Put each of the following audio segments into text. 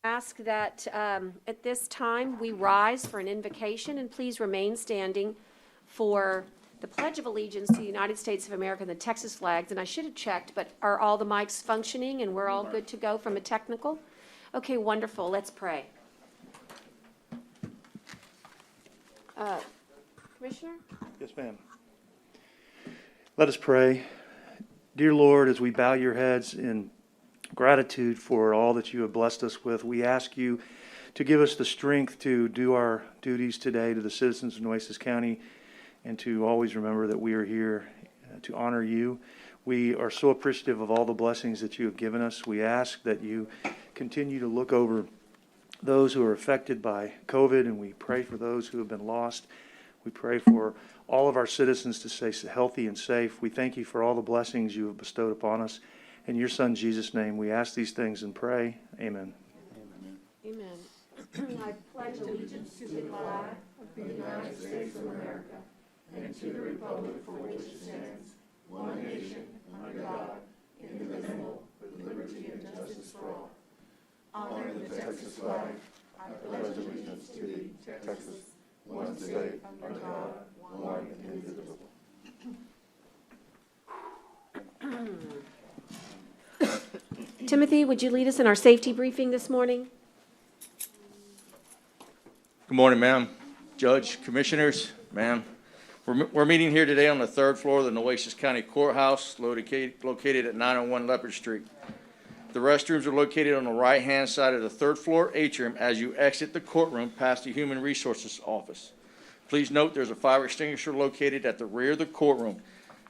Ask that at this time we rise for an invocation, and please remain standing for the Pledge of Allegiance to the United States of America and the Texas flags. And I should have checked, but are all the mics functioning and we're all good to go from a technical? Okay, wonderful. Let's pray. Commissioner? Yes, ma'am. Let us pray. Dear Lord, as we bow your heads in gratitude for all that you have blessed us with, we ask you to give us the strength to do our duties today to the citizens of Nueces County and to always remember that we are here to honor you. We are so appreciative of all the blessings that you have given us. We ask that you continue to look over those who are affected by COVID, and we pray for those who have been lost. We pray for all of our citizens to stay healthy and safe. We thank you for all the blessings you have bestowed upon us. In your Son, Jesus' name, we ask these things and pray. Amen. Amen. I pledge allegiance to the flag of the United States of America and to the republic for which it stands, one nation, under God, indivisible, with liberty and justice for all. Honor the Texas flag. I pledge allegiance to thee, Texas, one state, under God, one indivisible. Timothy, would you lead us in our safety briefing this morning? Good morning, ma'am, Judge, Commissioners, ma'am. We're meeting here today on the third floor of the Nueces County Courthouse, located at 901 Leopard Street. The restrooms are located on the right-hand side of the third floor atrium as you exit the courtroom past the Human Resources Office. Please note there's a fire extinguisher located at the rear of the courtroom.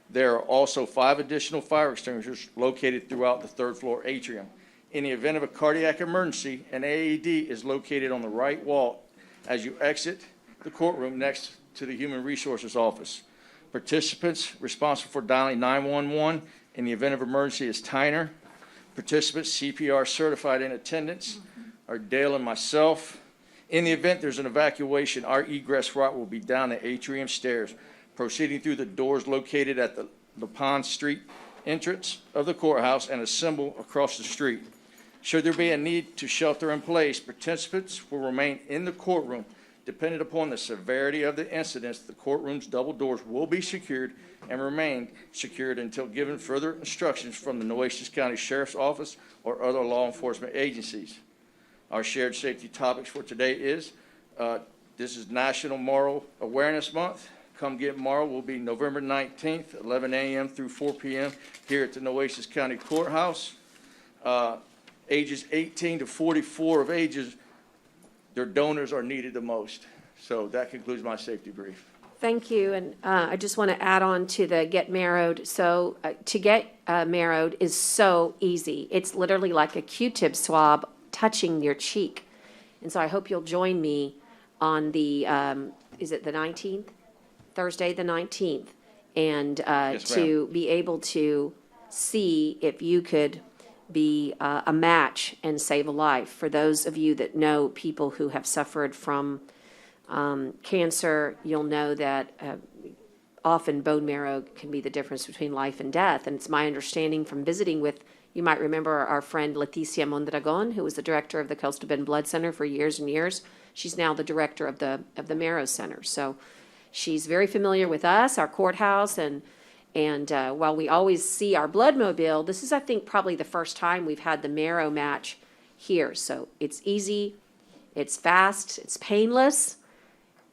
There are also 5 additional fire extinguishers located throughout the third floor atrium. In the event of a cardiac emergency, an AED is located on the right wall as you exit the courtroom next to the Human Resources Office. Participants responsible for dialing 911 in the event of emergency is Tyner. Participants CPR certified in attendance are Dale and myself. In the event there's an evacuation, our egress route will be down the atrium stairs, proceeding through the doors located at the Pond Street entrance of the courthouse and assemble across the street. Should there be a need to shelter in place, participants will remain in the courtroom. Depending upon the severity of the incidents, the courtroom's double doors will be secured and remain secured until given further instructions from the Nueces County Sheriff's Office or other law enforcement agencies. Our shared safety topics for today is, this is National Moral Awareness Month. Come Get Moral will be November 19th, 11 a.m. through 4 p.m. here at the Nueces County Courthouse. Ages 18 to 44 of ages, their donors are needed the most. So that concludes my safety brief. Thank you, and I just want to add on to the get marrowed. So to get marrowed is so easy. It's literally like a Q-tip swab touching your cheek. And so I hope you'll join me on the, is it the 19th? Thursday the 19th, and Yes, to be able to see if you could be a match and save a life. For those of you that know people who have suffered from cancer, you'll know that often bone marrow can be the difference between life and death. And it's my understanding from visiting with, you might remember our friend Leticia Mondragon, who was the director of the Coastal Bend Blood Center for years and years. She's now the director of the Marrow Center. So she's very familiar with us, our courthouse, and while we always see our blood mobile, this is, I think, probably the first time we've had the marrow match here. So it's easy, it's fast, it's painless,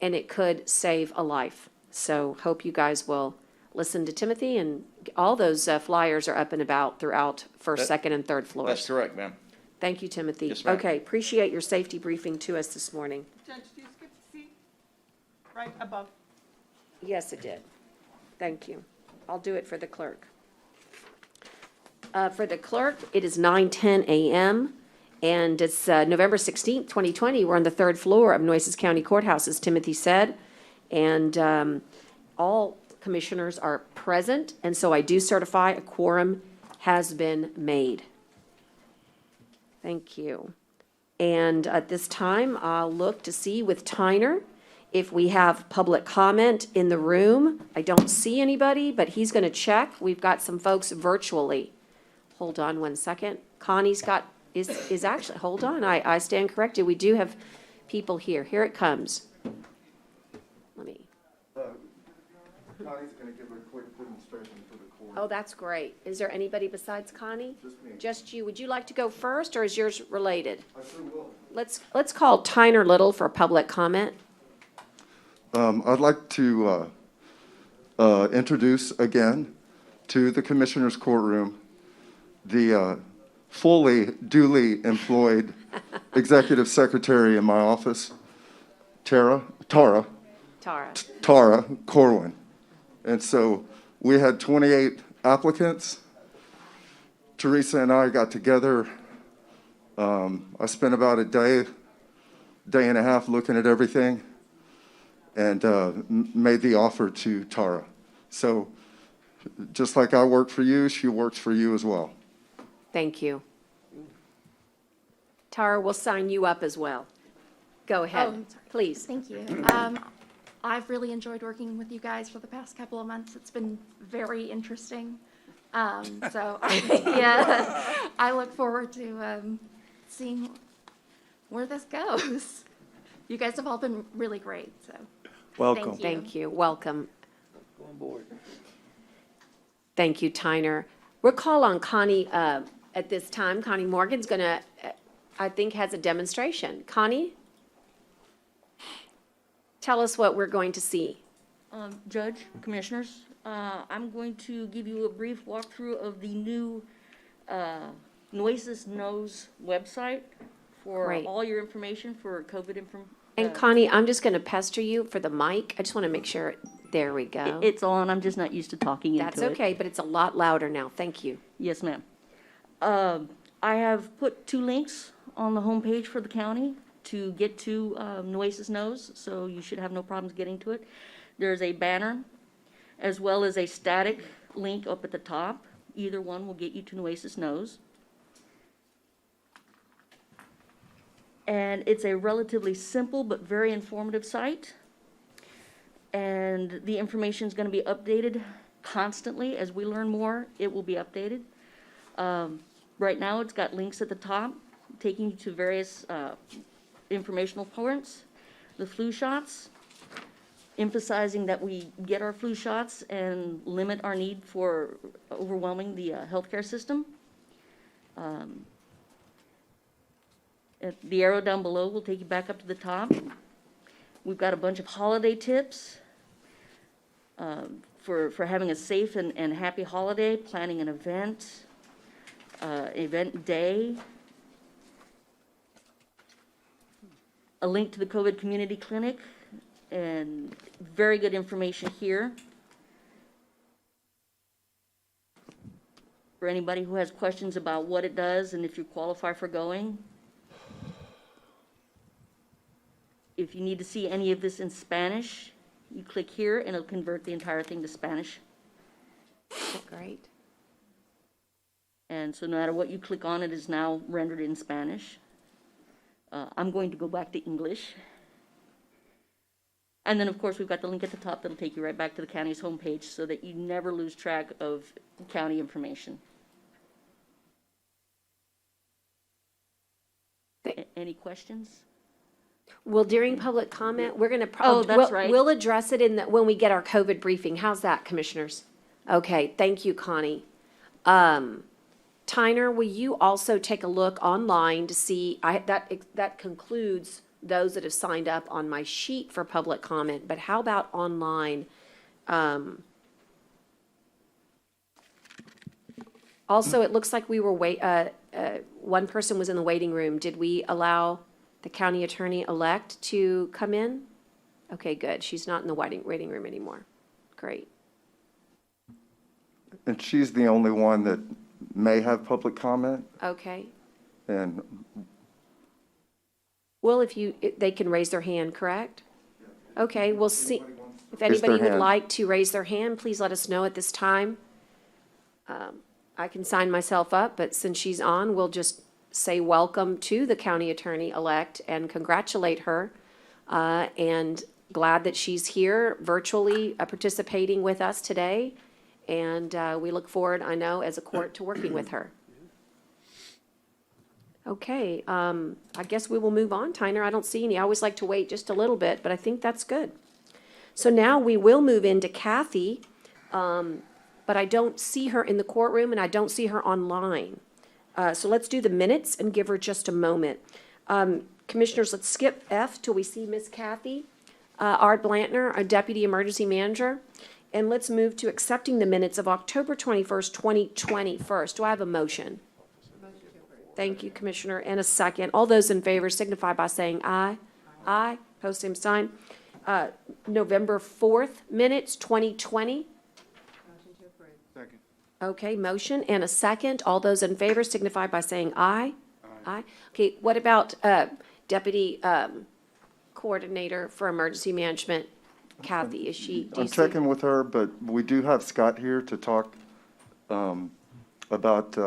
and it could save a life. So hope you guys will listen to Timothy, and all those flyers are up and about throughout first, second, and third floors. That's correct, ma'am. Thank you, Timothy. Yes, ma'am. Okay, appreciate your safety briefing to us this morning. Judge, do you skip the seat? Right above. Yes, it did. Thank you. I'll do it for the clerk. For the clerk, it is 9:10 a.m., and it's November 16th, 2020. We're on the third floor of Nueces County Courthouse, as Timothy said, and all commissioners are present, and so I do certify a quorum has been made. Thank you. And at this time, I'll look to see with Tyner if we have public comment in the room. I don't see anybody, but he's going to check. We've got some folks virtually. Hold on one second. Connie's got is actually, hold on, I stand corrected. We do have people here. Here it comes. Let me, Connie's going to give a quick demonstration for the court. oh, that's great. Is there anybody besides Connie? Just me. Just you. Would you like to go first, or is yours related? I sure will. Let's call Tyner Little for public comment. I'd like to introduce again to the Commissioner's courtroom the fully, duly employed Executive Secretary in my office, Tara Corwin. And so we had 28 applicants. Teresa and I got together. I spent about a day and a half looking at everything and made the offer to Tara. So just like I work for you, she works for you as well. Thank you. Tara, we'll sign you up as well. Go ahead, sorry. please. Thank you. I've really enjoyed working with you guys for the past couple of months. It's been very interesting. So, yeah, I look forward to seeing where this goes. You guys have all been really great, so. Welcome. Thank Thank you. Welcome. Thank you, Tyner. We'll call on Connie at this time. Connie Morgan's going to, I think, has a demonstration. Connie? Tell us what we're going to see. Judge, Commissioners, I'm going to give you a brief walkthrough of the new Nueces Knows website for Great. all your information for COVID information. And Connie, I'm just going to pester you for the mic. I just want to make sure, there we go. It's on, I'm just not used to talking into it. That's okay, but it's a lot louder now. Thank you. Yes, ma'am. I have put 2 links on the homepage for the county to get to Nueces Knows, so you should have no problems getting to it. There's a banner as well as a static link up at the top. Either one will get you to Nueces Knows. And it's a relatively simple but very informative site. And the information is going to be updated constantly. As we learn more, it will be updated. Right now, it's got links at the top taking you to various informational points. The flu shots, emphasizing that we get our flu shots and limit our need for overwhelming the healthcare system. The arrow down below will take you back up to the top. We've got a bunch of holiday tips for having a safe and happy holiday, planning an event day. A link to the COVID Community Clinic, and very good information here. For anybody who has questions about what it does and if you qualify for going. If you need to see any of this in Spanish, you click here and it'll convert the entire thing to Spanish. Great. And so no matter what you click on, it is now rendered in Spanish. I'm going to go back to English. And then, of course, we've got the link at the top that'll take you right back to the county's homepage so that you never lose track of county information. Any questions? Well, during public comment, we're going to. Oh, that's right. We'll address it when we get our COVID briefing. How's that, Commissioners? Okay, thank you, Connie. Tyner, will you also take a look online to see, that concludes those that have signed up on my sheet for public comment, but how about online? Also, it looks like we were one person was in the waiting room. Did we allow the county attorney-elect to come in? Okay, good. She's not in the waiting room anymore. Great. And she's the only one that may have public comment. Okay. And Well, they can raise their hand, correct? Okay, we'll see. If Raise their anybody would hand. like to raise their hand, please let us know at this time. I can sign myself up, but since she's on, we'll just say welcome to the county attorney-elect and congratulate her. And glad that she's here virtually participating with us today. And we look forward, I know, as a court to working with her. Okay, I guess we will move on, Tyner. I don't see any. I always like to wait just a little bit, but I think that's good. So now we will move into Kathy, but I don't see her in the courtroom and I don't see her online. So let's do the minutes and give her just a moment. Commissioners, let's skip F till we see Miss Kathy. Art Blantner, our Deputy Emergency Manager. And let's move to accepting the minutes of October 21st, 2020 first. Do I have a motion? Thank you, Commissioner, and a second. All those in favor signify by saying aye. Aye. Post same sign. November 4th minutes, 2020. Second. Okay, motion and a second. All those in favor signify by saying aye. Aye. Okay, what about Deputy Coordinator for Emergency Management, Kathy? Is she? do you I'm see- checking with her, but we do have Scott here to talk about,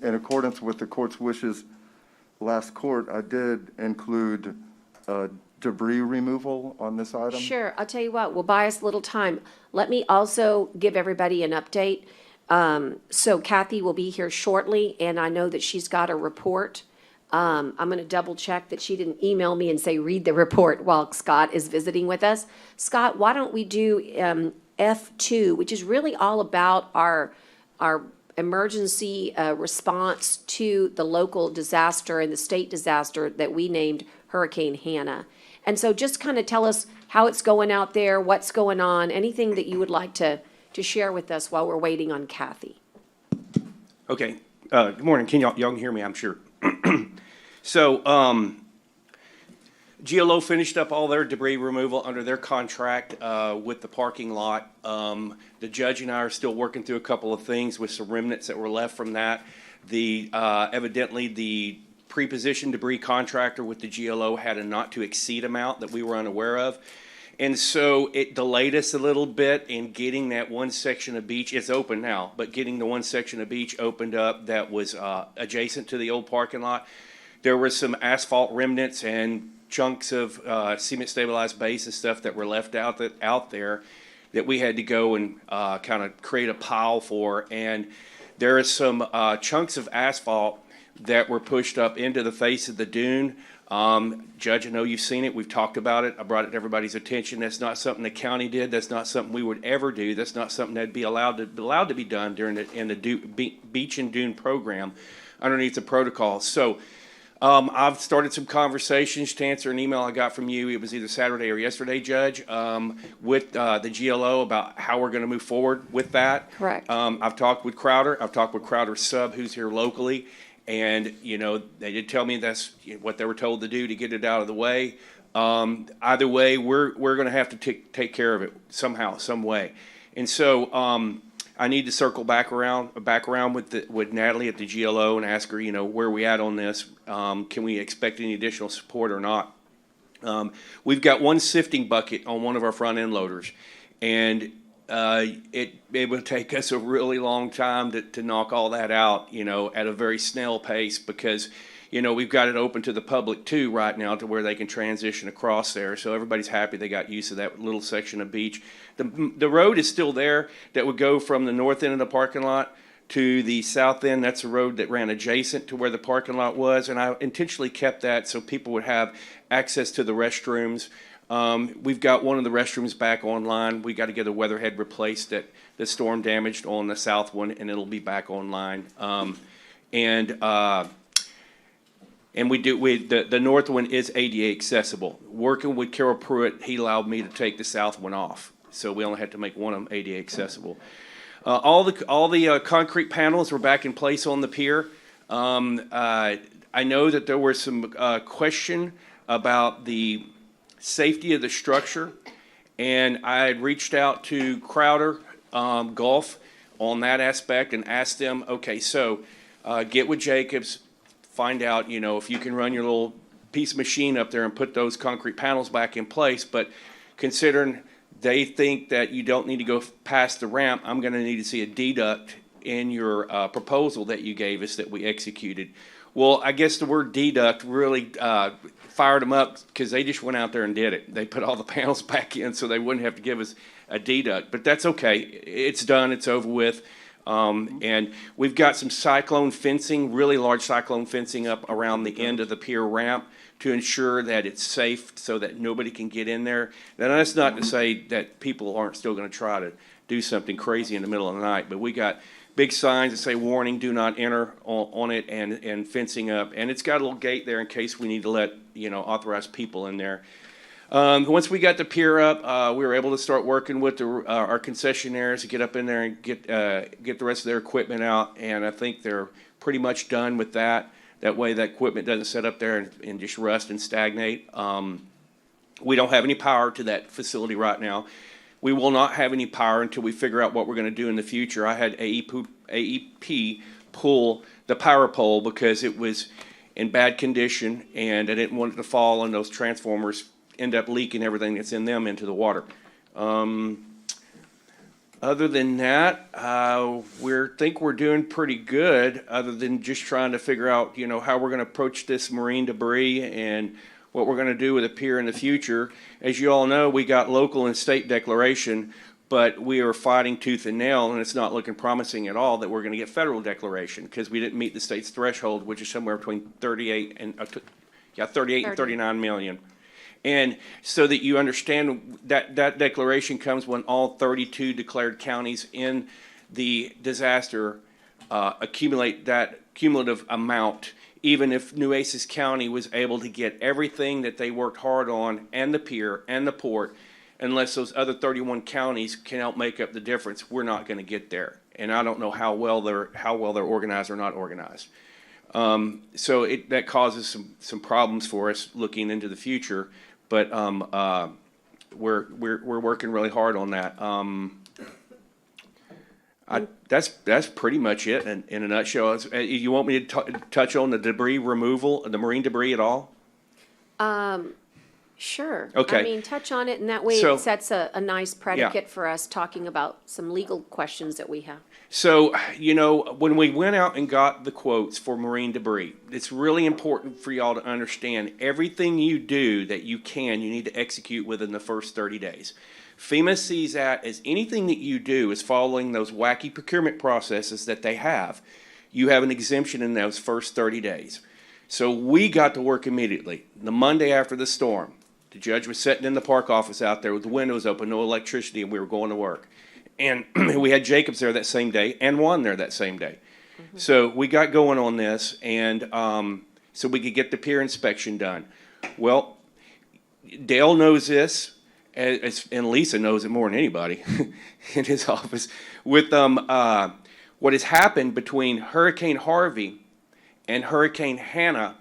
in accordance with the court's wishes, last court, I did include debris removal on this item. Sure, I'll tell you what, we'll buy us a little time. Let me also give everybody an update. So Kathy will be here shortly, and I know that she's got a report. I'm gonna double check that she didn't email me and say, read the report while Scott is visiting with us. Scott, why don't we do F2, which is really all about our emergency response to the local disaster and the state disaster that we named Hurricane Hannah. And so just kind of tell us how it's going out there, what's going on, anything that you would like to share with us while we're waiting on Kathy. Okay, good morning. Y'all can hear me, I'm sure. So, GLO finished up all their debris removal under their contract with the parking lot. The judge and I are still working through a couple of things with some remnants that were left from that. Evidently, the pre-positioned debris contractor with the GLO had a not-to-exceed amount that we were unaware of. And so it delayed us a little bit in getting that one section of beach. It's open now, but getting the one section of beach opened up that was adjacent to the old parking lot. There were some asphalt remnants and chunks of cement stabilized base and stuff that were left out there that we had to go and kind of create a pile for. And there are some chunks of asphalt that were pushed up into the face of the dune. Judge, I know you've seen it. We've talked about it. I brought it to everybody's attention. That's not something the county did. That's not something we would ever do. That's not something that'd be allowed to be done in the beach and dune program underneath the protocol. So I've started some conversations to answer an email I got from you. It was either Saturday or yesterday, Judge, with the GLO about how we're going to move forward with that. Correct. I've talked with Crowder. I've talked with Crowder's sub, who's here locally. And, you know, they did tell me that's what they were told to do to get it out of the way. Either way, we're going to have to take care of it somehow, some way. And so I need to circle back around with Natalie at the GLO and ask her, you know, where are we at on this? Can we expect any additional support or not? We've got one sifting bucket on one of our front end loaders, and it would take us a really long time to knock all that out, you know, at a very snail pace, because, you know, we've got it open to the public too right now to where they can transition across there. So everybody's happy they got use of that little section of beach. The road is still there that would go from the north end of the parking lot to the south end. That's a road that ran adjacent to where the parking lot was, and I intentionally kept that so people would have access to the restrooms. We've got one of the restrooms back online. We got to get a weatherhead replaced that the storm damaged on the south one, and it'll be back online. And the north one is ADA accessible. Working with Carol Pruitt, he allowed me to take the south one off, so we only had to make one of them ADA accessible. All the concrete panels were back in place on the pier. I know that there was some question about the safety of the structure, and I had reached out to Crowder Gulf on that aspect and asked them, okay, so get with Jacobs, find out, you know, if you can run your little piece of machine up there and put those concrete panels back in place. But considering they think that you don't need to go past the ramp, I'm going to need to see a deduct in your proposal that you gave us that we executed. Well, I guess the word deduct really fired them up, because they just went out there and did it. They put all the panels back in so they wouldn't have to give us a deduct. But that's okay. It's done. It's over with. And we've got some cyclone fencing, really large cyclone fencing up around the end of the pier ramp to ensure that it's safe so that nobody can get in there. Now, that's not to say that people aren't still gonna try to do something crazy in the middle of the night, but we got big signs that say warning, do not enter on it, and fencing up. And it's got a little gate there in case we need to let, authorized people in there. Once we got the pier up, we were able to start working with our concessionaires to get up in there and get the rest of their equipment out. And I think they're pretty much done with that. That way that equipment doesn't sit up there and just rust and stagnate. We don't have any power to that facility right now. We will not have any power until we figure out what we're going to do in the future. I had AEP pull the power pole because it was in bad condition, and I didn't want it to fall, and those transformers end up leaking everything that's in them into the water. Other than that, think we're doing pretty good, other than just trying to figure out, how we're going to approach this marine debris and what we're going to do with the pier in the future. As you all know, we got local and state declaration, but we are fighting tooth and nail, and it's not looking promising at all that we're going to get federal declaration because we didn't meet the state's threshold, which is somewhere between 38 and 39 million. And so that you understand that declaration comes when all 32 declared counties in the disaster accumulate that cumulative amount. Even if Nueces County was able to get everything that they worked hard on, and the pier and the port, unless those other 31 counties can help make up the difference, we're not going to get there. And I don't know how well they're organized or not organized. So that causes some problems for us looking into the future. But we're working really hard on that. That's pretty much it in a nutshell. You want me to touch on the debris removal, the marine debris at all? Sure. Okay. I mean, touch on it, and that way So- it sets a nice predicate for us talking about some legal questions that we have. So, when we went out and got the quotes for marine debris, it's really important for y'all to understand everything you do that you need to execute within the first 30 days. FEMA sees that as anything that you do is following those wacky procurement processes that they have. You have an exemption in those first 30 days. So we got to work immediately. The Monday after the storm, the judge was sitting in the park office out there with the windows open, no electricity, and we were going to work. And we had Jacobs there that same day and Juan there that same day. Mm-hmm. So we got going on this, and so we could get the pier inspection done. Well, Dale knows this, and Lisa knows it more than anybody in his office. With what has happened between Hurricane Harvey and Hurricane Hannah,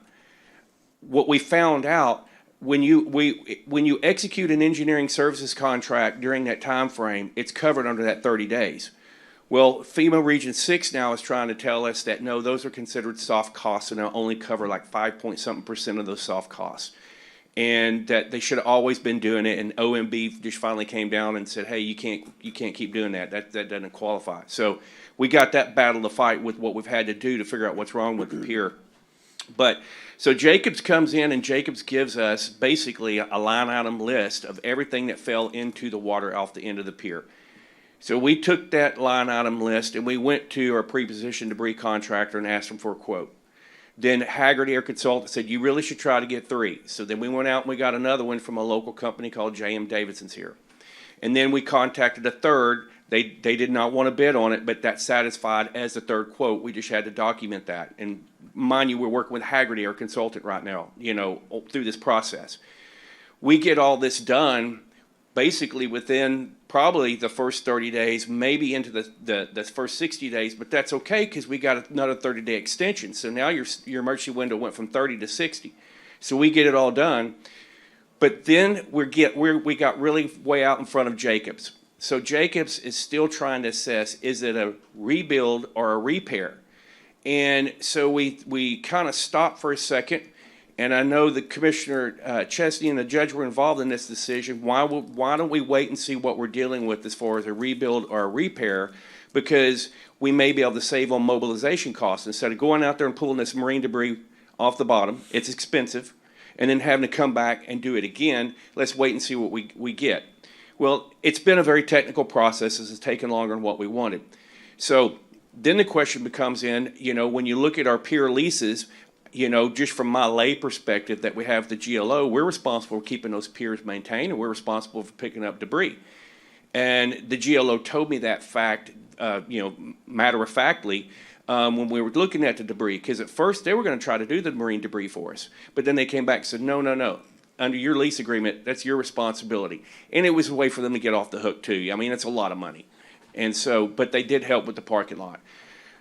what we found out, when you execute an engineering services contract during that time frame, it's covered under that 30 days. Well, FEMA Region 6 now is trying to tell us that no, those are considered soft costs, and they'll only cover like 5-point-something% of those soft costs. And that they should have always been doing it, and OMB just finally came down and said, hey, you can't keep doing that. That doesn't qualify. So we got that battle to fight with what we've had to do to figure out what's wrong with the pier. But so Jacobs comes in, and Jacobs gives us basically a line item list of everything that fell into the water off the end of the pier. So we took that line item list and we went to our pre-positioned debris contractor and asked him for a quote. Then Haggerty, our consultant, said, you really should try to get 3. So then we went out and we got another one from a local company called J.M. Davidson's here. And then we contacted a third. They did not want to bid on it, but that satisfied as the third quote. We just had to document that. And mind you, we're working with Haggerty, our consultant, right now, through this process. We get all this done basically within probably the first 30 days, maybe into the first 60 days, but that's okay because we got another 30-day extension. So now your emergency window went from 30 to 60. So we get it all done. But then we got really way out in front of Jacobs. So Jacobs is still trying to assess, is it a rebuild or a repair? And so we kind of stopped for a second, and I know the Commissioner Chesney and the judge were involved in this decision. Why don't we wait and see what we're dealing with as far as a rebuild or a repair? Because we may be able to save on mobilization costs. Instead of going out there and pulling this marine debris off the bottom, it's expensive, and then having to come back and do it again, let's wait and see what we get. Well, it's been a very technical process. This has taken longer than what we wanted. So Then the question becomes in, when you look at our pier leases, just from my lay perspective that we have the GLO, we're responsible for keeping those piers maintained, and we're responsible for picking up debris. And the GLO told me that fact, matter of factly, when we were looking at the debris, because at first they were going to try to do the marine debris for us, but then they came back and said, no, no, no. Under your lease agreement, that's your responsibility. And it was a way for them to get off the hook too. I mean, it's a lot of money. And so, but they did help with the parking lot.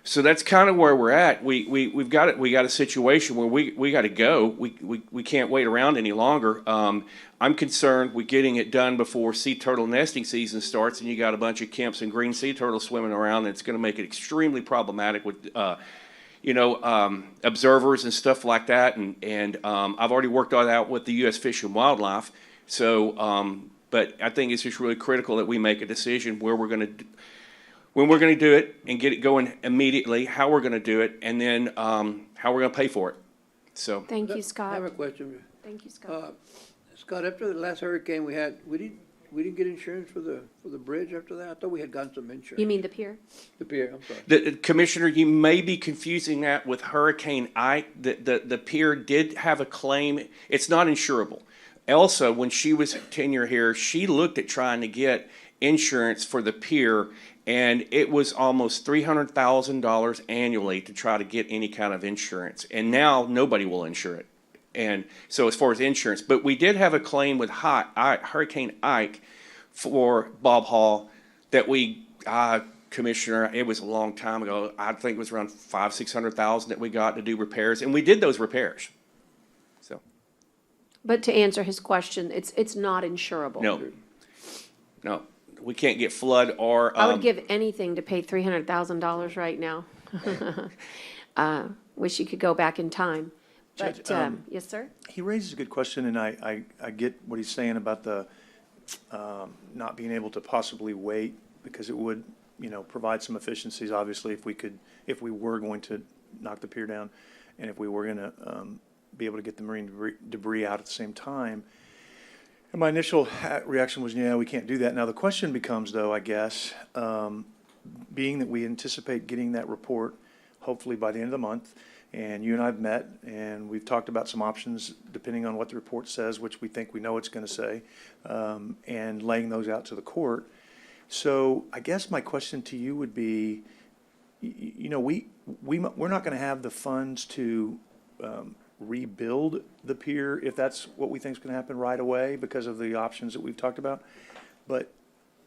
So that's kind of where we're at. We got a situation where we got to go. We can't wait around any longer. I'm concerned with getting it done before sea turtle nesting season starts, and you got a bunch of Kemps and green sea turtles swimming around. And it's going to make it extremely problematic with, observers and stuff like that. And I've already worked all that out with the U.S. Fish and Wildlife. So, but I think it's just really critical that we make a decision where we're going to. When we're going to do it and get it going immediately, how we're going to do it, and then how we're going to pay for it. So Thank you, I Scott. have a question. Thank you, Scott. Scott, after the last hurricane we had, we didn't get insurance for the bridge after that? I thought we had gotten some insurance. You mean the pier? The pier, I'm sorry. Commissioner, you may be confusing that with Hurricane Ike. The pier did have a claim. It's not insurable. Elsa, when she was tenure here, she looked at trying to get insurance for the pier, and it was almost $300,000 annually to try to get any kind of insurance. And now nobody will insure it. And so as far as insurance, but we did have a claim with Hurricane Ike for Bob Hall that Commissioner, it was a long time ago. I think it was around $500,000-600,000 that we got to do repairs, and we did those repairs. So But to answer his question, it's not insurable. no, we can't get flood or. I would give anything to pay $300,000 right now. Wish you could go back in time. But, Judge, yes, sir? He raises a good question, and I get what he's saying about the not being able to possibly wait, because it would, provide some efficiencies, obviously, if we were going to knock the pier down, and if we were going to be able to get the marine debris out at the same time. And my initial reaction was, yeah, we can't do that. Now, the question becomes, though, I guess, being that we anticipate getting that report hopefully by the end of the month, and you and I have met, and we've talked about some options depending on what the report says, which we think we know it's going to say, and laying those out to the court. So I guess my question to you would be, we're not going to have the funds to rebuild the pier if that's what we think is going to happen right away because of the options that we've talked about. But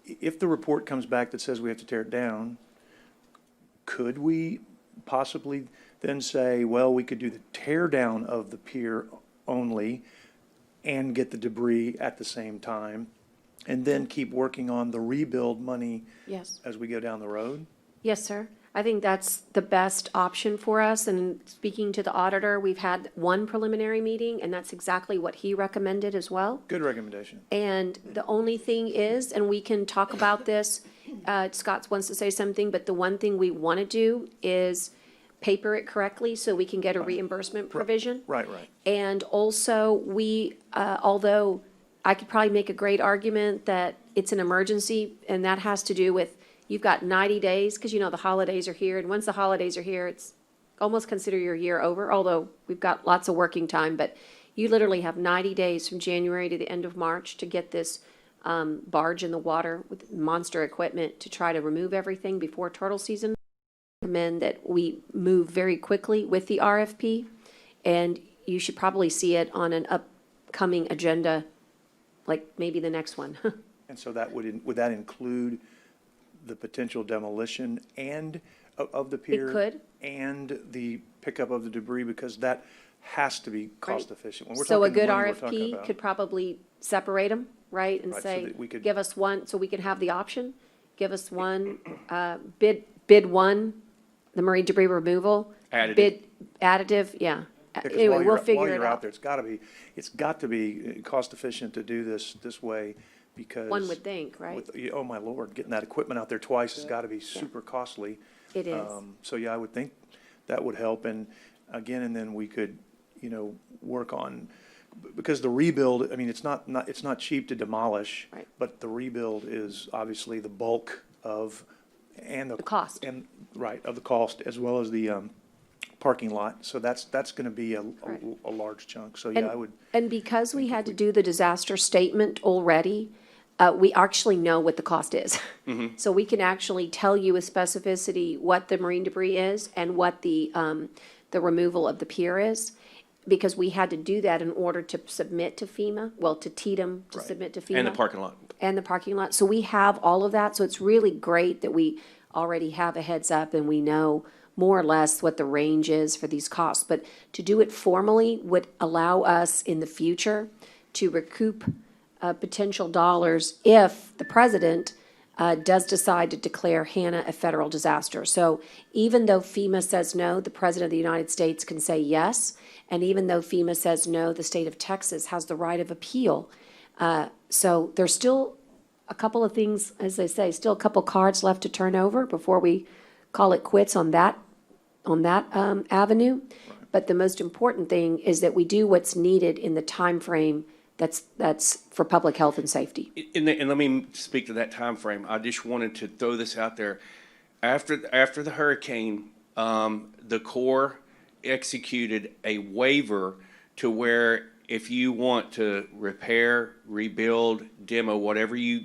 if the report comes back that says we have to tear it down, could we possibly then say, well, we could do the tear down of the pier only and get the debris at the same time, and then keep working on the rebuild money Yes. as we go down the road? Yes, sir. I think that's the best option for us. And speaking to the auditor, we've had one preliminary meeting, and that's exactly what he recommended as well. Good recommendation. And the only thing is, and we can talk about this, Scott wants to say something, but the one thing we want to do is paper it correctly so we can get a reimbursement provision. Right. And also, although I could probably make a great argument that it's an emergency, and that has to do with, you've got 90 days, because the holidays are here, and once the holidays are here, it's almost consider your year over, although we've got lots of working time, but you literally have 90 days from January to the end of March to get this barge in the water with monster equipment to try to remove everything before turtle season. I recommend that we move very quickly with the RFP, and you should probably see it on an upcoming agenda, like maybe the next one. And so would that include the potential demolition and of the pier? It could. And the pickup of the debris, because that has to be cost efficient. When we're So a talking good money, we're talking RFP about- could probably separate them, right? And Right, so say, that we could- give us one, so we can have the option. Give us one, bid one, the marine debris removal. Additive. Bid additive, yeah. Because Anyway, while we'll you're- figure while it you're out out. there, it's got to be cost efficient to do this way, because. One would think, right? Oh, my Lord, getting that equipment out there twice has got to be super costly. It is. So, yeah, I would think that would help. And again, and then we could, work on, because the rebuild, I mean, it's not cheap to demolish. Right. But the rebuild is obviously the bulk of And The cost. And, right, of the cost, as well as the parking lot. So that's going to be a large chunk. So, yeah, I would. And because we had to do the disaster statement already, we actually know what the cost is. So we can actually tell you with specificity what the marine debris is and what the removal of the pier is, because we had to do that in order to submit to FEMA, well, to TDM to submit to FEMA. And the parking lot. And the parking lot. So we have all of that. So it's really great that we already have a heads up and we know more or less what the range is for these costs. But to do it formally would allow us in the future to recoup potential dollars if the president does decide to declare Hannah a federal disaster. So even though FEMA says no, the president of the United States can say yes. And even though FEMA says no, the state of Texas has the right of appeal. So there's still a couple of things, as they say, still a couple cards left to turn over before we call it quits on that avenue. But the most important thing is that we do what's needed in the time frame that's for public health and safety. And let me speak to that time frame. I just wanted to throw this out there. After the hurricane, the Corps executed a waiver to where if you want to repair, rebuild, demo, whatever you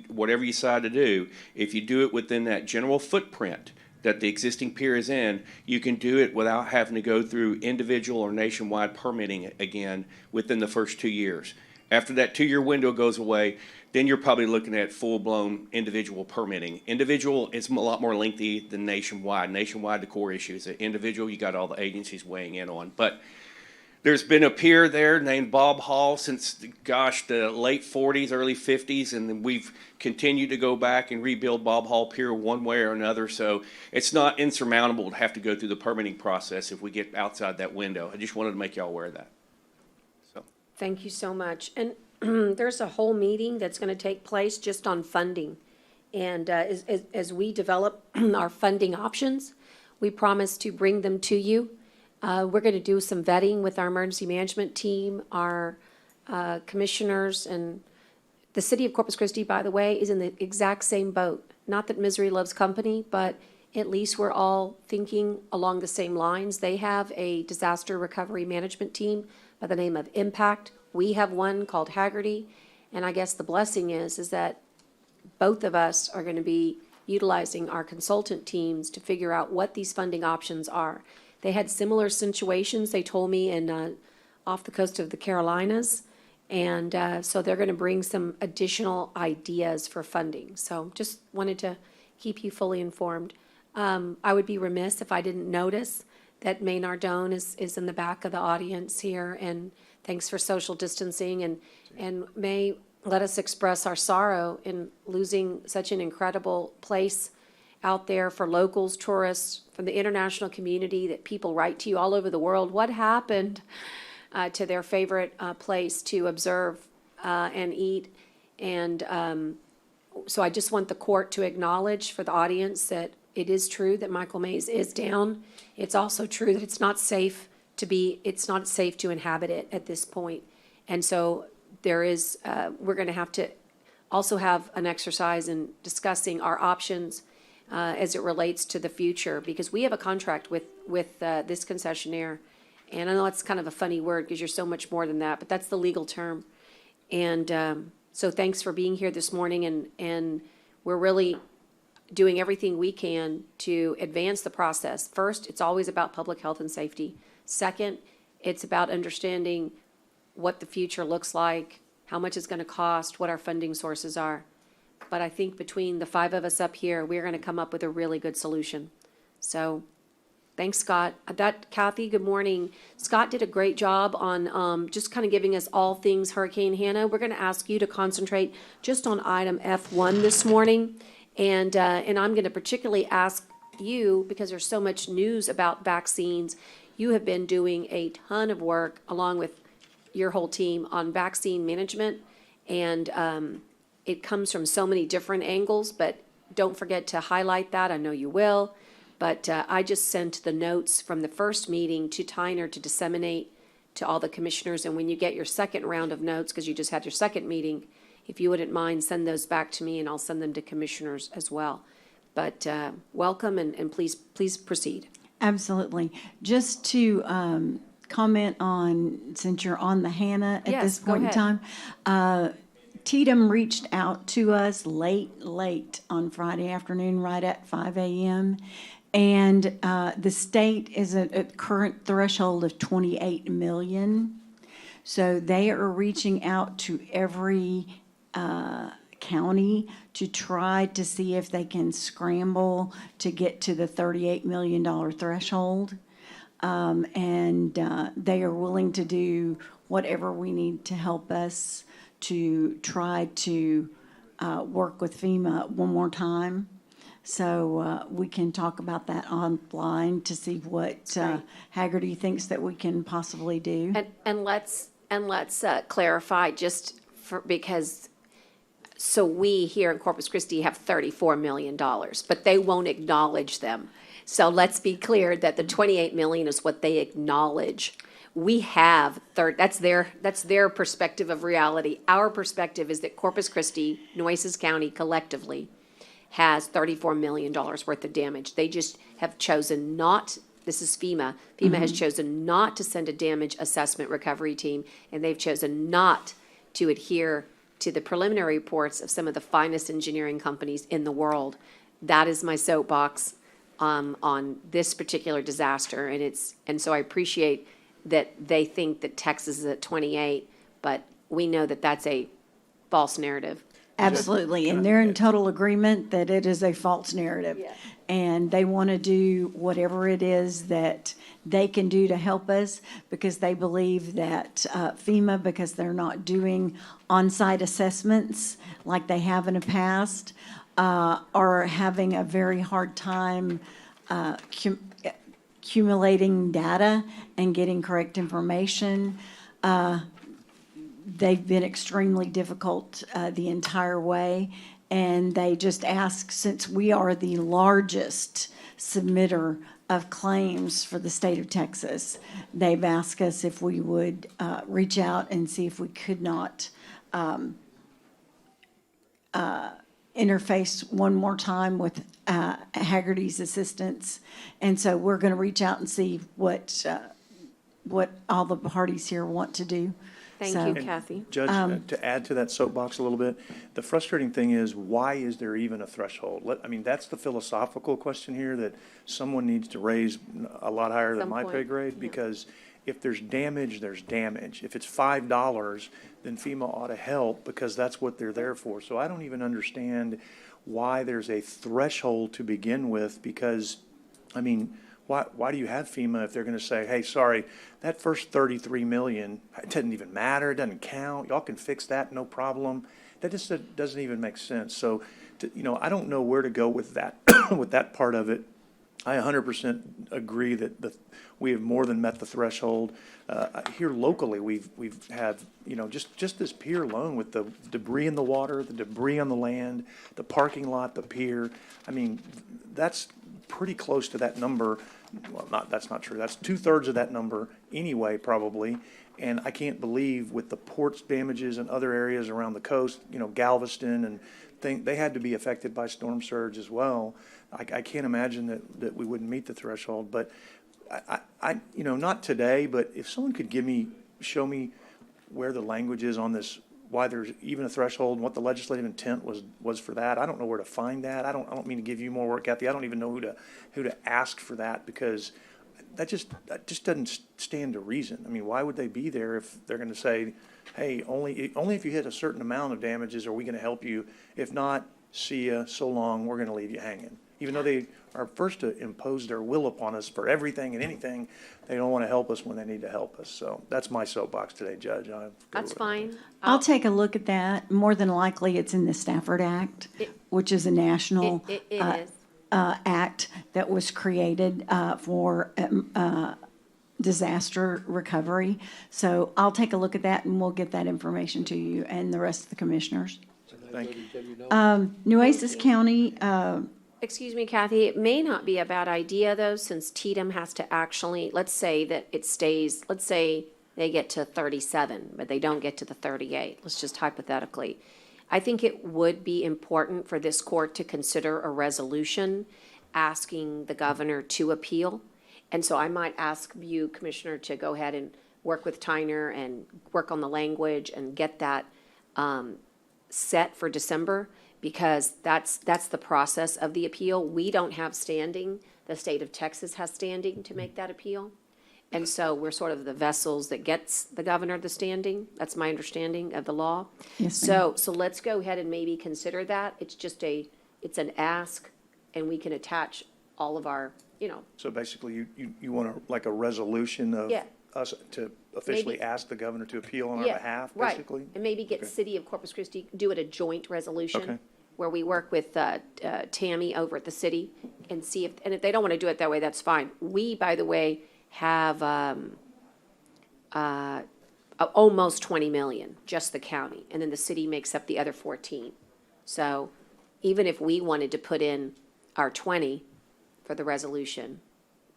decide to do, if you do it within that general footprint that the existing pier is in, you can do it without having to go through individual or nationwide permitting again within the first 2 years. After that 2-year window goes away, then you're probably looking at full-blown individual permitting. Individual is a lot more lengthy than nationwide. Nationwide, the core issues. Individual, you got all the agencies weighing in on. But there's been a pier there named Bob Hall since, gosh, the late 40s, early 50s, and then we've continued to go back and rebuild Bob Hall Pier one way or another. So it's not insurmountable to have to go through the permitting process if we get outside that window. I just wanted to make y'all aware of that. Thank you so much. And there's a whole meeting that's going to take place just on funding. And as we develop our funding options, we promise to bring them to you. We're going to do some vetting with our emergency management team, our commissioners, and the city of Corpus Christi, by the way, is in the exact same boat. Not that misery loves company, but at least we're all thinking along the same lines. They have a disaster recovery management team by the name of Impact. We have one called Haggerty. And I guess the blessing is that both of us are going to be utilizing our consultant teams to figure out what these funding options are. They had similar situations, they told me, in off the coast of the Carolinas. And so they're going to bring some additional ideas for funding. So just wanted to keep you fully informed. I would be remiss if I didn't notice that May Nardone is in the back of the audience here. And thanks for social distancing. And May, let us express our sorrow in losing such an incredible place out there for locals, tourists, from the international community, that people write to you all over the world. What happened to their favorite place to observe and eat? And so I just want the court to acknowledge for the audience that it is true that Michael Mays is down. It's also true that it's not safe to inhabit it at this point. And so there is, we're going to have to also have an exercise in discussing our options as it relates to the future, because we have a contract with this concessionaire. And I know it's kind of a funny word because you're so much more than that, but that's the legal term. And so thanks for being here this morning, and we're really doing everything we can to advance the process. First, it's always about public health and safety. Second, it's about understanding what the future looks like, how much it's going to cost, what our funding sources are. But I think between the 5 of us up here, we're going to come up with a really good solution. So thanks, Scott. Kathy, good morning. Scott did a great job on just kind of giving us all things Hurricane Hannah. We're going to ask you to concentrate just on item F1 this morning. And I'm going to particularly ask you, because there's so much news about vaccines, you have been doing a ton of work along with your whole team on vaccine management. And it comes from so many different angles, but don't forget to highlight that. I know you will. But I just sent the notes from the first meeting to Tyner to disseminate to all the commissioners. And when you get your second round of notes, because you just had your second meeting, if you wouldn't mind, send those back to me and I'll send them to commissioners as well. But welcome, and please proceed. Absolutely. Just to comment on, since you're on the Hannah at Yes, this go point in ahead. time, Tatum reached out to us late on Friday afternoon, right at 5 a.m. And the state is at a current threshold of 28 million. So they are reaching out to every county to try to see if they can scramble to get to the $38 million threshold. And they are willing to do whatever we need to help us to try to work with FEMA one more time. So we can talk about that online to see what Haggerty thinks that we can possibly do. And let's clarify, just for, because, so we here in Corpus Christi have $34 million, but they won't acknowledge them. So let's be clear that the 28 million is what they acknowledge. We have that's their perspective of reality. Our perspective is that Corpus Christi, Nueces County collectively has $34 million worth of damage. They just have chosen not, this is FEMA. FEMA has chosen not to send a damage assessment recovery team, and they've chosen not to adhere to the preliminary reports of some of the finest engineering companies in the world. That is my soapbox on this particular disaster, and so I appreciate that they think that Texas is at 28, but we know that that's a false narrative. Absolutely, and they're in total agreement that it is a false narrative. Yeah. And they want to do whatever it is that they can do to help us, because they believe that FEMA, because they're not doing on-site assessments like they have in the past, are having a very hard time accumulating data and getting correct information. They've been extremely difficult the entire way, and they just ask, since we are the largest submitter of claims for the state of Texas, they've asked us if we would reach out and see if we could not interface one more time with Haggerty's assistance. And so we're going to reach out and see what all the parties here want to do. Thank So- you, Kathy. Judge, to add to that soapbox a little bit, the frustrating thing is, why is there even a threshold? I mean, that's the philosophical question here that someone needs to raise a lot higher than Some my point, pay grade, because if there's damage, there's damage. If it's $5, then FEMA ought to help, because that's what they're there for. So I don't even understand why there's a threshold to begin with, because, I mean, why do you have FEMA if they're going to say, hey, sorry, that first 33 million, it doesn't even matter, it doesn't count, y'all can fix that, no problem. That just doesn't even make sense. So, I don't know where to go with that, with that part of it. I 100% agree that we have more than met the threshold. Here locally, we've had, just this pier alone, with the debris in the water, the debris on the land, the parking lot, the pier. I mean, that's pretty close to that number. Well, that's not true. That's 2/3 of that number anyway, probably. And I can't believe, with the ports damages and other areas around the coast, Galveston and they had to be affected by storm surge as well. I can't imagine that we wouldn't meet the threshold. But I not today, but if someone could show me where the language is on this, why there's even a threshold, and what the legislative intent was for that. I don't know where to find that. I don't mean to give you more work, Kathy. I don't even know who to ask for that, because that just doesn't stand to reason. I mean, why would they be there if they're going to say, hey, only if you hit a certain amount of damages are we going to help you. If not, see ya, so long, we're going to leave you hanging. Even though they are first to impose their will upon us for everything and anything, they don't want to help us when they need to help us. So that's my soapbox today, Judge. That's fine. I'll take a look at that. More than likely, it's in the Stafford Act, which is a national It is. act that was created for disaster recovery. So I'll take a look at that, and we'll get that information to you and the rest of the commissioners. Thank you. Nueces County, Excuse me, Kathy, it may not be a bad idea, though, since Tatum has to actually, let's say that it stays, let's say they get to 37, but they don't get to the 38, let's just hypothetically. I think it would be important for this court to consider a resolution asking the governor to appeal. And so I might ask you, Commissioner, to go ahead and work with Tyner and work on the language and get that set for December, because that's the process of the appeal. We don't have standing. The state of Texas has standing to make that appeal. And so we're sort of the vessels that gets the governor the standing. That's my understanding of the law. Yes, ma'am. So let's go ahead and maybe consider that. It's just it's an ask, and we can attach all of our, So basically, you want like a resolution of Yeah. us to officially Maybe- ask the governor to appeal on our yeah, behalf, right. basically? And maybe get Okay. City of Corpus Christi, do it a joint resolution. Okay. Where we work with Tammy over at the city and see and if they don't want to do it that way, that's fine. We, by the way, have almost 20 million, just the county, and then the city makes up the other 14. So even if we wanted to put in our 20 for the resolution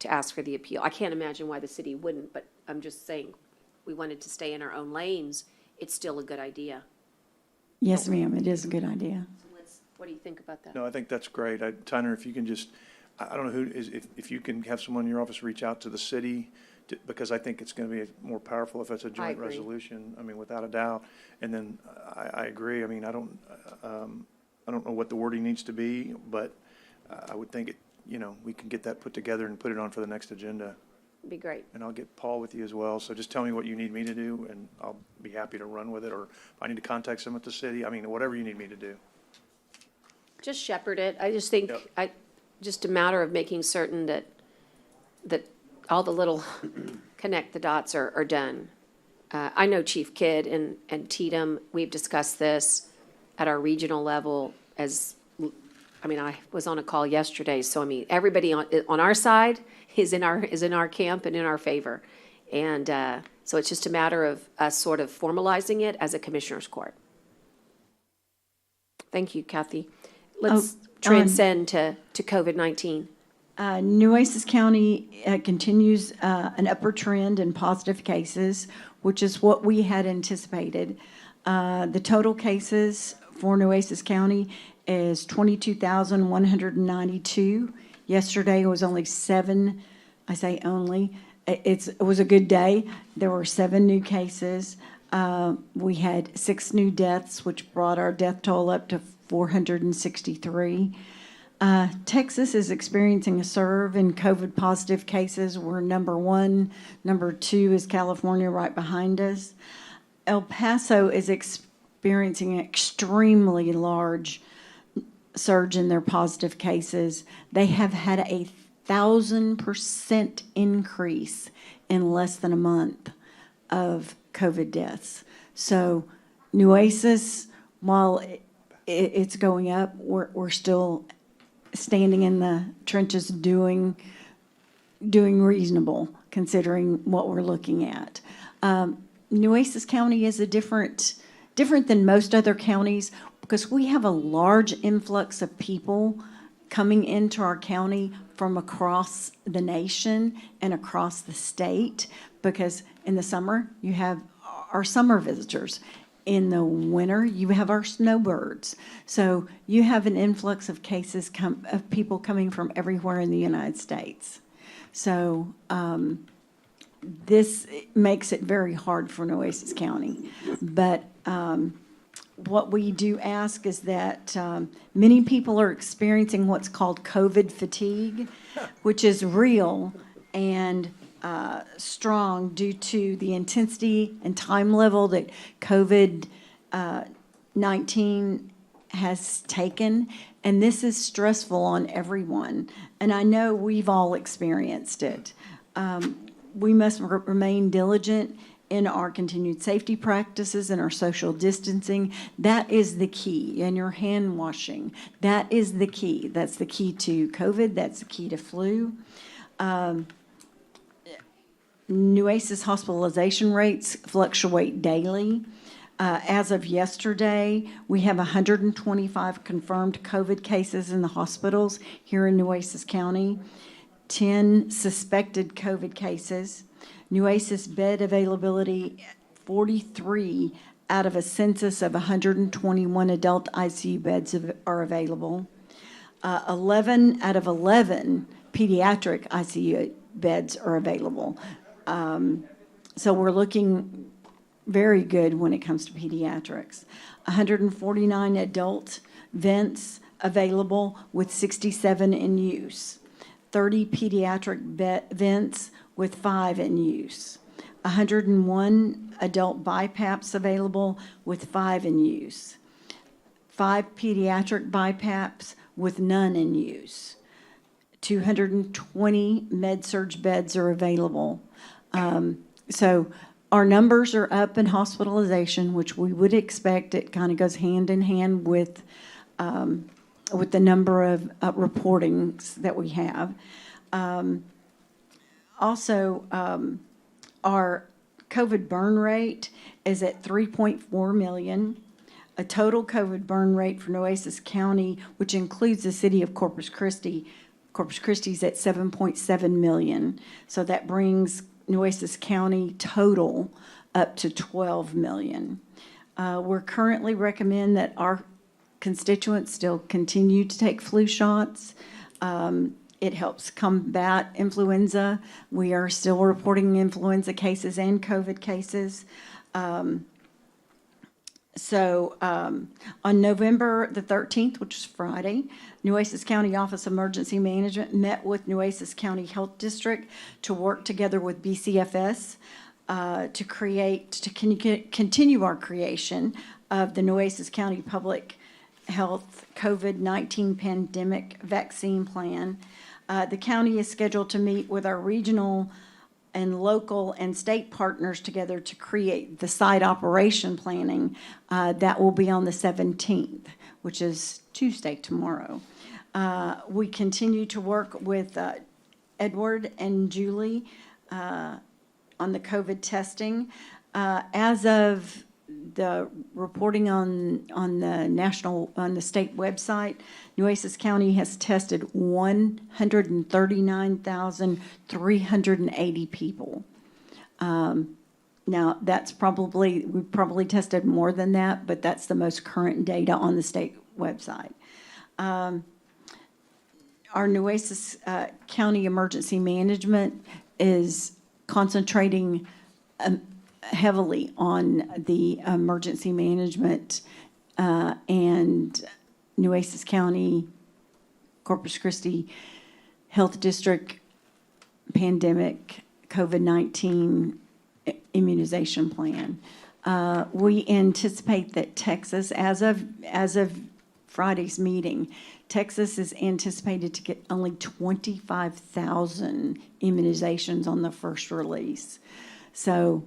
to ask for the appeal, I can't imagine why the city wouldn't, but I'm just saying, we wanted to stay in our own lanes, it's still a good idea. Yes, ma'am, it is a good idea. What do you think about that? No, I think that's great. Tyner, if you can just, I don't know who, if you can have someone in your office reach out to the city, because I think it's going to be more powerful if it's a joint agree. resolution. I mean, without a doubt. And then I agree. I mean, I don't know what the wording needs to be, but I would think we can get that put together and put it on for the next agenda. It'd be great. And I'll get Paul with you as well. So just tell me what you need me to do, and I'll be happy to run with it. Or if I need to contact someone at the city, I mean, whatever you need me to do. Just shepherd it. I just think, Yep. just a matter of making certain that all the little connect the dots are done. I know Chief Kidd and Tatum, we've discussed this at our regional level I was on a call yesterday, so everybody on our side is in our camp and in our favor. And so it's just a matter of us sort of formalizing it as a commissioner's court. Thank you, Kathy. Let's transcend to COVID-19. Nueces County continues an upward trend in positive cases, which is what we had anticipated. The total cases for Nueces County is 22,192. Yesterday was only 7, I say only, it was a good day. There were 7 new cases. We had 6 new deaths, which brought our death toll up to 463. Texas is experiencing a surge in COVID-positive cases. We're number 1. Number 2 is California, right behind us. El Paso is experiencing an extremely large surge in their positive cases. They have had a 1,000% increase in less than a month of COVID deaths. So Nueces, while it's going up, we're still standing in the trenches doing reasonable, considering what we're looking at. Nueces County is different than most other counties because we have a large influx of people coming into our county from across the nation and across the state, because in the summer you have our summer visitors. In the winter, you have our snowbirds. So you have an influx of cases of people coming from everywhere in the United States. So this makes it very hard for Nueces County. But what we do ask is that many people are experiencing what's called COVID fatigue, which is real and strong due to the intensity and time level that COVID-19 has taken. And this is stressful on everyone. And I know we've all experienced it. We must remain diligent in our continued safety practices and our social distancing. That is the key. And your hand washing, that is the key. That's the key to COVID. That's the key to flu. Nueces hospitalization rates fluctuate daily. As of yesterday, we have 125 confirmed COVID cases in the hospitals here in Nueces County, 10 suspected COVID cases. Nueces bed availability, 43 out of a census of 121 adult ICU beds are available. 11 out of 11 pediatric ICU beds are available. So we're looking very good when it comes to pediatrics. 149 adult vents available with 67 in use. 30 pediatric vents with 5 in use. 101 adult BiPAPs available with 5 in use. 5 pediatric BiPAPs with none in use. 220 med-surg beds are available. So our numbers are up in hospitalization, which we would expect. It kind of goes hand in hand with the number of reportings that we have. Also, our COVID burn rate is at 3.4 million. A total COVID burn rate for Nueces County, which includes the city of Corpus Christi. Corpus Christi's at 7.7 million. So that brings Nueces County total up to 12 million. We're currently recommend that our constituents still continue to take flu shots. It helps combat influenza. We are still reporting influenza cases and COVID cases. On November the 13th, which is Friday, Nueces County Office of Emergency Management met with Nueces County Health District to work together with BCFS to continue our creation of the Nueces County Public Health COVID-19 Pandemic Vaccine Plan. The county is scheduled to meet with our regional and local and state partners together to create the site operation planning. That will be on the 17th, which is Tuesday, tomorrow. We continue to work with Edward and Julie on the COVID testing. As of the reporting on the state website, Nueces County has tested 139,380 people. Now, we probably tested more than that, but that's the most current data on the state website. Our Nueces County Emergency Management is concentrating heavily on the emergency management and Nueces County, Corpus Christi Health District pandemic COVID-19 immunization plan. We anticipate that Texas, as of Friday's meeting, Texas is anticipated to get only 25,000 immunizations on the first release. So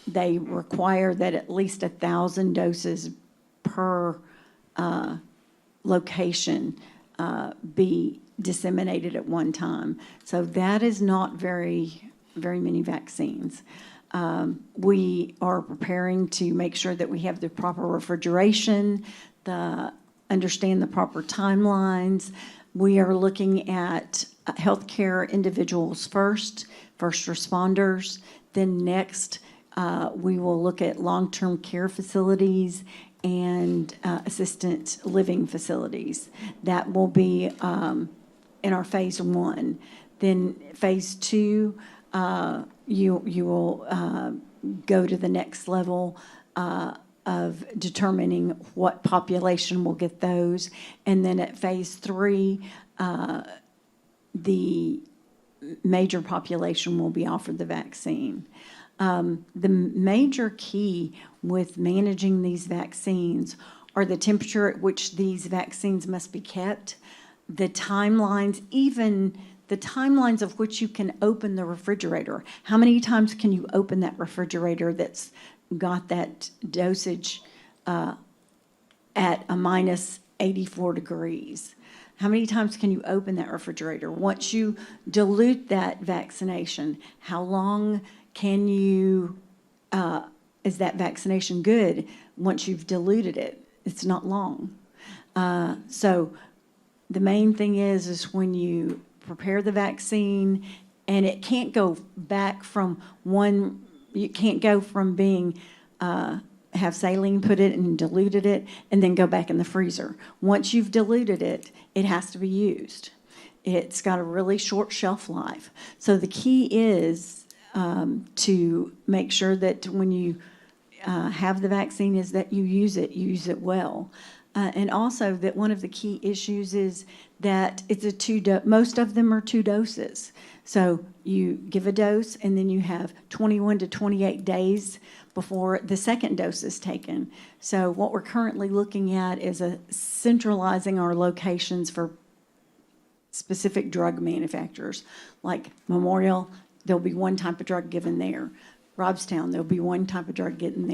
they require that at least 1,000 doses per location be disseminated at one time. So that is not very many vaccines. We are preparing to make sure that we have the proper refrigeration, understand the proper timelines. We are looking at healthcare individuals first responders, then next we will look at long-term care facilities and assisted living facilities. That will be in our phase 1. Then phase 2, you will go to the next level of determining what population will get those. And then at phase 3, the major population will be offered the vaccine. The major key with managing these vaccines are the temperature at which these vaccines must be kept, the timelines, even the timelines of which you can open the refrigerator. How many times can you open that refrigerator that's got that dosage at a minus 84 degrees? How many times can you open that refrigerator? Once you dilute that vaccination, how long can you, is that vaccination good once you've diluted it? It's not long. So the main thing is when you prepare the vaccine, and it can't go back from one, you can't go from being have saline put it and diluted it, and then go back in the freezer. Once you've diluted it, it has to be used. It's got a really short shelf life. So the key is to make sure that when you have the vaccine is that you use it well. And also that one of the key issues is that it's most of them are 2 doses. So you give a dose and then you have 21 to 28 days before the second dose is taken. So what we're currently looking at is centralizing our locations for specific drug manufacturers. Like Memorial, there'll be one type of drug given there. Robstown, there'll be one type of drug given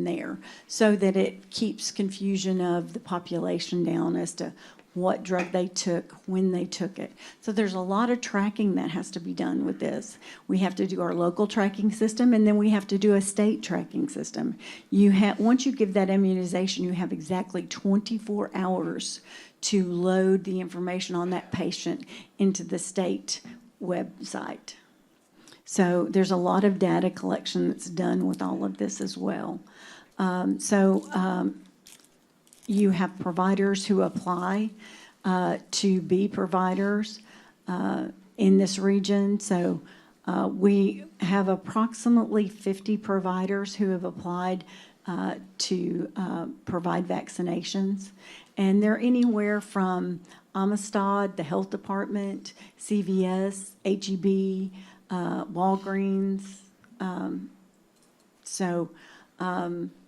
there, so that it keeps confusion of the population down as to what drug they took, when they took it. So there's a lot of tracking that has to be done with this. We have to do our local tracking system, and then we have to do a state tracking system. Once you give that immunization, you have exactly 24 hours to load the information on that patient into the state website. So there's a lot of data collection that's done with all of this as well. You have providers who apply to be providers in this region. So we have approximately 50 providers who have applied to provide vaccinations. And they're anywhere from Amistad, the health department, CVS, HEB, Walgreens.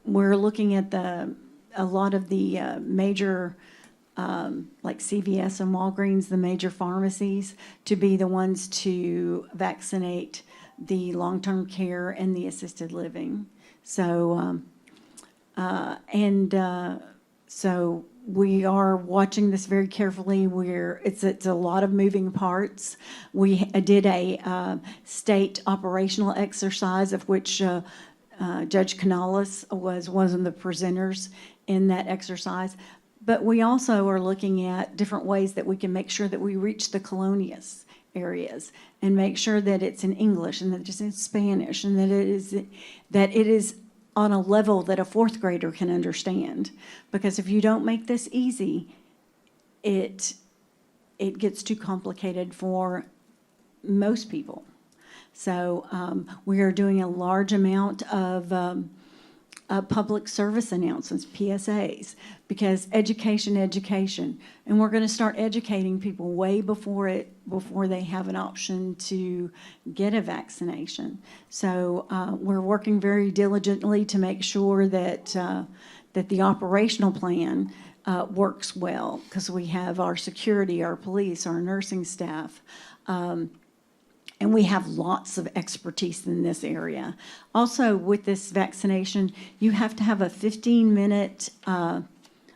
We're looking at a lot of the major, like CVS and Walgreens, the major pharmacies, to be the ones to vaccinate the long-term care and the assisted living. So we are watching this very carefully. It's a lot of moving parts. We did a state operational exercise of which Judge Canales was one of the presenters in that exercise. But we also are looking at different ways that we can make sure that we reach the colonias areas and make sure that it's in English and that it's in Spanish and that it is on a level that a 4th grader can understand. Because if you don't make this easy, it gets too complicated for most people. So we are doing a large amount of public service announcements, PSAs, because education, and we're going to start educating people way before they have an option to get a vaccination. So we're working very diligently to make sure that the operational plan works well, because we have our security, our police, our nursing staff, and we have lots of expertise in this area. Also, with this vaccination, you have to have a 15-minute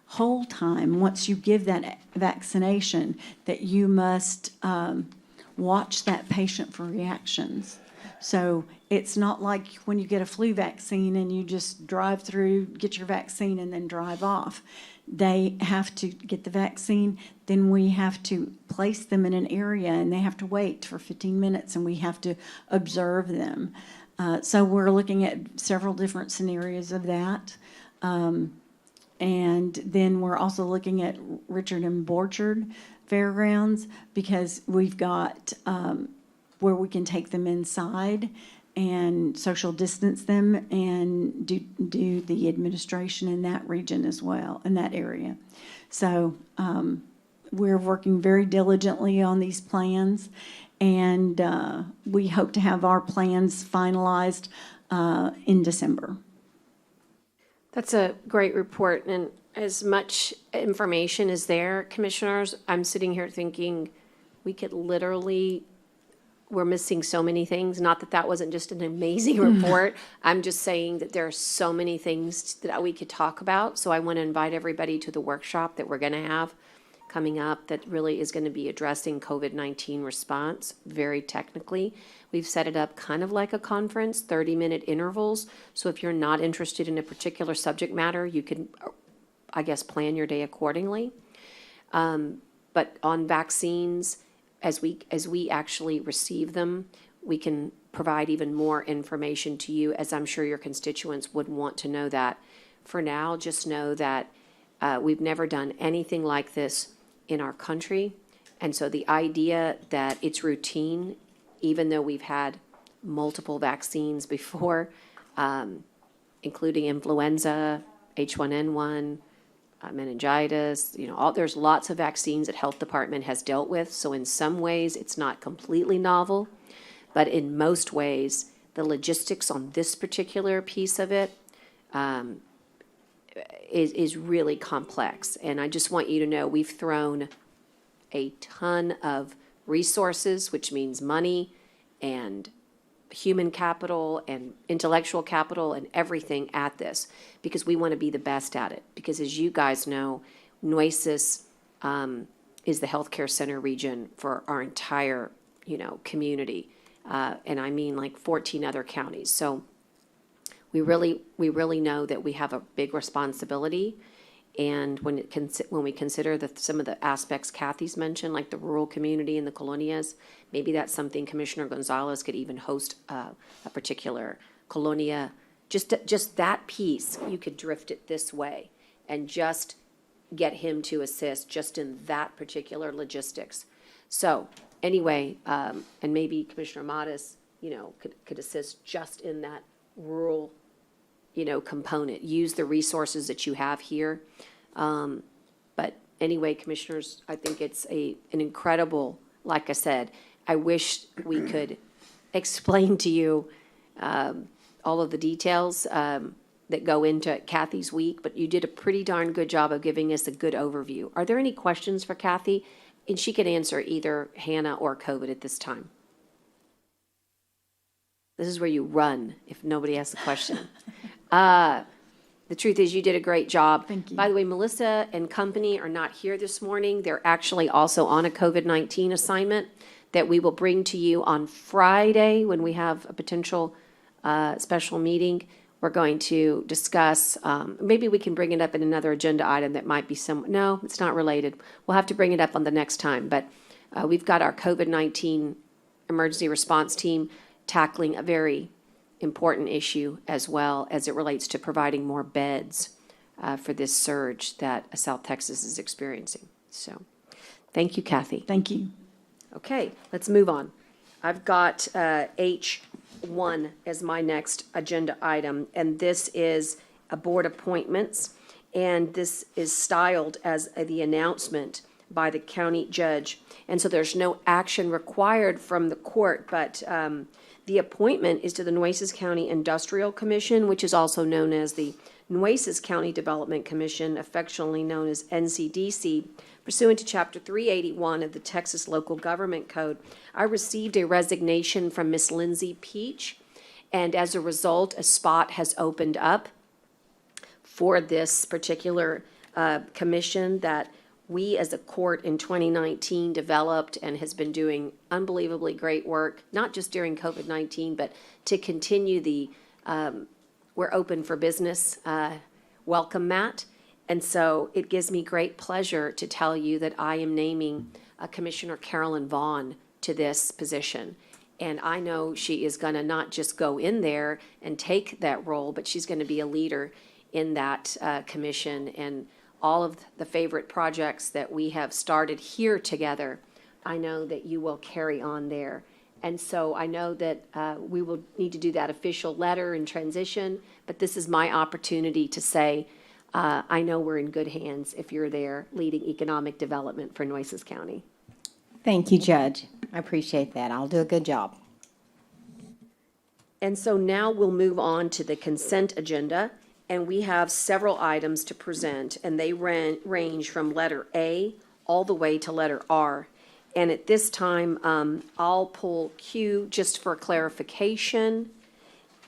hold time once you give that vaccination, that you must watch that patient for reactions. So it's not like when you get a flu vaccine and you just drive through, get your vaccine, and then drive off. They have to get the vaccine, then we have to place them in an area and they have to wait for 15 minutes and we have to observe them. So we're looking at several different scenarios of that. And then we're also looking at Richard and Borchard Fairgrounds, because we've got where we can take them inside and social distance them and do the administration in that region as well, in that area. So we're working very diligently on these plans, and we hope to have our plans finalized in December. That's a great report, and as much information as there, commissioners, I'm sitting here thinking we could literally, we're missing so many things. Not that that wasn't just an amazing report. I'm just saying that there are so many things that we could talk about. So I want to invite everybody to the workshop that we're going to have coming up that really is going to be addressing COVID-19 response very technically. We've set it up kind of like a conference, 30-minute intervals. So if you're not interested in a particular subject matter, you can, I guess, plan your day accordingly. But on vaccines, as we actually receive them, we can provide even more information to you, as I'm sure your constituents would want to know that. For now, just know that we've never done anything like this in our country. And so the idea that it's routine, even though we've had multiple vaccines before, including influenza, H1N1, meningitis, there's lots of vaccines that Health Department has dealt with. So in some ways, it's not completely novel, but in most ways, the logistics on this particular piece of it is really complex. And I just want you to know, we've thrown a ton of resources, which means money and human capital and intellectual capital and everything at this, because we want to be the best at it. Because as you guys know, Nueces is the healthcare center region for our entire, community. And I mean like 14 other counties. So we really know that we have a big responsibility. And when we consider some of the aspects Kathy's mentioned, like the rural community and the colonias, maybe that's something Commissioner Gonzalez could even host a particular colonia. Just that piece, you could drift it this way and just get him to assist just in that particular logistics. So anyway, and maybe Commissioner Modis, could assist just in that rural component. Use the resources that you have here. But anyway, commissioners, I think it's an incredible, like I said, I wish we could explain to you all of the details that go into Kathy's week, but you did a pretty darn good job of giving us a good overview. Are there any questions for Kathy? And she could answer either Hannah or COVID at this time. This is where you run if nobody asks a question. The truth is, you did a great job. Thank you. By the way, Melissa and company are not here this morning. They're actually also on a COVID-19 assignment that we will bring to you on Friday when we have a potential special meeting. We're going to discuss, maybe we can bring it up in another agenda item that might be no, it's not related. We'll have to bring it up on the next time. But we've got our COVID-19 emergency response team tackling a very important issue as well as it relates to providing more beds for this surge that South Texas is experiencing. So, thank you, Kathy. Thank you. Okay, let's move on. I've got H1 as my next agenda item, and this is a board appointments, and this is styled as the announcement by the county judge. And so there's no action required from the court, but the appointment is to the Nueces County Industrial Commission, which is also known as the Nueces County Development Commission, affectionately known as NCDC, pursuant to Chapter 381 of the Texas Local Government Code. I received a resignation from Miss Lindsay Peach, and as a result, a spot has opened up for this particular commission that we as a court in 2019 developed and has been doing unbelievably great work, not just during COVID-19, but to continue the we're open for business welcome mat. And so it gives me great pleasure to tell you that I am naming Commissioner Carolyn Vaughn to this position. And I know she is going to not just go in there and take that role, but she's going to be a leader in that commission. And all of the favorite projects that we have started here together, I know that you will carry on there. And so I know that we will need to do that official letter in transition, but this is my opportunity to say, I know we're in good hands if you're there leading economic development for Nueces County. Thank you, Judge. I appreciate that. I'll do a good job. And so now we'll move on to the consent agenda. And we have several items to present, and they range from letter A all the way to letter R. And at this time, I'll pull Q just for clarification.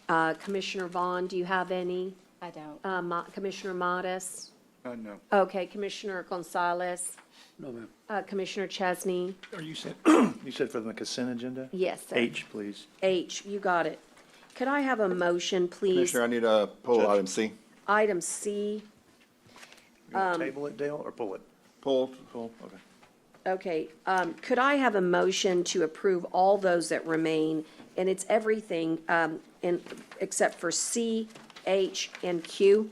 Commissioner Vaughn, do you have any? I don't. Commissioner Modis? No. Okay, Commissioner Gonzalez? No, ma'am. Commissioner Chesney? Or you said, you said for the consent agenda? Yes, sir. H, please. H, you got it. Could I have a motion, please? Commissioner, I need to pull Judge. item C. Item C. You want to table it, Dale, or pull it? Pull. Pull, okay. Okay, could I have a motion to approve all those that remain and it's everything, except for C, H, and Q.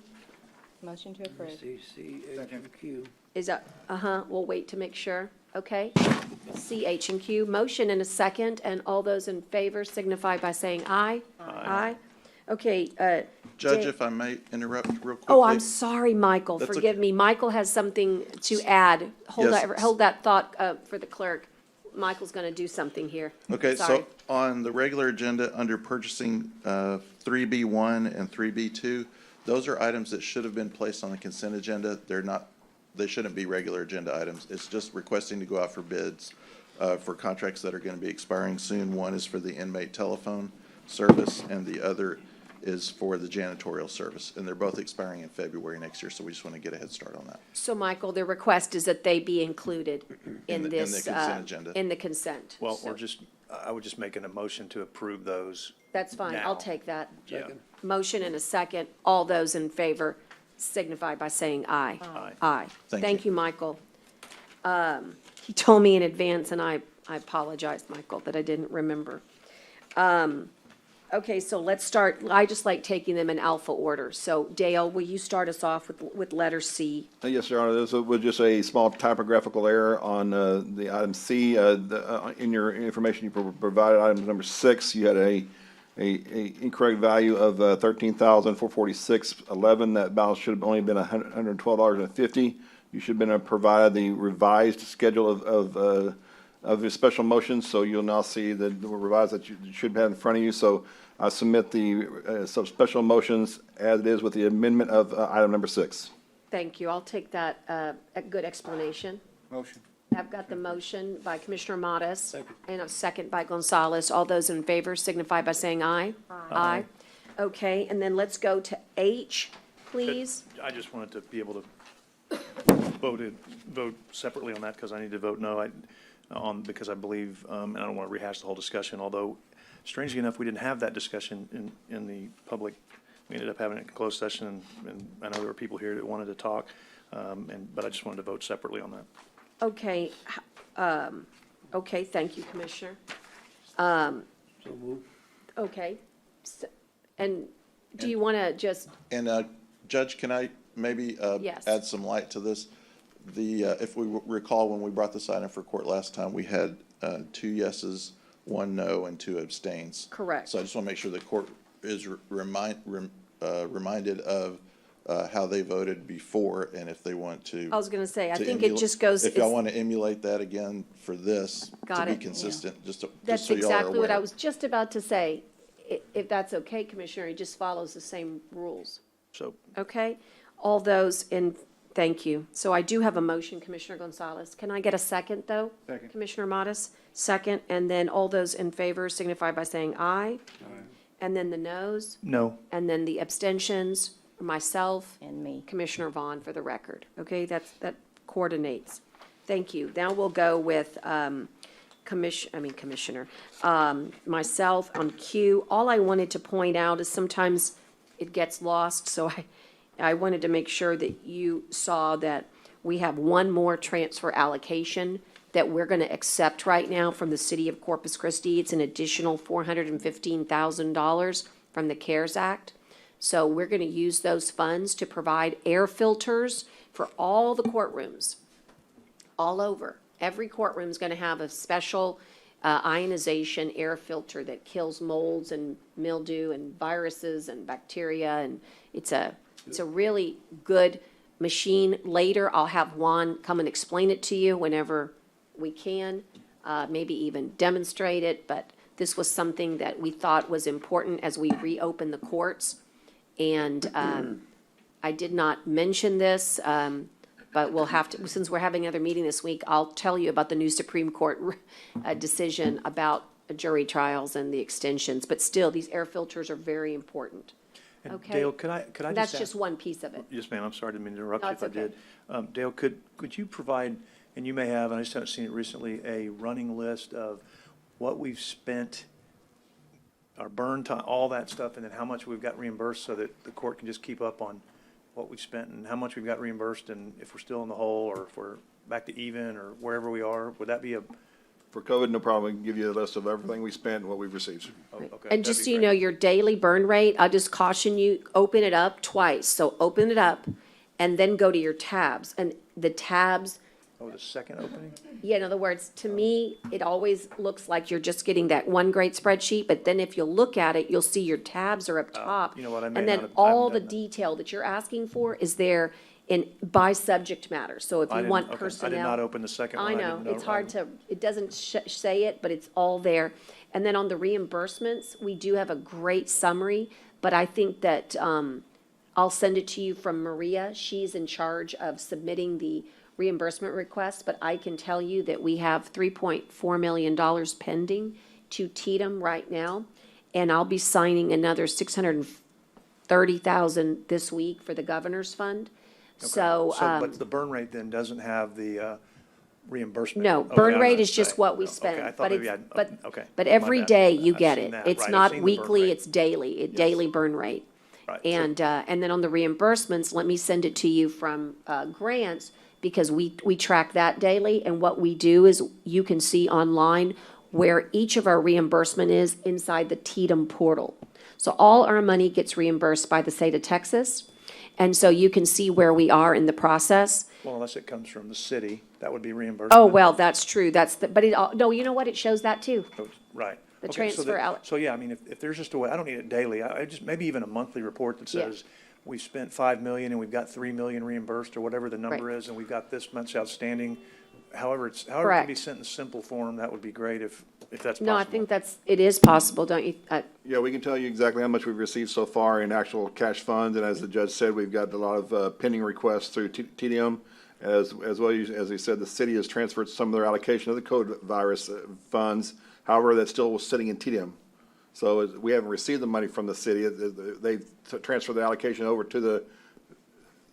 Motion to approve. C, C, H, and Q. Is that, we'll wait to make sure, okay? C, H, and Q, motion and a second, and all those in favor signify by saying aye. Aye. Okay, Judge, Dan- if I may interrupt real quickly. Oh, I'm sorry, Michael, That's forgive okay. me. Michael has something to add. Yes. Hold that thought, for the clerk. Michael's gonna do something here. Okay, Sorry. so on the regular agenda, under purchasing, 3B1 and 3B2, those are items that should have been placed on the consent agenda. They're not, they shouldn't be regular agenda items. It's just requesting to go out for bids for contracts that are going to be expiring soon. One is for the inmate telephone service, and the other is for the janitorial service. And they're both expiring in February next year, so we just want to get a head start on that. So, Michael, the request is that they be included in the this. consent agenda. In the consent. Well, So we're just, I would just making a motion to approve those. That's fine, I'll now. take that. Yeah. Motion and a second. All those in favor signify by saying aye. Aye. Aye. Thank Thank you. you, Michael. He told me in advance, and I apologize, Michael, that I didn't remember. Okay, so let's start. I just like taking them in alpha order. So Dale, will you start us off with letter C? Yes, Your Honor, this was just a small typographical error on the item C. In your information you provided, item number 6, you had a incorrect value of $13,446.11. That balance should have only been $112.50. You should have been provided the revised schedule of the special motions, so you'll now see the revised that you should have in front of you. So I submit the special motions as it is with the amendment of item number 6. Thank you. I'll take that, a good explanation. Motion. I've got the motion by Commissioner Modis. And a second by Gonzalez. All those in favor signify by saying aye. Aye. Okay, and then let's go to H, please. I just wanted to be able to vote separately on that, because I need to vote no, because I believe, and I don't want to rehash the whole discussion, although strangely enough, we didn't have that discussion in the public. We ended up having it in closed session, and I know there were people here that wanted to talk, but I just wanted to vote separately on that. Okay, okay, thank you, Commissioner. So move. Okay. And do you want to just, And, Judge, can I maybe Yes. add some light to this? If we recall, when we brought this item for court last time, we had 2 yeses, 1 no, and 2 abstains. Correct. So I just want to make sure the court is reminded of how they voted before, and if they want to. I was going to say, I to think it emulate- just goes. If y'all want to emulate that again for this, Got to it. be consistent, just That's so y'all are exactly what I aware. was just about to say. If that's okay, Commissioner, he just follows the same rules. So Okay? All those in, thank you. So I do have a motion, Commissioner Gonzalez. Can I get a second, though? Second. Commissioner Modis, second, and then all those in favor signify by saying aye. And then the noes, no. and then the abstentions, myself, And me. Commissioner Vaughn for the record. Okay, that coordinates. Thank you. Now we'll go with Commissioner, myself on Q. All I wanted to point out is sometimes it gets lost, so I wanted to make sure that you saw that we have one more transfer allocation that we're going to accept right now from the city of Corpus Christi. It's an additional $415,000 from the CARES Act. So we're going to use those funds to provide air filters for all the courtrooms, all over. Every courtroom is going to have a special ionization air filter that kills molds and mildew and viruses and bacteria, and it's a really good machine. Later, I'll have Juan come and explain it to you whenever we can, maybe even demonstrate it, but this was something that we thought was important as we reopen the courts. And I did not mention this, but we'll have to, since we're having another meeting this week, I'll tell you about the new Supreme Court decision about jury trials and the extensions. But still, these air filters are very important. And Okay. Dale, could I just That's ask? just one piece of it. Yes, ma'am, I'm sorry, I didn't mean to interrupt No, you if it's I okay. did. Dale, could you provide, and you may have, and I just haven't seen it recently, a running list of what we've spent, our burn time, all that stuff, and then how much we've got reimbursed, so that the court can just keep up on what we've spent and how much we've got reimbursed, and if we're still in the hole, or if we're back to even, or wherever we are? Would that be For COVID, no problem. We can give you a list of everything we spent and what we've received. Oh, okay, And that'd just be so you great. know, your daily burn rate, I'll just caution you, open it up twice. So open it up and then go to your tabs. And the tabs, Oh, the second opening? yeah, in other words, to me, it always looks like you're just getting that one great spreadsheet, but then if you look at it, you'll see your tabs are up top. you know what, I may And not then have- I haven't all the done that. detail that you're asking for is there by subject matter. So if I you didn't- want okay, personnel. I did not open the second one. I know, didn't know. it's hard to, it doesn't say it, but it's all there. And then on the reimbursements, we do have a great summary, but I think that, I'll send it to you from Maria. She's in charge of submitting the reimbursement request, but I can tell you that we have $3.4 million pending to Tatum right now. And I'll be signing another $630,000 this week for the governor's fund. So, But the burn rate then doesn't have the reimbursement? no, Okay, burn I rate was is gonna just say. what we No, okay, spend, I thought but maybe it's, I'd- okay, but my every bad. day you I've get seen it. that, It's right, I've not seen the burn weekly, rate. it's daily, daily burn rate. Right, so- And then on the reimbursements, let me send it to you from, grants, because we track that daily, and what we do is you can see online where each of our reimbursement is inside the Tatum portal. So all our money gets reimbursed by the state of Texas, and so you can see where we are in the process. Well, unless it comes from the city, that would be reimbursement. Oh, well, that's true, but no, you know what, it shows that too. Right. The Okay, so transfer out. So, yeah, I mean, if there's just a way, I don't need it daily, I just, maybe even a monthly report that Yeah. says, we spent 5 million and we've got 3 million reimbursed, or whatever the number Right. is, and we've got this much outstanding. However it can be Correct. sent in simple form, that would be great if that's possible. No, I think it is possible, don't you? Yeah, we can tell you exactly how much we've received so far in actual cash funds, and as the judge said, we've got a lot of pending requests through TDM. As well, as he said, the city has transferred some of their allocation of the code virus funds. However, that's still sitting in TDM. So we haven't received the money from the city. They've transferred the allocation over to the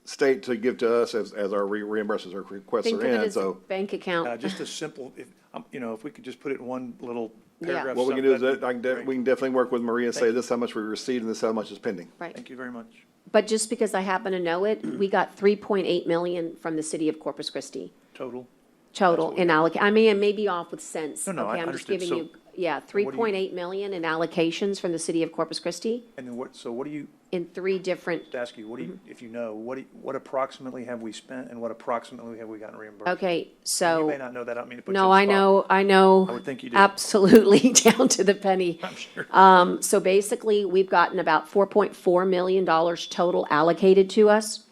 state to give to us as our reimbursements or requests Think are of it in, as a so. bank account. Just a simple, if we could just put it in one little Yeah. paragraph. What we can do is, something, that'd be we can definitely work with Maria and say, this is how much we received and this is how much is pending. Right. Thank you very much. But just because I happen to know it, we got 3.8 million from the city of Corpus Christi Total? total what we in got. I mean, I may be off with cents. No, Okay, I I'm just understood. giving you, So- yeah, what do you- 3.8 million in allocations from the city of Corpus Christi And then what do you, in 3 different, to ask you, what do you, Mm-hmm. if you know, what approximately have we spent and what approximately have we gotten reimbursed? okay, You so. may not know that, I don't mean to put you No, on the spot. I know. I would think you do. Absolutely, down to the penny. I'm sure. So basically, we've gotten about $4.4 million total allocated to us,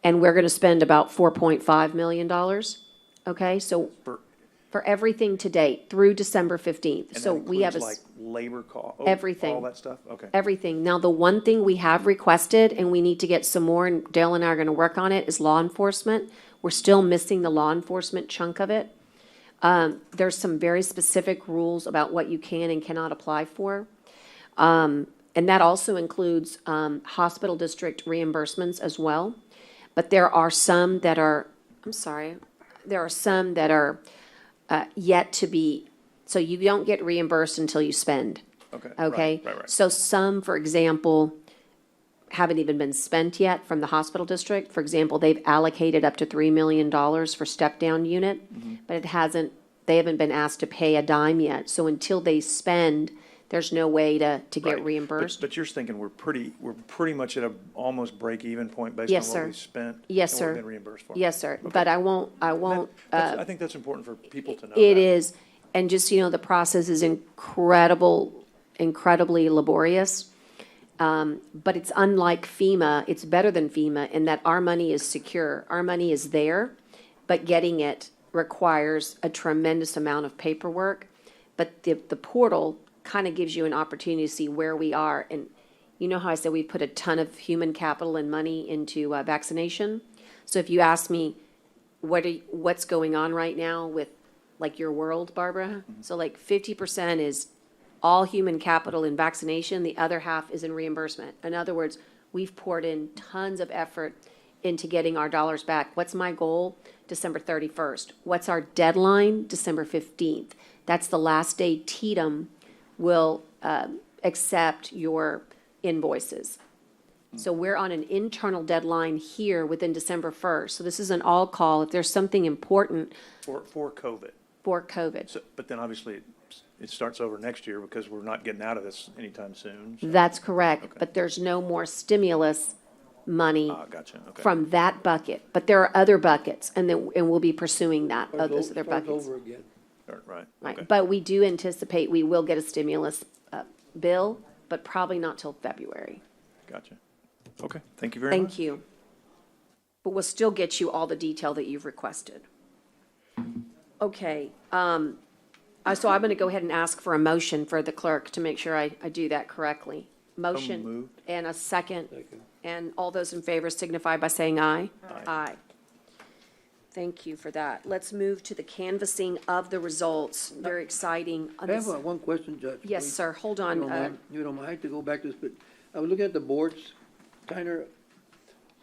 and we're gonna spend about $4.5 million. Okay, so for everything to date, through December 15th. And So that we have includes like labor cost, Everything. all that stuff? Okay. everything. Now, the one thing we have requested, and we need to get some more, and Dale and I are gonna work on it, is law enforcement. We're still missing the law enforcement chunk of it. There's some very specific rules about what you can and cannot apply for. And that also includes, hospital district reimbursements as well. But there are some that are, yet to be, so you don't get reimbursed until you spend. Okay. Okay? Right. So some, for example, haven't even been spent yet from the hospital district. For example, they've allocated up to $3 million for step-down unit, but they haven't been asked to pay a dime yet. So until they spend, there's no way to get Right. reimbursed. But you're thinking we're pretty much at a almost break-even point based on Yes, what sir. we spent? Yes, and what sir. we've been reambused for? Yes, sir. Okay. But I won't, I think that's important for people to know. It that. is, and just, the process is incredibly laborious. But it's unlike FEMA, it's better than FEMA in that our money is secure. Our money is there, but getting it requires a tremendous amount of paperwork. But the portal kind of gives you an opportunity to see where we are. And you know how I said we put a ton of human capital and money into vaccination? So if you ask me, what's going on right now with like your world, Barbara? So like 50% is all human capital in vaccination, the other half is in reimbursement. In other words, we've poured in tons of effort into getting our dollars back. What's my goal? December 31st. What's our deadline? December 15th. That's the last day Tatum will accept your invoices. So we're on an internal deadline here within December 1st. So this is an all call. If there's something important, For COVID. for COVID. So, but then obviously it starts over next year because we're not getting out of this anytime soon. So- That's correct, Okay. but there's no more stimulus money Gotcha, okay. from that bucket. But there are other buckets, and we'll be pursuing that, those other Starts buckets. over again. Right, Right, okay. but we do anticipate we will get a stimulus bill, but probably not till February. Gotcha. Okay, thank you very much. Thank you. But we'll still get you all the detail that you've requested. Okay, so I'm gonna go ahead and ask for a motion for the clerk to make sure I do that correctly. Motion moved. and a second, Second. and all those in favor signify by saying aye. Aye. Thank you for that. Let's move to the canvassing of the results. Very exciting. I have one question, Judge. Yes, please. sir, hold You on. don't mind, you don't mind to go back to this, but I was looking at the boards, Tyner.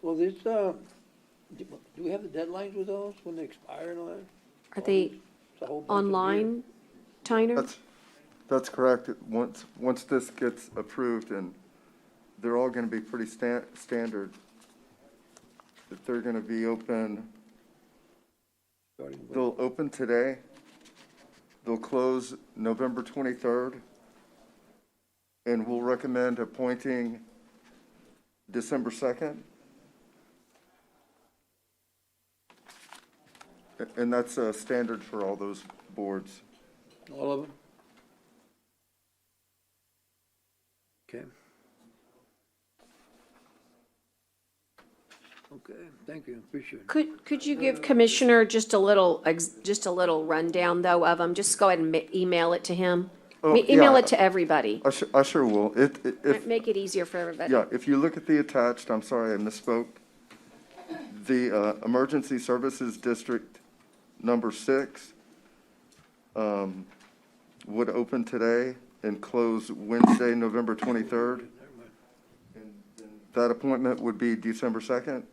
Well, this, do we have the deadlines with those, when they expire and all that? Are they It's a whole bunch of years. online, Tyner? That's correct. Once this gets approved, and they're all gonna be pretty standard, that they're gonna be open, Starting with- they'll open today, they'll close November 23rd, and we'll recommend appointing December 2nd. And that's standard for all those boards. All of them? Okay. Okay, thank you, appreciate it. Could you give Commissioner just a little rundown, though, of them? Just go ahead and email it to him. Oh, Email yeah. it to everybody. I sure will. If, Make it easier for everybody. yeah, if you look at the attached, I'm sorry, I misspoke. The Emergency Services District number 6 would open today and close Wednesday, November 23rd. And that appointment would be December 2nd.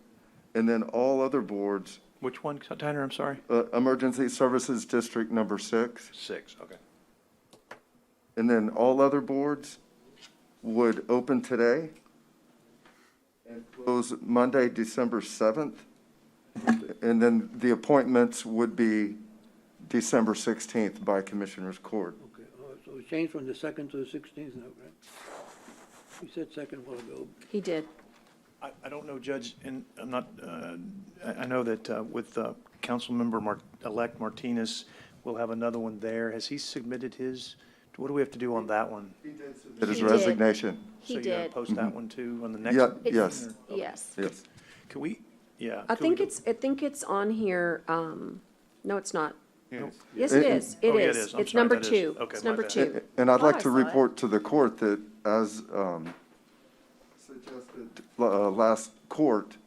And then all other boards, Which one, Tyner, I'm sorry? Emergency Services District number 6. 6, okay. And then all other boards would open today and close Monday, December 7th. And then the appointments would be December 16th by Commissioner's Court. Okay, so it changed from the 2nd to the 16th now, right? You said 2nd a while ago. He did. I don't know, Judge, and I'm not, I know that with Councilmember-elect Martinez, we'll have another one there. Has he submitted his, what do we have to do on that one? It is He did. resignation. He So you're gonna did. post that one too on the next? Yeah, one? yes, Yes. yes. Can we, yeah. I could we think it's on here, no, it's not. go- Yes, it It- is. Oh, It yeah, it is. is. I'm It's sorry, number that is. 2. Okay, It's my number bad. 2. And I'd Oh, like I to saw it. report to the court that as suggested last court,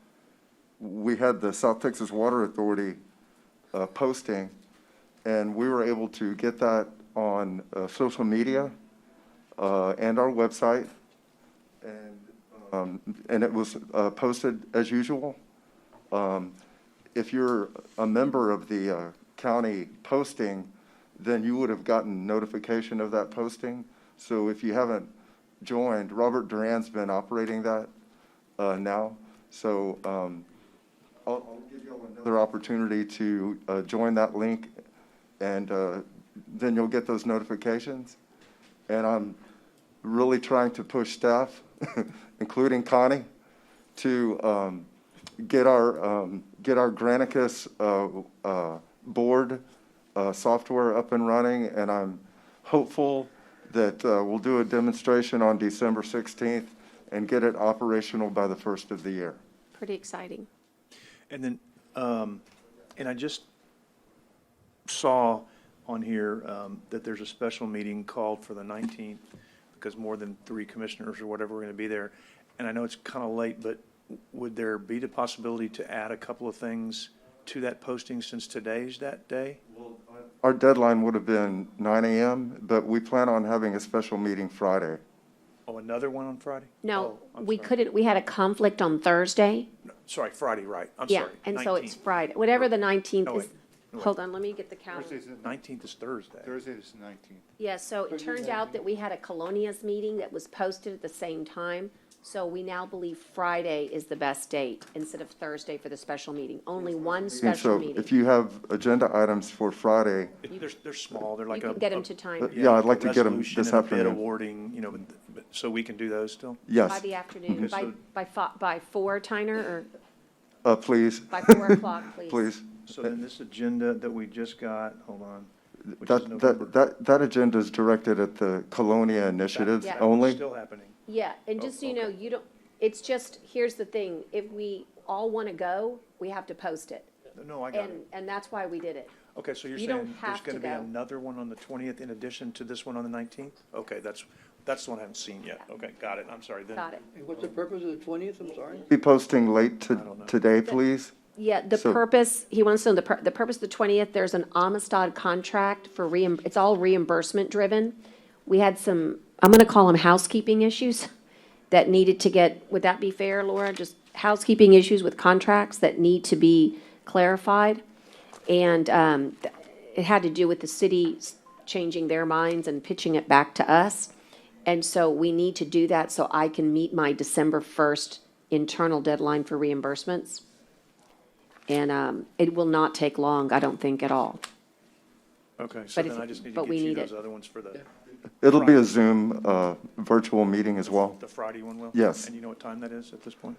we had the South Texas Water Authority posting, and we were able to get that on social media and our website, and it was posted as usual. If you're a member of the county posting, then you would have gotten notification of that posting. So if you haven't joined, Robert Duran's been operating that now. So I'll give you all another opportunity to join that link, and then you'll get those notifications. And I'm really trying to push staff, including Connie, to get our Granicus board software up and running, and I'm hopeful that we'll do a demonstration on December 16th and get it operational by the first of the year. Pretty exciting. And then, and I just saw on here that there's a special meeting called for the 19th because more than 3 commissioners or whatever are going to be there. And I know it's kind of late, but would there be the possibility to add a couple of things to that posting since today's that day? Our deadline would have been 9 a.m., but we plan on having a special meeting Friday. Oh, another one on Friday? No, Oh, I'm we sorry. couldn't, we had a conflict on Thursday. Sorry, Friday, right. I'm Yeah, sorry. and so it's 19th. Friday, whatever the 19th Oh, is. wait. Wait. Hold on, let me get the calendar. 19th is Thursday. Thursday is the 19th. Yeah, so it turned out that we had a Colonias meeting that was posted at the same time. So we now believe Friday is the best date instead of Thursday for the special meeting. Only one And special so meeting. if you have agenda items for Friday, They're small, they're You like can get them to time yeah, I'd like to get 'em resolution this and a bid afternoon. awarding, you know, so we can do those still? by yes, the afternoon, Okay, by 4, Tyner, please. or by 4 o'clock, please? Please. So then this agenda that we just got, hold on, which is That, November. that agenda is directed at the Colonia initiatives Yeah. only. Still happening. Yeah, and just so you know, you don't, it's just, here's the thing, if we all want to go, we have to post it. No, I got it. And that's why we did it. Okay, so you're you don't saying there's have to gonna be go. another one on the 20th in addition to this one on the 19th? Okay, that's the one I haven't seen yet. Okay, got it, I'm sorry then. Got it. And what's the purpose of the 20th, I'm sorry? Be posting late don't know. today, please. Yeah, the So- purpose, he wants to know the purpose of the 20th, there's an Amistad contract for it's all reimbursement driven. We had some, I'm gonna call them housekeeping issues that needed to get, would that be fair, Laura? Just housekeeping issues with contracts that need to be clarified. And it had to do with the city changing their minds and pitching it back to us. And so we need to do that so I can meet my December 1st internal deadline for reimbursements. And it will not take long, I don't think, at all. Okay, so But then if- I just need to but get we you need those it. other ones for the It'll be a Zoom, virtual meeting as well. Friday one, Will? Yes. And you know what time that is at this point?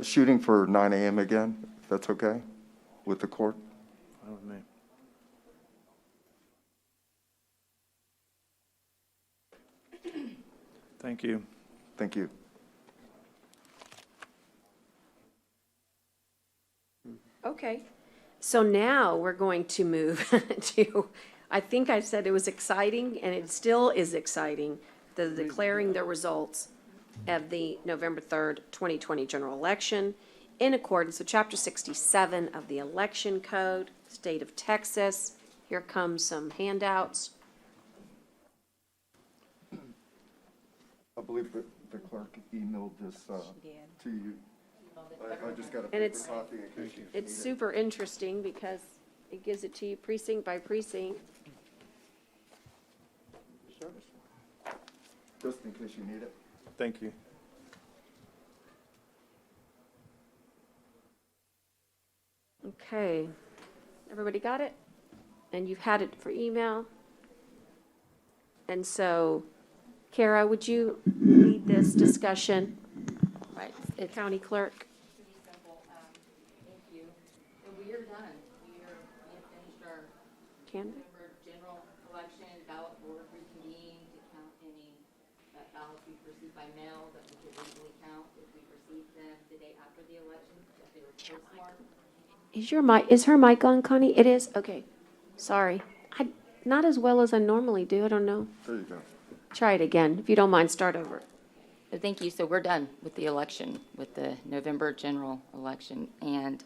Shooting for 9 AM again, if that's okay with the court. Fine with me. Thank you. Thank you. Okay, so now we're going to move to, I think I said it was exciting, and it still is exciting, the declaring the results of the November 3rd, 2020 general election in accordance with Chapter 67 of the Election Code, State of Texas. Here comes some handouts. I believe the clerk emailed this to you. I just got a And paper it's- copy in case you It's need it. super interesting because it gives it to you precinct by precinct. Just in case you need it. Thank you. Okay, everybody got it? And you've had it for email? And so, Kara, would you lead this discussion? Right, County Clerk. Pretty simple, thank you. So we are done. We have finished our Candace? November general election, ballot board reconvened to count any ballots we've received by mail that we could legally count if we received them the day after the election, if they were postmarked. Is her mic on, Connie? It is? Okay, sorry. Not as well as I normally do, I don't know. There you go. Try it again, if you don't mind, start over. So thank you. So we're done with the election, with the November general election. And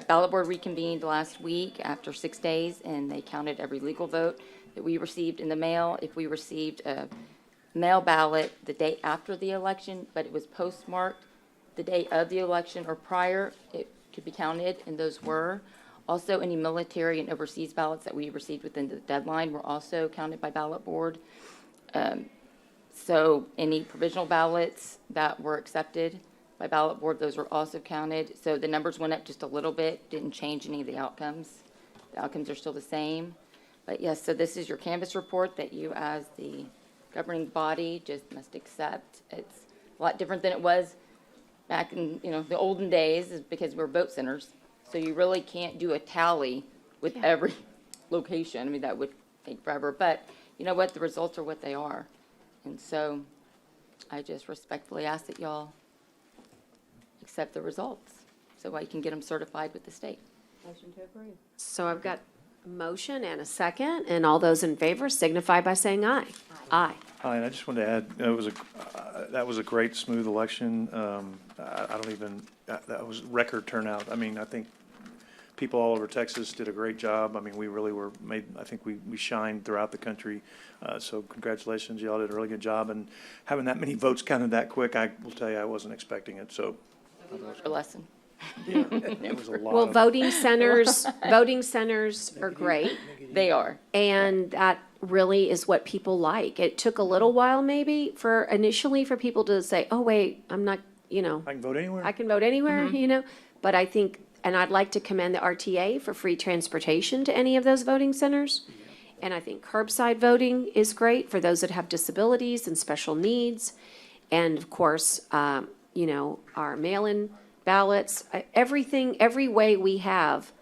ballot board reconvened last week after 6 days, and they counted every legal vote that we received in the mail. If we received a mail ballot the day after the election, but it was postmarked the day of the election or prior, it could be counted, and those were. Also, any military and overseas ballots that we received within the deadline were also counted by ballot board. So any provisional ballots that were accepted by ballot board, those were also counted. So the numbers went up just a little bit, didn't change any of the outcomes. The outcomes are still the same. But yes, so this is your canvas report that you as the governing body just must accept. It's a lot different than it was back in, the olden days, is because we're vote centers. So you really can't do a tally with every location. I mean, that would take forever. But you know what? The results are what they are. And so I just respectfully ask that y'all accept the results so I can get them certified with the state. Motion to approve. So I've got a motion and a second, and all those in favor signify by saying aye. Aye. Hi, and I just wanted to add, that was a great, smooth election. That was record turnout. I mean, I think people all over Texas did a great job. I mean, we really I think we shined throughout the country. So congratulations, y'all did a really good job. And having that many votes counted that quick, I will tell you, I wasn't expecting it, so. We learned our lesson. It was a lot Well, of, voting centers are great. They are. And that really is what people like. It took a little while maybe initially for people to say, oh, wait, I'm not, I can vote anywhere. I can vote anywhere. But I think, and I'd like to commend the RTA for free transportation to any of those voting centers. And I think curbside voting is great for those that have disabilities and special needs. And of course, our mail-in ballots, everything, every way we have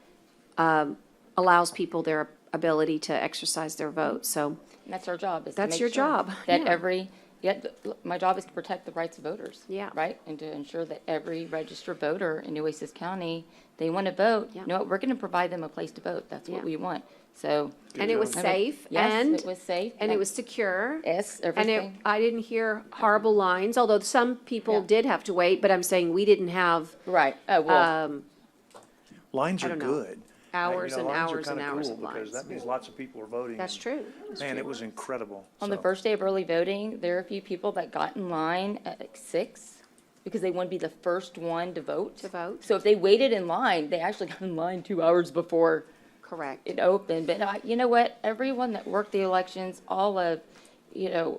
allows people their ability to exercise their vote. So And that's our job, is to That's make your sure job, that my job is to protect the rights of voters. Yeah. Right? And to ensure that every registered voter in Nueces County, they want to vote, Yeah. you know what, we're going to provide them a place to vote. That's what Yeah. we want. So. and it was safe Yes, and it was safe. and it was secure. Yes, And everything. I didn't hear horrible lines, although some people Yeah. did have to wait, but I'm saying we didn't have, Right. Oh, well, Lines I are don't know. good. Hours and Lines are hours and kinda hours cool of because lines. that means lots of people are voting. that's true. Man, it was incredible. on the So, first day of early voting, there are a few people that got in line at like 6 because they want to be the first one to vote. To vote. So if they waited in line, they actually got in line 2 hours before Correct. it opened. But you know what? Everyone that worked the elections, all of,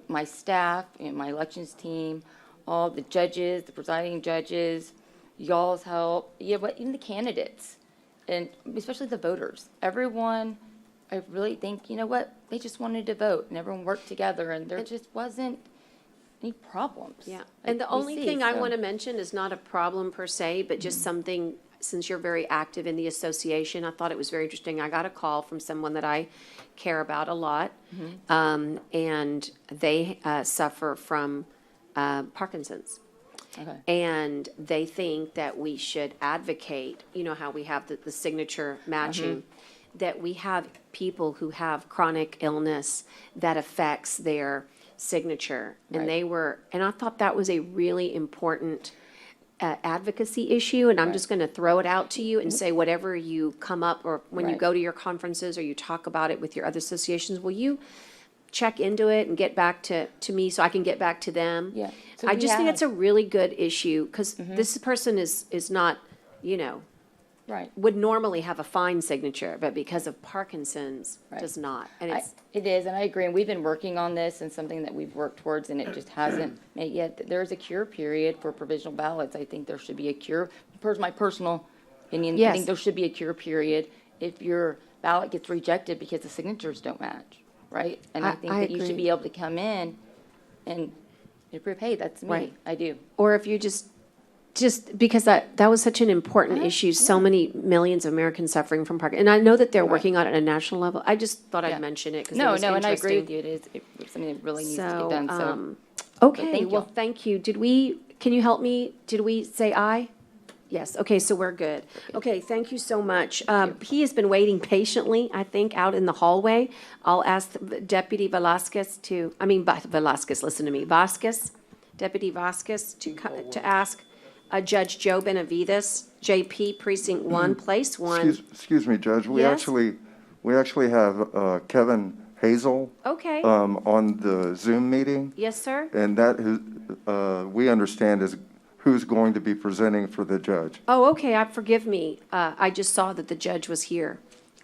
my staff and my elections team, all the judges, the presiding judges, y'all's help, even the candidates, and especially the voters. Everyone, I really think, you know what? They just wanted to vote, and everyone worked together, and there just wasn't any problems. Yeah, like and the we only see, thing I so- want to mention is not a problem per se, but just something, since you're very active in the association, I thought it was very interesting. I got a call from someone that I care about a lot, and they suffer from Parkinson's. Okay. And they think that we should advocate, how we have the signature matching, that we have people who have chronic illness that affects their signature. Right. And I thought that was a really important advocacy issue, and I'm just going to throw it out to you and say, whatever you come up, or when you Right. go to your conferences or you talk about it with your other associations, will you check into it and get back to me so I can get back to them? Yeah. So I we just think it's a have- really good issue, because this person is not, Right. would normally have a fine signature, but because of Parkinson's, Right. does not. And I- it's, It is, and I agree, and we've been working on this, and something that we've worked towards, and it just hasn't made yet. There is a cure period for provisional ballots. I think there should be a cure, my personal opinion. I Yes. think there should be a cure period if your ballot gets rejected because the signatures don't match, right? And I think I that you should agree. be able to come in and prove, hey, that's me, Right. I do. or if you just because that was such an important issue, so many millions of Americans suffering from Parkinson's. And I know that they're working on it at a national level. I just thought Yeah. I'd mention it because it No, was no, and I agree with interesting. you, it is something that really needs to So, get done, so. okay, thank well, you. thank you. Can you help me? Did we say aye? Yes, okay, so we're good. Okay, thank you so much. He has been waiting patiently, I think, out in the hallway. I'll ask Deputy Vasquez, listen to me, Deputy Vasquez to ask Judge Joe Benavides, JP Precinct 1, Place 1. Excuse me, Judge, we Yes? actually have Kevin Hazel Okay, on the Zoom meeting, yes, sir? and that is, we understand is who's going to be presenting for the judge. Oh, okay, forgive me. I just saw that the judge was here.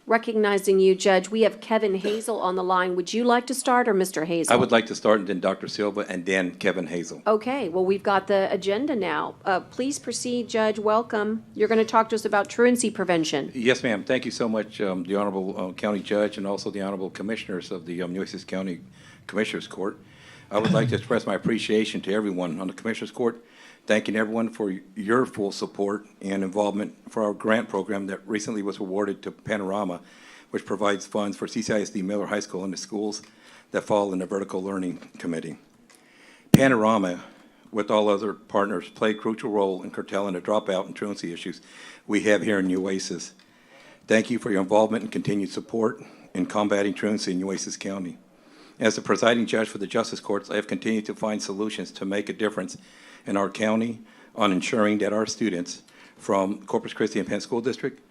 Recognizing you, Judge, we have Kevin Hazel on the line. Would you like to start, or Mr. Hazel? I would like to start, and then Dr. Silva, and then Kevin Hazel. Okay, well, we've got the agenda now. Please proceed, Judge, welcome. You're going to talk to us about truancy prevention. Yes, ma'am. Thank you so much, the Honorable County Judge, and also the Honorable Commissioners of the Nueces County Commissioners Court. I would like to express my appreciation to everyone on the Commissioners Court, thanking everyone for your full support and involvement for our grant program that recently was awarded to Panorama, which provides funds for CCISD Miller High School and the schools that fall in the Vertical Learning Committee. Panorama, with all other partners, play a crucial role in curtailing the dropout and truancy issues we have here in Nueces. Thank you for your involvement and continued support in combating truancy in Nueces County. As the presiding judge for the Justice Courts, I have continued to find solutions to make a difference in our county on ensuring that our students from Corpus Christi and Penn School District,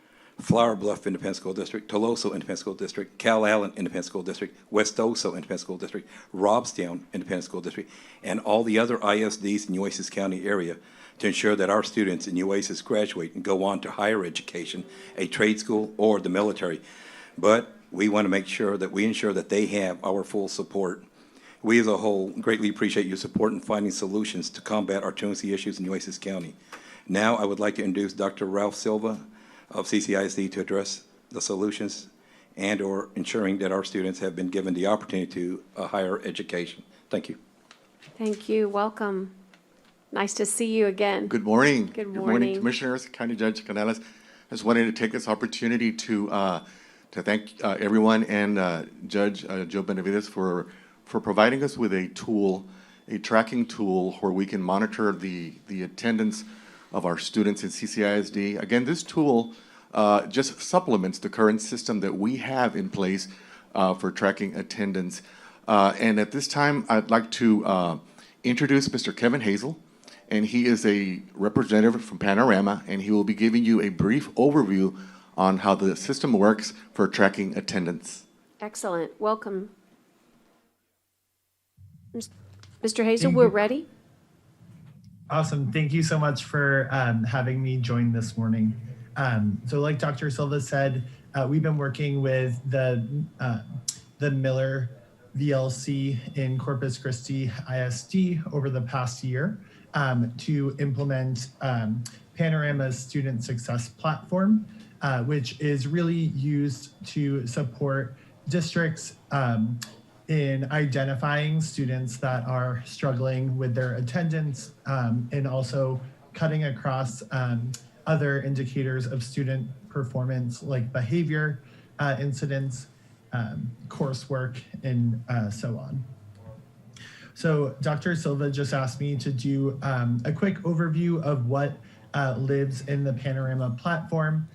Flower Bluff Independent School District, Toloso Independent School District, Cal Allen Independent School District, West Oso Independent School District, Robstown Independent School District, and all the other ISDs in Nueces County area to ensure that our students in Nueces graduate and go on to higher education, a trade school, or the military. But we want to make sure that we ensure that they have our full support. We as a whole greatly appreciate your support in finding solutions to combat our truancy issues in Nueces County. Now I would like to introduce Dr. Ralph Silva of CCISD to address the solutions and/or ensuring that our students have been given the opportunity to a higher education. Thank you. Thank you. Welcome. Nice to see you again. Good morning. Good Good morning, morning. Commissioners, County Judge Canales. I just wanted to take this opportunity to thank everyone and Judge Joe Benavides for providing us with a tool, a tracking tool where we can monitor the attendance of our students in CCISD. Again, this tool just supplements the current system that we have in place for tracking attendance. And at this time, I'd like to introduce Mr. Kevin Hazel, and he is a representative from Panorama, and he will be giving you a brief overview on how the system works for tracking attendance. Excellent. Welcome. Mr. Hazel, we're ready. Awesome. Thank you so much for having me join this morning. So like Dr. Silva said, we've been working with the Miller VLC in Corpus Christi ISD over the past year to implement Panorama's Student Success Platform, which is really used to support districts in identifying students that are struggling with their attendance and also cutting across other indicators of student performance like behavior incidents, coursework, and so on. So Dr. Silva just asked me to do a quick overview of what lives in the Panorama platform.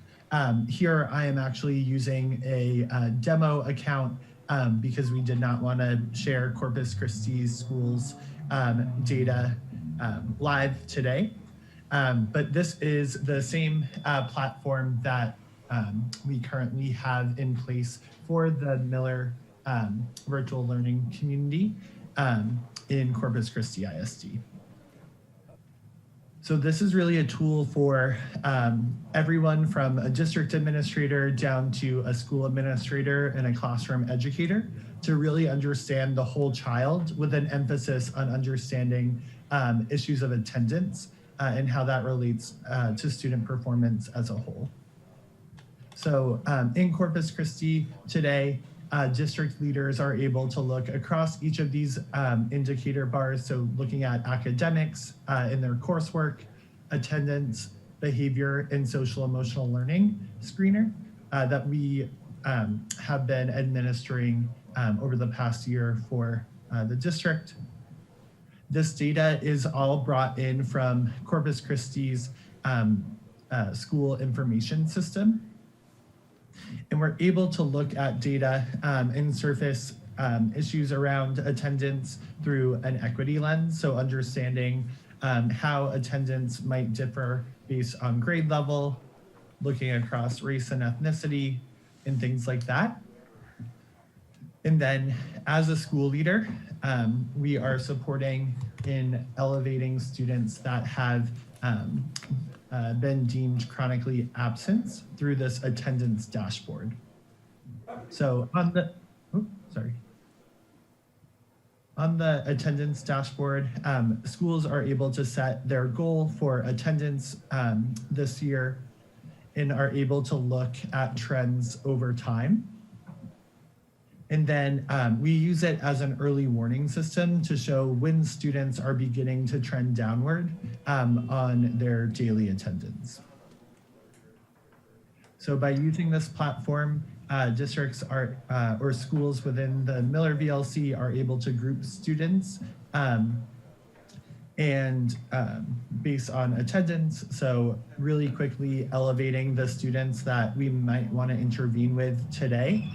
Here I am actually using a demo account because we did not want to share Corpus Christi schools data live today. But this is the same platform that we currently have in place for the Miller virtual learning community in Corpus Christi ISD. So this is really a tool for everyone from a district administrator down to a school administrator and a classroom educator to really understand the whole child with an emphasis on understanding issues of attendance and how that relates to student performance as a whole. So in Corpus Christi today, district leaders are able to look across each of these indicator bars, so looking at academics in their coursework, attendance, behavior, and social emotional learning screener that we have been administering over the past year for the district. This data is all brought in from Corpus Christi's school information system. And we're able to look at data and surface issues around attendance through an equity lens. So understanding how attendance might differ based on grade level, looking across race and ethnicity, and things like that. And then as a school leader, we are supporting in elevating students that have been deemed chronically absent through this attendance dashboard. So on the, on the attendance dashboard, schools are able to set their goal for attendance this year and are able to look at trends over time. And then we use it as an early warning system to show when students are beginning to trend downward on their daily attendance. So by using this platform, districts are, or schools within the Miller VLC are able to group students and based on attendance. So really quickly elevating the students that we might want to intervene with today.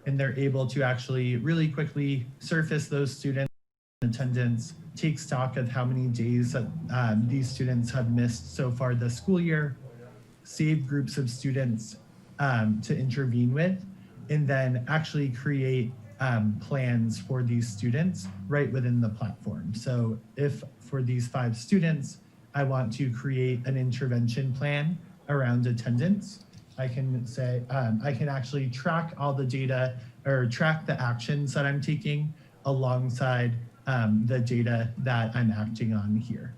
And they're able to actually really quickly surface those students in attendance, take stock of how many days that these students have missed so far this school year, save groups of students to intervene with, and then actually create plans for these students right within the platform. So if for these 5 students, I want to create an intervention plan around attendance, I can say, I can actually track all the data or track the actions that I'm taking alongside the data that I'm acting on here.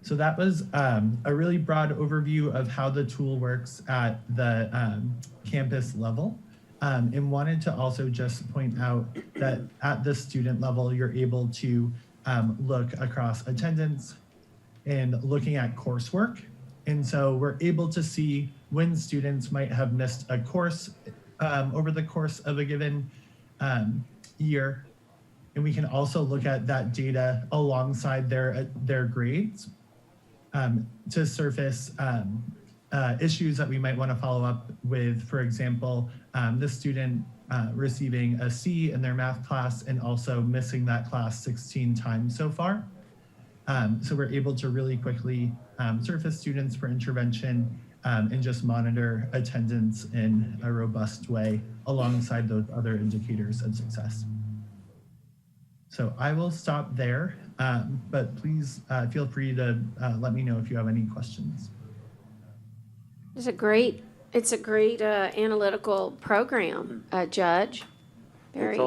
So that was a really broad overview of how the tool works at the campus level. And wanted to also just point out that at the student level, you're able to look across attendance and looking at coursework. And so we're able to see when students might have missed a course over the course of a given year. And we can also look at that data alongside their grades to surface issues that we might want to follow up with. For example, the student receiving a C in their math class and also missing that class 16 times so far. So we're able to really quickly surface students for intervention and just monitor attendance in a robust way alongside those other indicators of success. So I will stop there, but please feel free to let me know if you have any questions. It's a great analytical program, Judge. It's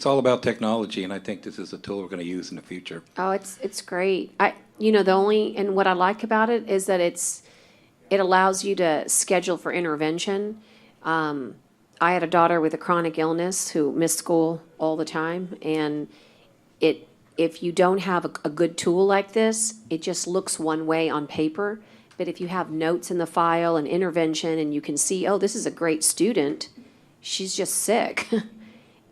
all about technology, and I think this is a tool we're going to use in the future. Oh, it's great. What I like about it is that it allows you to schedule for intervention. I had a daughter with a chronic illness who missed school all the time, and if you don't have a good tool like this, it just looks one way on paper. But if you have notes in the file and intervention, and you can see, oh, this is a great student, she's just sick.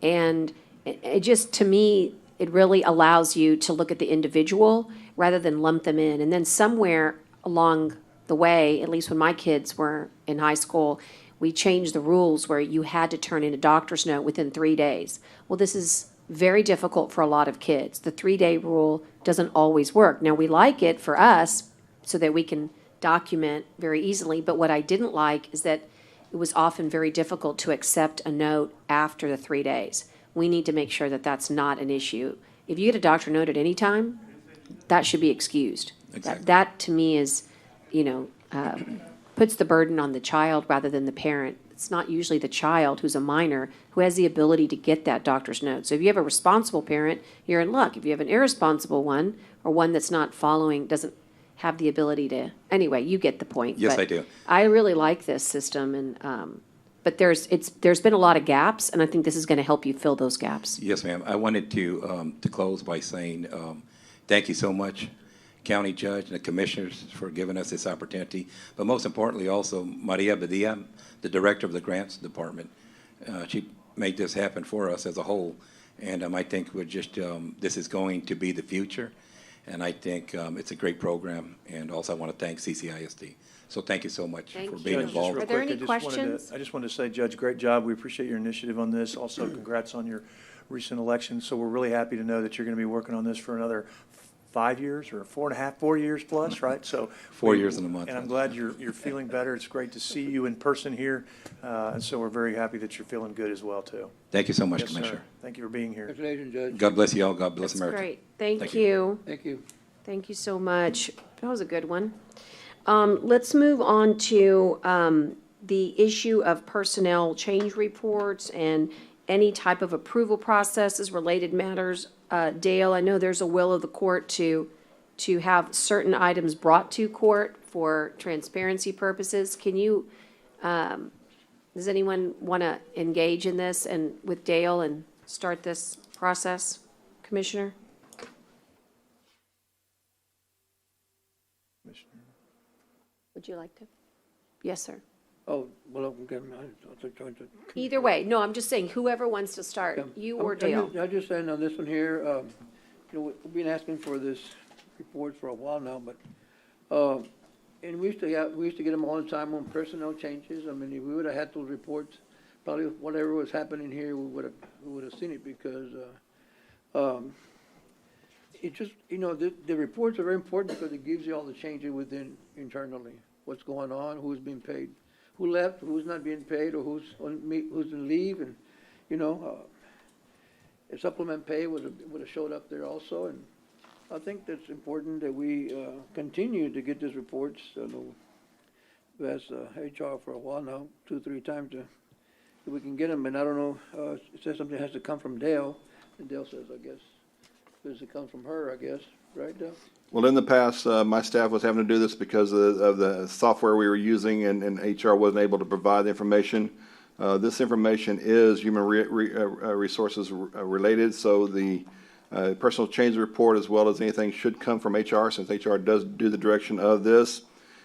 And it just, to me, it really allows you to look at the individual rather than lump them in. And then somewhere along the way, at least when my kids were in high school, we changed the rules where you had to turn in a doctor's note within 3 days. Well, this is very difficult for a lot of kids. The 3-day rule doesn't always work. Now, we like it for us so that we can document very easily, but what I didn't like is that it was often very difficult to accept a note after the 3 days. We need to make sure that that's not an issue. If you get a doctor note at any time, that should be excused. Exactly. That to me is, puts the burden on the child rather than the parent. It's not usually the child who's a minor who has the ability to get that doctor's note. So if you have a responsible parent, you're in luck. If you have an irresponsible one, or one that's not following, doesn't have the ability to, anyway, you get the point. Yes, But I do. I really like this system, and but there's been a lot of gaps, and I think this is going to help you fill those gaps. Yes, ma'am. I wanted to close by saying thank you so much, County Judge and the Commissioners, for giving us this opportunity. But most importantly, also Maria Badia, the Director of the Grants Department. She made this happen for us as a whole, and I think we're just this is going to be the future. And I think it's a great program, and also I want to thank CCISD. So thank you so much Thank for you. being Judge, just involved. real Are there quick, any questions? I just wanted to say, Judge, great job. We appreciate your initiative on this. Also, congrats on your recent election. So we're really happy to know that you're going to be working on this for another 5 years or 4 years plus, right? So 4 years and a month. And I'm glad you're feeling better. It's great to see you in person here. And so we're very happy that you're feeling good as well, too. Thank you so much, Yes, sir. Commissioner. Thank you for being here. Congratulations, Judge. God bless you all. God bless That's America. great. Thank Thank you. Thank you. Thank you so much. That was a good one. Let's move on to the issue of personnel change reports and any type of approval processes, related matters. Dale, I know there's a will of the court to have certain items brought to court for transparency purposes. Can you, does anyone want to engage in this and with Dale and start this process, Commissioner? Would you like to? Yes, sir. Oh, well, I'm getting, I was trying to. Either way, no, I'm just saying whoever wants to start, you or Dale. I'm just saying on this one here, we've been asking for this report for a while now, but, and we used to get them all the time on personnel changes. I mean, if we would have had those reports, probably whatever was happening here, we would have seen it, because, it just, the reports are very important because it gives you all the changes within internally, what's going on, who's being paid, who left, who's not being paid, or who's on leave, and, if supplement pay would have showed up there also, and I think that's important that we continue to get these reports. I know we've asked HR for a while now, 2-3 times, if we can get them, and I don't know, it says something has to come from Dale, and Dale says, I guess, does it come from her, I guess, right, Dale? Well, in the past, my staff was having to do this because of the software we were using, and HR wasn't able to provide the information. This information is human resources related, so the personal change report, as well as anything, should come from HR, since HR does do the direction of this.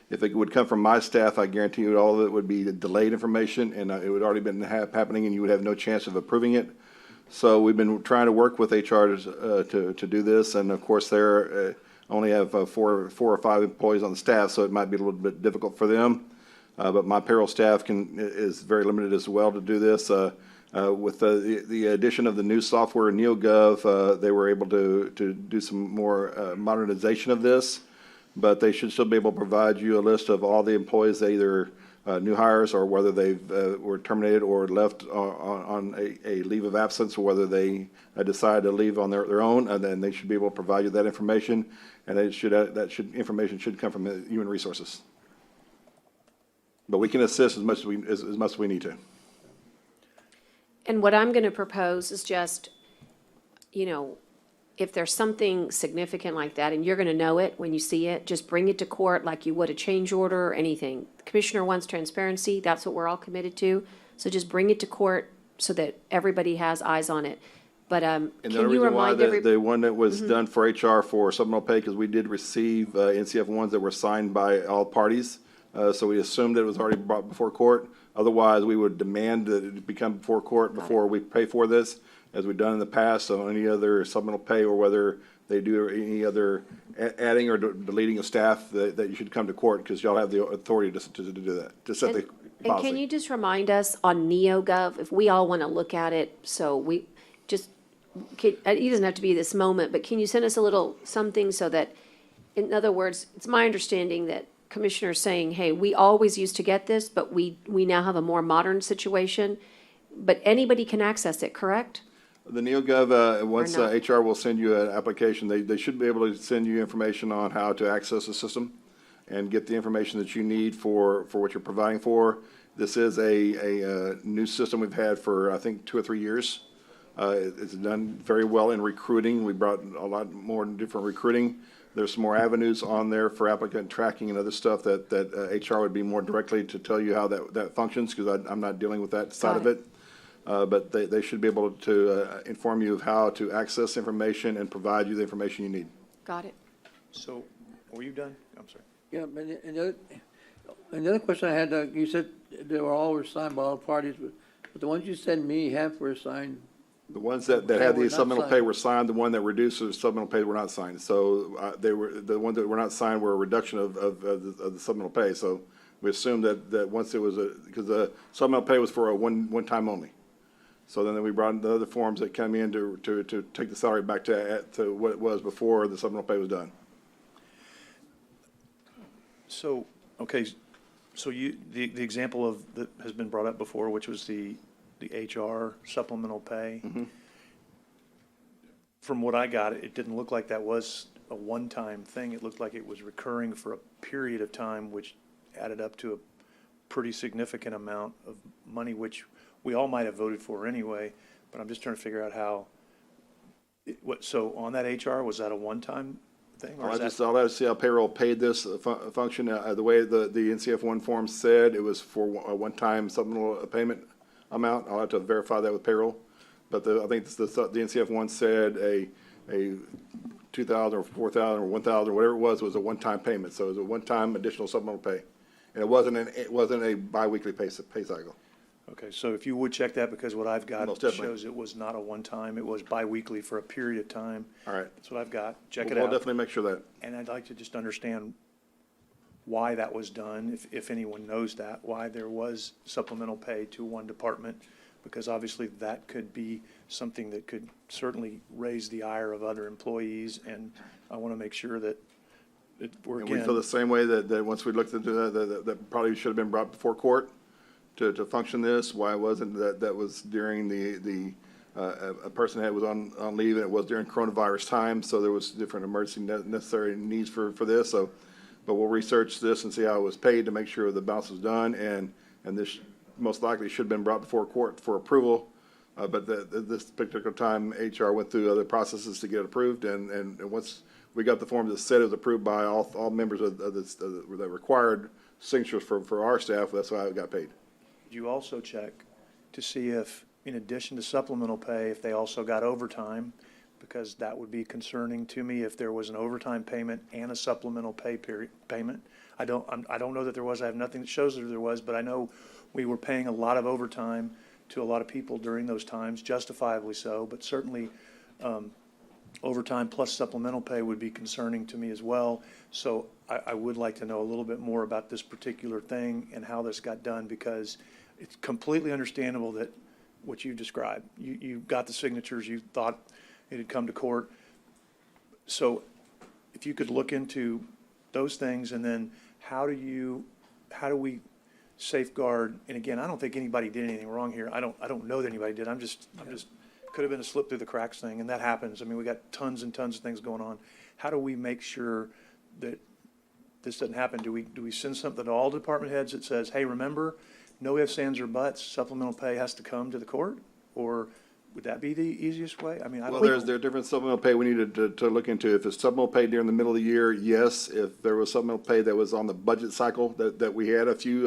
If it would come from my staff, I guarantee you all of it would be delayed information, and it would already been happening, and you would have no chance of approving it. So we've been trying to work with HR to do this, and of course, they're only have 4 or 5 employees on the staff, so it might be a little bit difficult for them. But my payroll staff is very limited as well to do this. With the addition of the new software, NeoGov, they were able to do some more modernization of this, but they should still be able to provide you a list of all the employees, either new hires or whether they were terminated or left on a leave of absence, or whether they decided to leave on their own, and then they should be able to provide you that information, and information should come from Human Resources. But we can assist as much as we need to. And what I'm going to propose is just, if there's something significant like that, and you're going to know it when you see it, just bring it to court like you would a change order or anything. The commissioner wants transparency. That's what we're all committed to. So just bring it to court so that everybody has eyes on it. But And can the only you reason why remind the one that was done for HR for supplemental pay, because we did receive NCF ones that were signed by all parties. So we assumed that it was already brought before court. Otherwise, we would demand that it become before court before we pay for this, as we've done in the past. So any other supplemental pay, or whether they do any other adding or deleting of staff, that you should come to court, because y'all have the authority to do that, to set the policy. And can you just remind us on NeoGov, if we all want to look at it, so we just, it doesn't have to be this moment, but can you send us a little something so that, in other words, it's my understanding that Commissioner's saying, hey, we always used to get this, but we now have a more modern situation, but anybody can access it, correct? The NeoGov, once not? HR will send you an application, they should be able to send you information on how to access the system and get the information that you need for what you're providing for. This is a new system we've had for, I think, 2 or 3 years. It's done very well in recruiting. We brought a lot more different recruiting. There's some more avenues on there for applicant tracking and other stuff that HR would be more directly to tell you how that functions, because I'm not dealing with that side of it. But they should be able to inform you of how to access information and provide you the information you need. Got it. So, were you done? I'm sorry. Yeah, and the other question I had, you said they were all signed by all parties, but the ones you sent me, half were signed. The ones that had the supplemental pay were signed, the one that reduced the supplemental pay were not signed. So they were, the ones that were not signed were a reduction of the supplemental pay. So we assumed that once it was because the supplemental pay was for a one time only. So then we brought in the other forms that came in to take the salary back to what it was before the supplemental pay was done. So, okay, so the example that has been brought up before, which was the HR supplemental pay. Mm-hmm. From what I got, it didn't look like that was a one-time thing. It looked like it was recurring for a period of time, which added up to a pretty significant amount of money, which we all might have voted for anyway, but I'm just trying to figure out how, so on that HR, was that a one-time thing? Or I'll is that- just to see how payroll paid this function. The way the NCF one form said, it was for a one-time supplemental payment amount. I'll have to verify that with payroll. But I think the NCF one said a 2,000 or 4,000 or 1,000, whatever it was a one-time payment. So it was a one-time additional supplemental pay. And it wasn't a biweekly pay cycle. Okay, so if you would check that, because what I've got Most definitely. shows it was not a one-time, it was biweekly for a period of time. All right. That's what I've got. Check it We'll out. definitely make sure that. And I'd like to just understand why that was done, if anyone knows that, why there was supplemental pay to one department because obviously that could be something that could certainly raise the ire of other employees, and I want to make sure that we're, And we feel again, the same way that once we looked into that probably should have been brought before court to function this. Why it wasn't, that was during a person that was on leave, and it was during coronavirus time, so there was different emergency necessary needs for this, so. But we'll research this and see how it was paid to make sure the balance was done, and this most likely should have been brought before court for approval. But this particular time, HR went through other processes to get it approved, and once we got the form that said it was approved by all members of this, that required signatures for our staff, that's why it got paid. Did you also check to see if, in addition to supplemental pay, if they also got overtime? Because that would be concerning to me if there was an overtime payment and a supplemental payment. I don't know that there was. I have nothing that shows that there was, but I know we were paying a lot of overtime to a lot of people during those times, justifiably so, but certainly overtime plus supplemental pay would be concerning to me as well. So I would like to know a little bit more about this particular thing and how this got done, because it's completely understandable that what you described, you got the signatures, you thought it had come to court. So if you could look into those things, and then how do we safeguard, and again, I don't think anybody did anything wrong here. I don't know that anybody did. I'm just, could have been a slip through the cracks thing, and that happens. I mean, we got tons and tons of things going on. How do we make sure that this doesn't happen? Do we send something to all department heads that says, hey, remember, no ifs, ands, or buts, supplemental pay has to come to the court? Or would that be the easiest way? I mean, I don't. Well, there are different supplemental pay we needed to look into. If it's supplemental pay during the middle of the year, yes. If there was supplemental pay that was on the budget cycle, that we had a few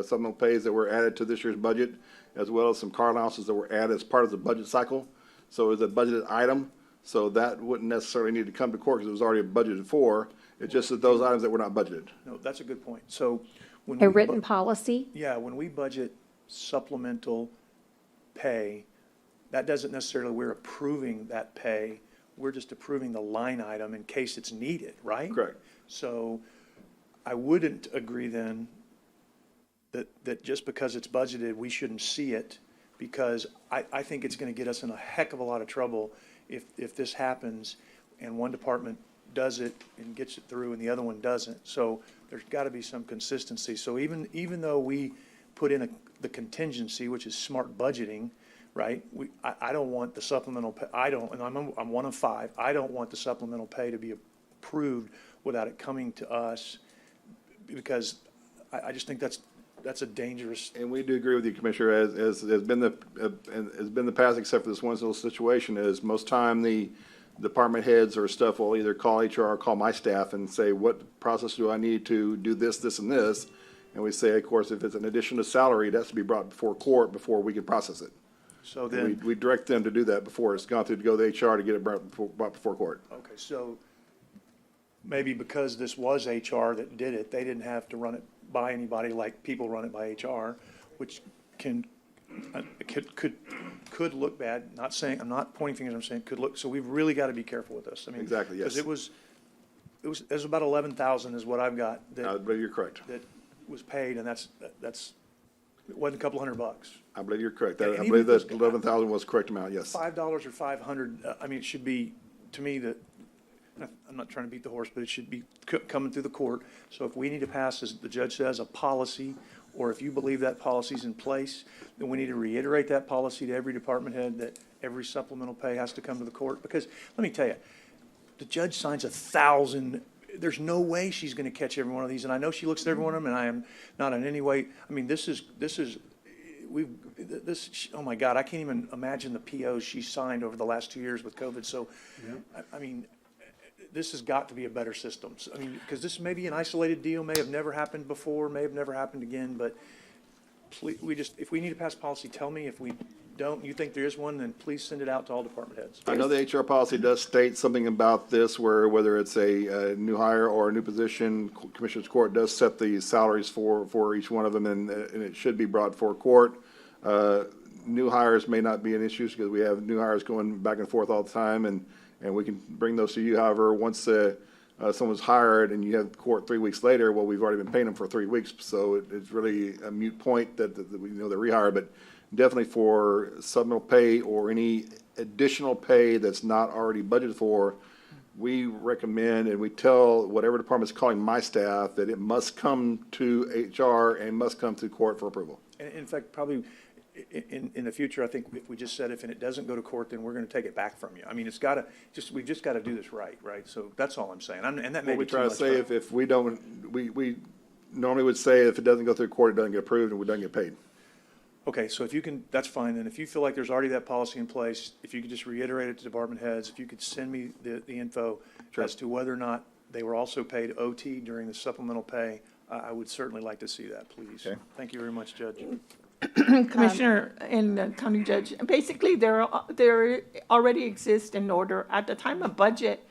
supplemental pays that were added to this year's budget, as well as some car allowances that were added as part of the budget cycle. So it was a budgeted item, so that wouldn't necessarily need to come to court because it was already budgeted for. It's just that those items that were not budgeted. No, that's a good point. So when A we written policy? Yeah, when we budget supplemental pay, that doesn't necessarily, we're approving that pay. We're just approving the line item in case it's needed, right? Correct. So I wouldn't agree then that just because it's budgeted, we shouldn't see it, because I think it's going to get us in a heck of a lot of trouble if this happens and one department does it and gets it through and the other one doesn't. So there's got to be some consistency. So even though we put in the contingency, which is smart budgeting, right? I don't want the supplemental pay, and I'm one of 5, I don't want the supplemental pay to be approved without it coming to us, because I just think that's a dangerous. And we do agree with you, Commissioner, as has been the past, except for this one little situation, is most time the department heads or stuff will either call HR or call my staff and say, what process do I need to do this, this, and this? And we say, of course, if it's an addition to salary, it has to be brought before court before we can process it. So then, We direct them to do that before it's gone through to go to HR to get it brought before court. okay, so maybe because this was HR that did it, they didn't have to run it by anybody like people run it by HR, which could look bad. Not saying, I'm not pointing fingers, I'm saying could look, so we've really got to be careful with this. I mean, Exactly, yes. Because it was about 11,000 is what I've got I believe you're correct. that was paid, and that's, it wasn't a couple $100. I believe you're correct. And I even believe if it's that 11,000 was the correct amount, yes. $5 or $500, I mean, it should be, to me, that, I'm not trying to beat the horse, but it should be coming through the court. So if we need to pass, as the judge says, a policy, or if you believe that policy's in place, then we need to reiterate that policy to every department head that every supplemental pay has to come to the court. Because, let me tell you, the judge signs 1,000, there's no way she's gonna catch every one of these, and I know she looks at every one of them, and I am not in any way, I mean, oh my God, I can't even imagine the POs she signed over the last 2 years with COVID, so, I mean, this has got to be a better system. I mean, because this may be an isolated deal, may have never happened before, may have never happened again, but please, if we need to pass policy, tell me. If we don't, you think there is one, then please send it out to all department heads. I know the HR policy does state something about this, where whether it's a new hire or a new position, Commissioners Court does set the salaries for each one of them, and it should be brought before court. New hires may not be an issue because we have new hires going back and forth all the time, and we can bring those to you. However, once someone's hired and you have court 3 weeks later, well, we've already been paying them for 3 weeks, so it's really a moot point that we know they're rehired. But definitely for supplemental pay or any additional pay that's not already budgeted for, we recommend and we tell whatever department's calling my staff that it must come to HR and must come to court for approval. In fact, probably in the future, I think if we just said if it doesn't go to court, then we're going to take it back from you. I mean, it's got to, we've just got to do this right? So that's all I'm saying. And that may What be we too try to much. say, if we don't, we normally would say if it doesn't go through court, it doesn't get approved and we don't get paid. Okay, so if you can, that's fine. And if you feel like there's already that policy in place, if you could just reiterate it to department heads, if you could send me the info as to whether or not they were also paid OT during the supplemental pay, I would certainly like to see that, please. Okay. Thank you very much, Judge. Commissioner and County Judge, basically, there already exist an order. At the time of budget,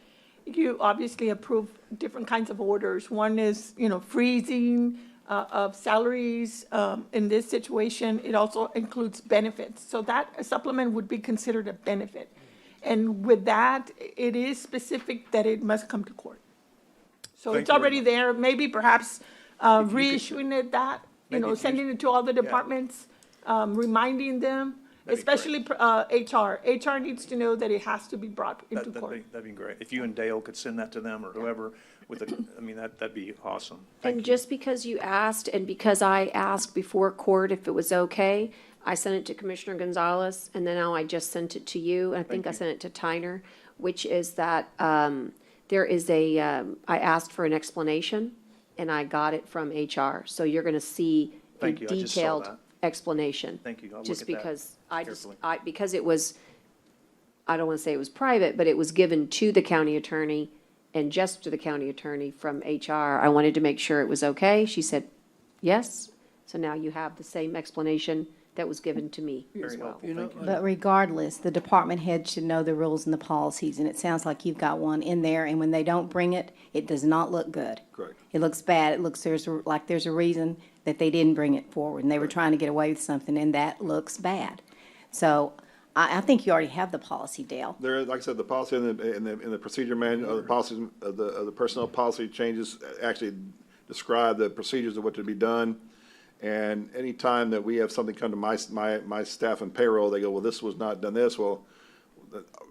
you obviously approve different kinds of orders. One is, freezing of salaries. In this situation, it also includes benefits. So that supplement would be considered a benefit. And with that, it is specific that it must come to court. So Thank it's you very already much. there, maybe perhaps you could- reissuing it that, Maybe if you- sending it to all the departments, reminding them, especially HR. HR needs to know that it has to be brought into court. That'd be great. If you and Dale could send that to them or whoever with that'd be awesome. Thank And you. just because you asked, and because I asked before court if it was okay, I sent it to Commissioner Gonzalez, and then now I just sent it to you, and I think I sent it to Tyner, which is that, there is I asked for an explanation, and I got it from HR. So you're gonna see a Thank you. I just saw detailed that. explanation. Thank you. I'll look Just at that because carefully. because it was, I don't wanna say it was private, but it was given to the county attorney and just to the county attorney from HR. I wanted to make sure it was okay. She said, yes. So now you have the same explanation that was given to me as Very well. helpful. Thank you. But regardless, the department head should know the rules and the policies, and it sounds like you've got one in there, and when they don't bring it, it does not look good. Correct. It looks bad. It looks like there's a reason that they didn't bring it forward, and they were trying to get away with something, and that looks bad. So I think you already have the policy, Dale. There is, like I said, the policy in the procedure manual, the policies, of the personnel policy changes actually describe the procedures of what to be done. And anytime that we have something come to my staff and payroll, they go, well, this was not done this. Well,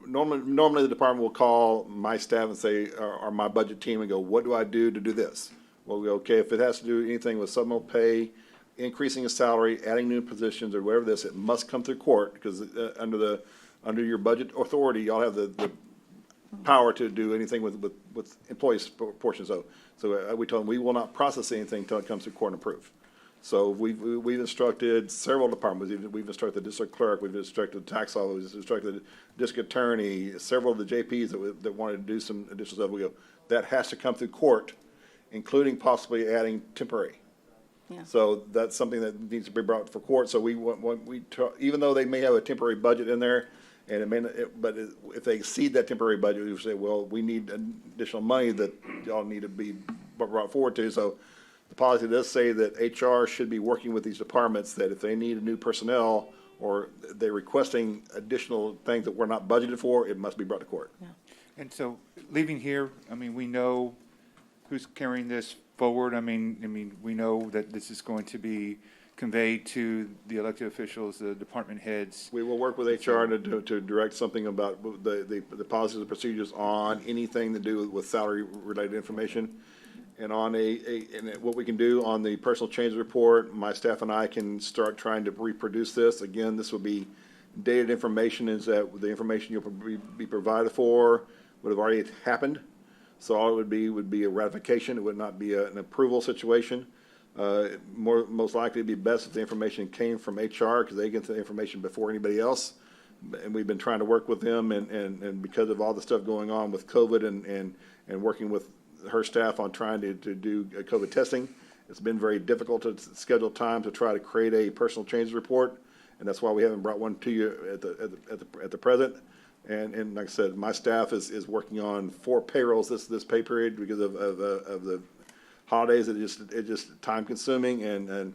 normally the department will call my staff and say, or my budget team and go, what do I do to do this? Well, we go, okay, if it has to do anything with supplemental pay, increasing a salary, adding new positions or whatever this, it must come through court because under your budget authority, y'all have the power to do anything with employees portions of. So we told them we will not process anything until it comes to court and approved. So we've instructed several departments. We've instructed the district clerk, we've instructed the tax office, we've instructed the district attorney, several of the JPs that wanted to do some additional stuff. We go, that has to come through court, including possibly adding temporary. Yeah. So that's something that needs to be brought for court. So even though they may have a temporary budget in there, and it may not, but if they exceed that temporary budget, we say, well, we need additional money that y'all need to be brought forward to. So the policy does say that HR should be working with these departments, that if they need a new personnel or they're requesting additional things that we're not budgeted for, it must be brought to court. And so, leaving here, I mean, we know who's carrying this forward. I mean, we know that this is going to be conveyed to the elected officials, the department heads. We will work with HR to direct something about the policies and procedures on anything to do with salary-related information. And on and what we can do on the personal change report, my staff and I can start trying to reproduce this. Again, this will be dated information, is that the information you'll be provided for would have already happened. So all it would be a ratification. It would not be an approval situation. Most likely it'd be best if the information came from HR because they get the information before anybody else. And we've been trying to work with them and because of all the stuff going on with COVID and working with her staff on trying to do COVID testing, it's been very difficult to schedule time to try to create a personal change report. And that's why we haven't brought one to you at the present. And like I said, my staff is working on 4 payrolls this pay period because of the holidays. It's just time consuming and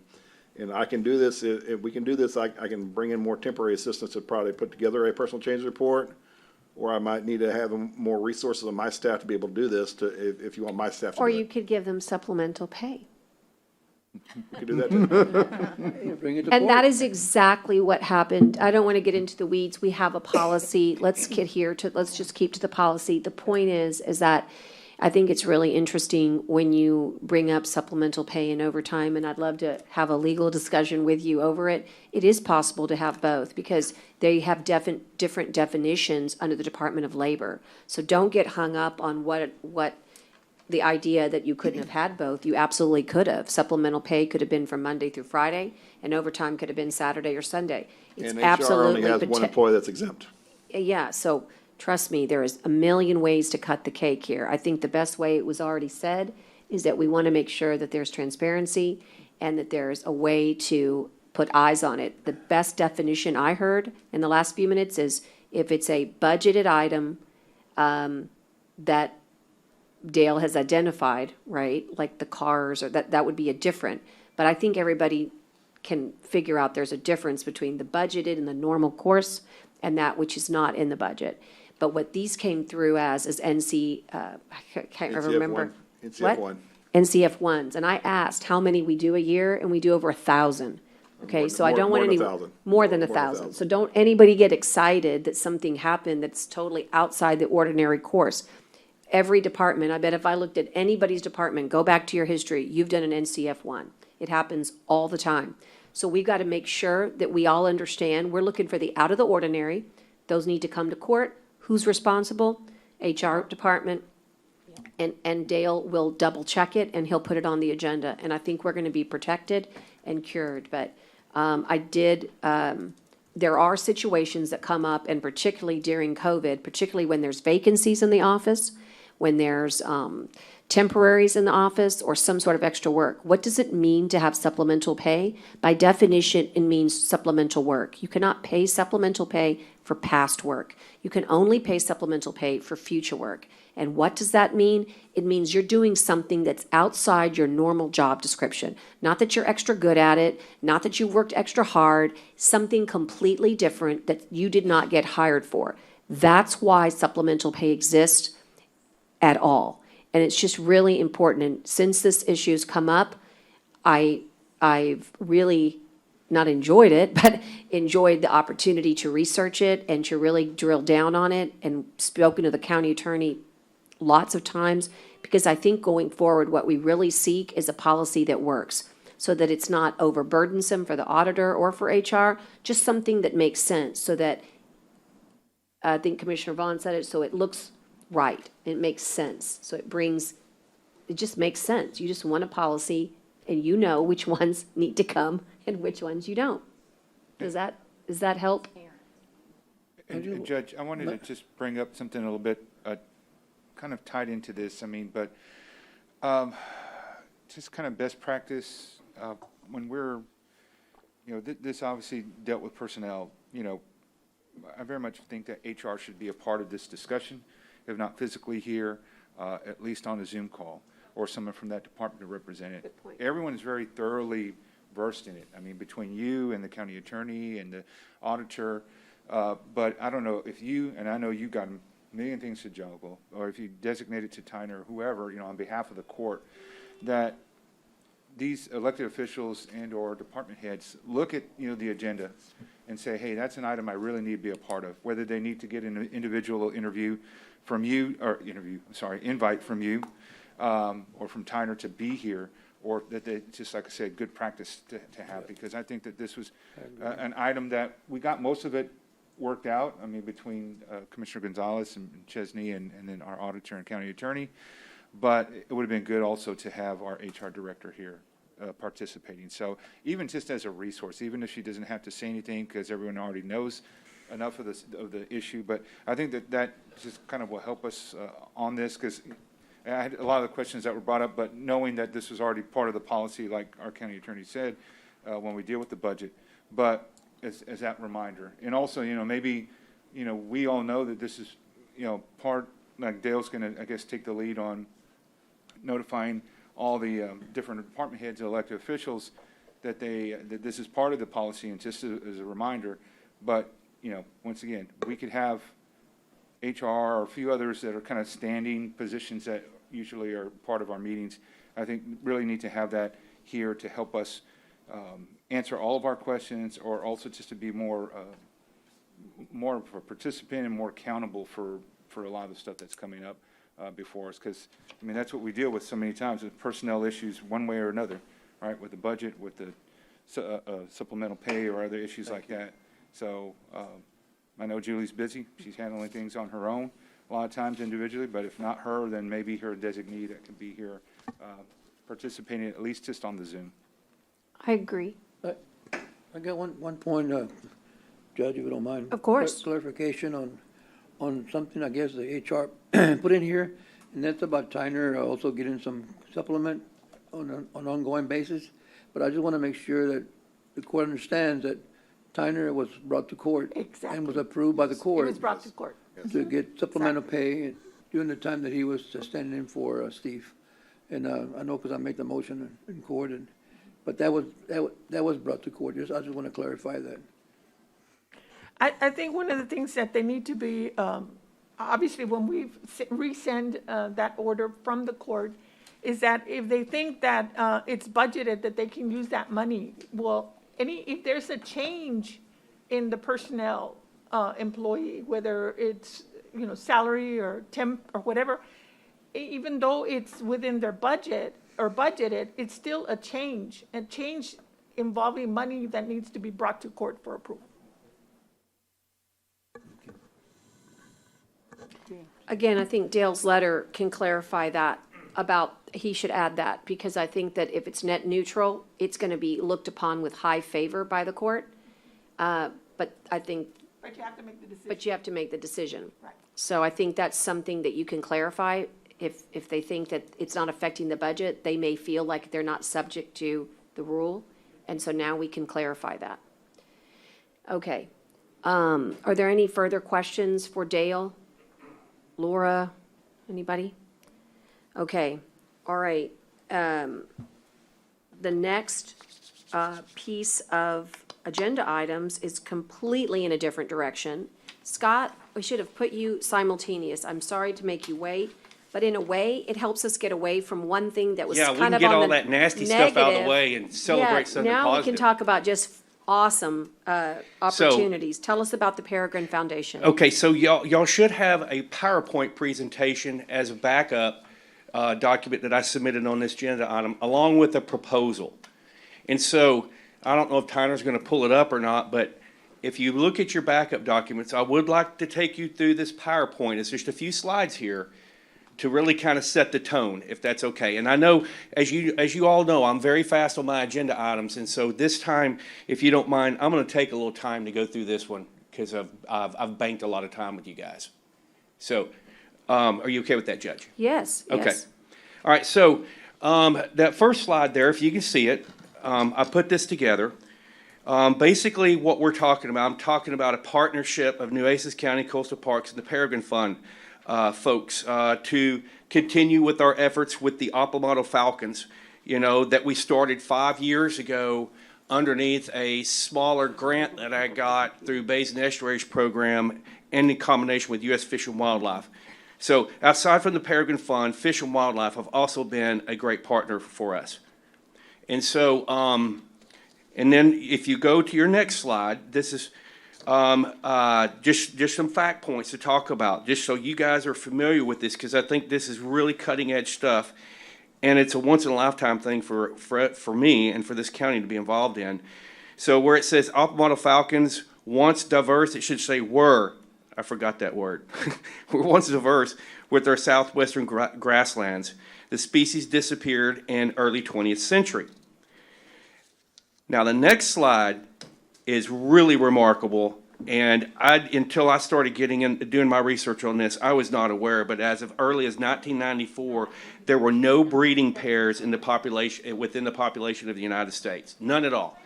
I can do this. If we can do this, I can bring in more temporary assistance to probably put together a personal change report, or I might need to have more resources on my staff to be able to do this if you want my staff to Or do you it. could give them supplemental pay. We could do that too. Hey, bring it to And that court. is exactly what happened. I don't want to get into the weeds. We have a policy. Let's just keep to the policy. The point is that I think it's really interesting when you bring up supplemental pay and overtime, and I'd love to have a legal discussion with you over it. It is possible to have both because they have different definitions under the Department of Labor. So don't get hung up on what the idea that you couldn't have had both. You absolutely could have. Supplemental pay could have been from Monday through Friday, and overtime could have been Saturday or Sunday. It's And HR only absolutely has one employee that's exempt. yeah, so trust me, there is a million ways to cut the cake here. I think the best way, it was already said, is that we want to make sure that there's transparency and that there's a way to put eyes on it. The best definition I heard in the last few minutes is if it's a budgeted item that Dale has identified, right, like the cars, or that would be a different. But I think everybody can figure out there's a difference between the budgeted and the normal course and that which is not in the budget. But what these came through as is I can't remember. NCF What? one. NCF ones. And I asked how many we do a year, and we do over 1,000. Okay, so I don't want more any. than 1,000. More than 1,000. So don't anybody get excited that something happened that's totally outside the ordinary course. Every department, I bet if I looked at anybody's department, go back to your history, you've done an NCF one. It happens all the time. So we've got to make sure that we all understand, we're looking for the out of the ordinary. Those need to come to court. Who's responsible? HR department. And Dale will double check it and he'll put it on the agenda. And I think we're going to be protected and cured. But there are situations that come up, and particularly during COVID, particularly when there's vacancies in the office, when there's temporaries in the office or some sort of extra work. What does it mean to have supplemental pay? By definition, it means supplemental work. You cannot pay supplemental pay for past work. You can only pay supplemental pay for future work. And what does that mean? It means you're doing something that's outside your normal job description. Not that you're extra good at it, not that you worked extra hard, something completely different that you did not get hired for. That's why supplemental pay exists at all. And it's just really important. And since this issue's come up, I've really not enjoyed it, but enjoyed the opportunity to research it and to really drill down on it, and spoken to the county attorney lots of times, because I think going forward, what we really seek is a policy that works, so that it's not overburdensome for the auditor or for HR, just something that makes sense, so that, I think Commissioner Vaughn said it, so it looks right, it makes sense, so it just makes sense. You just want a policy, and you know which ones need to come and which ones you don't. Does that help? And Judge, I wanted to just bring up something a little bit, kind of tied into this, I mean, but just kind of best practice, when we're, this obviously dealt with personnel, I very much think that HR should be a part of this discussion, if not physically here, at least on a Zoom call, or someone from that department to represent it. Good point. Everyone is very thoroughly versed in it. I mean, between you and the county attorney and the auditor, but I don't know if you, and I know you got a million things to juggle, or if you designate it to Tyner or whoever, on behalf of the court, that these elected officials and or department heads look at, the agenda and say, hey, that's an item I really need to be a part of, whether they need to get an individual interview from you, or invite from you, or from Tyner to be here, or that they, just like I said, good practice to have, because I think that this was an item that we got most of it worked out. I mean, between Commissioner Gonzalez and Chesney and then our auditor and county attorney. But it would have been good also to have our HR director here participating. So even just as a resource, even if she doesn't have to say anything because everyone already knows enough of the issue. But I think that just kind of will help us on this, because I had a lot of the questions that were brought up, but knowing that this was already part of the policy, like our county attorney said, when we deal with the budget. But as that reminder. And also, maybe, we all know that this is, part, like Dale's going to, I guess, take the lead on notifying all the different department heads and elected officials that that this is part of the policy, and just as a reminder. But, once again, we could have HR or a few others that are kind of standing positions that usually are part of our meetings. I think really need to have that here to help us answer all of our questions, or also just to be more of a participant and more accountable for a lot of the stuff that's coming up before us. Because, I mean, that's what we deal with so many times, with personnel issues one way or another, right? With the budget, with the supplemental pay or other issues like that. So I know Julie's busy. She's handling things on her own a lot of times individually, but if not her, then maybe her designee that can be here participating, at least just on the Zoom. I agree. I got one point, Judge, if you don't mind. Of course. Clarification on something I guess the HR put in here, and that's about Tyner also getting some supplement on an ongoing basis. But I just want to make sure that the court understands that Tyner was brought to court. Exactly. And was approved by the court. It was brought to court. To get supplemental pay during the time that he was standing in for Steve. And I know because I made the motion in court, but that was brought to court. I just want to clarify that. I think one of the things that they need to be, obviously, when we resend that order from the court, is that if they think that it's budgeted, that they can use that money. Well, if there's a change in the personnel employee, whether it's, salary or temp or whatever, even though it's within their budget or budgeted, it's still a change involving money that needs to be brought to court for approval. Again, I think Dale's letter can clarify that he should add that, because I think that if it's net neutral, it's going to be looked upon with high favor by the court. But I think. But you have to make the decision. But you have to make the decision. Right. So I think that's something that you can clarify. If they think that it's not affecting the budget, they may feel like they're not subject to the rule. And so now we can clarify that. Okay. Are there any further questions for Dale? Laura? Anybody? Okay. All right. The next piece of agenda items is completely in a different direction. Scott, we should have put you simultaneous. I'm sorry to make you wait, but in a way, it helps us get away from one thing that was Yeah, kind we can of get on all the that nasty stuff out of the negative. way and celebrate something Now we can positive. talk about just awesome opportunities. Tell us about the Peregrine Foundation. Okay, so y'all should have a PowerPoint presentation as a backup document that I submitted on this agenda item, along with a proposal. And so, I don't know if Tyner's gonna pull it up or not, but if you look at your backup documents, I would like to take you through this PowerPoint. It's just a few slides here to really kind of set the tone, if that's okay. And I know, as you all know, I'm very fast on my agenda items, and so this time, if you don't mind, I'm gonna take a little time to go through this one, because I've banked a lot of time with you guys. So, are you okay with that, Judge? Yes, Okay. yes. All right, so, that first slide there, if you can see it, I put this together. Basically, what we're talking about, I'm talking about a partnership of Nueces County Coastal Parks and the Peregrine Fund folks to continue with our efforts with the Opalmado Falcons, that we started 5 years ago underneath a smaller grant that I got through Bays and Estuaries Program and in combination with U.S. Fish and Wildlife. So outside from the Peregrine Fund, Fish and Wildlife have also been a great partner for us. And so, and then if you go to your next slide, this is just some fact points to talk about, just so you guys are familiar with this, because I think this is really cutting edge stuff. And it's a once in a lifetime thing for me and for this county to be involved in. So where it says Opalmado Falcons, once diverse, it should say were. I forgot that word. We're once diverse with our southwestern grasslands. The species disappeared in early 20th century. Now the next slide is really remarkable, and until I started doing my research on this, I was not aware, but as of early as 1994, there were no breeding pairs in the population, within the population of the United States. None at all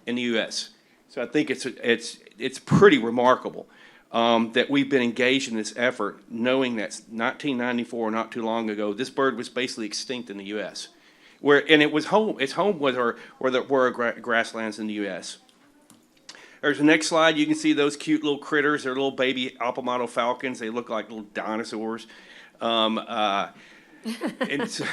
in the U.S. So I think it's pretty remarkable that we've been engaged in this effort, knowing that 1994, not too long ago, this bird was basically extinct in the U.S. Its home was our grasslands in the U.S. There's the next slide. You can see those cute little critters. They're little baby Opalmado falcons. They look like little dinosaurs. And so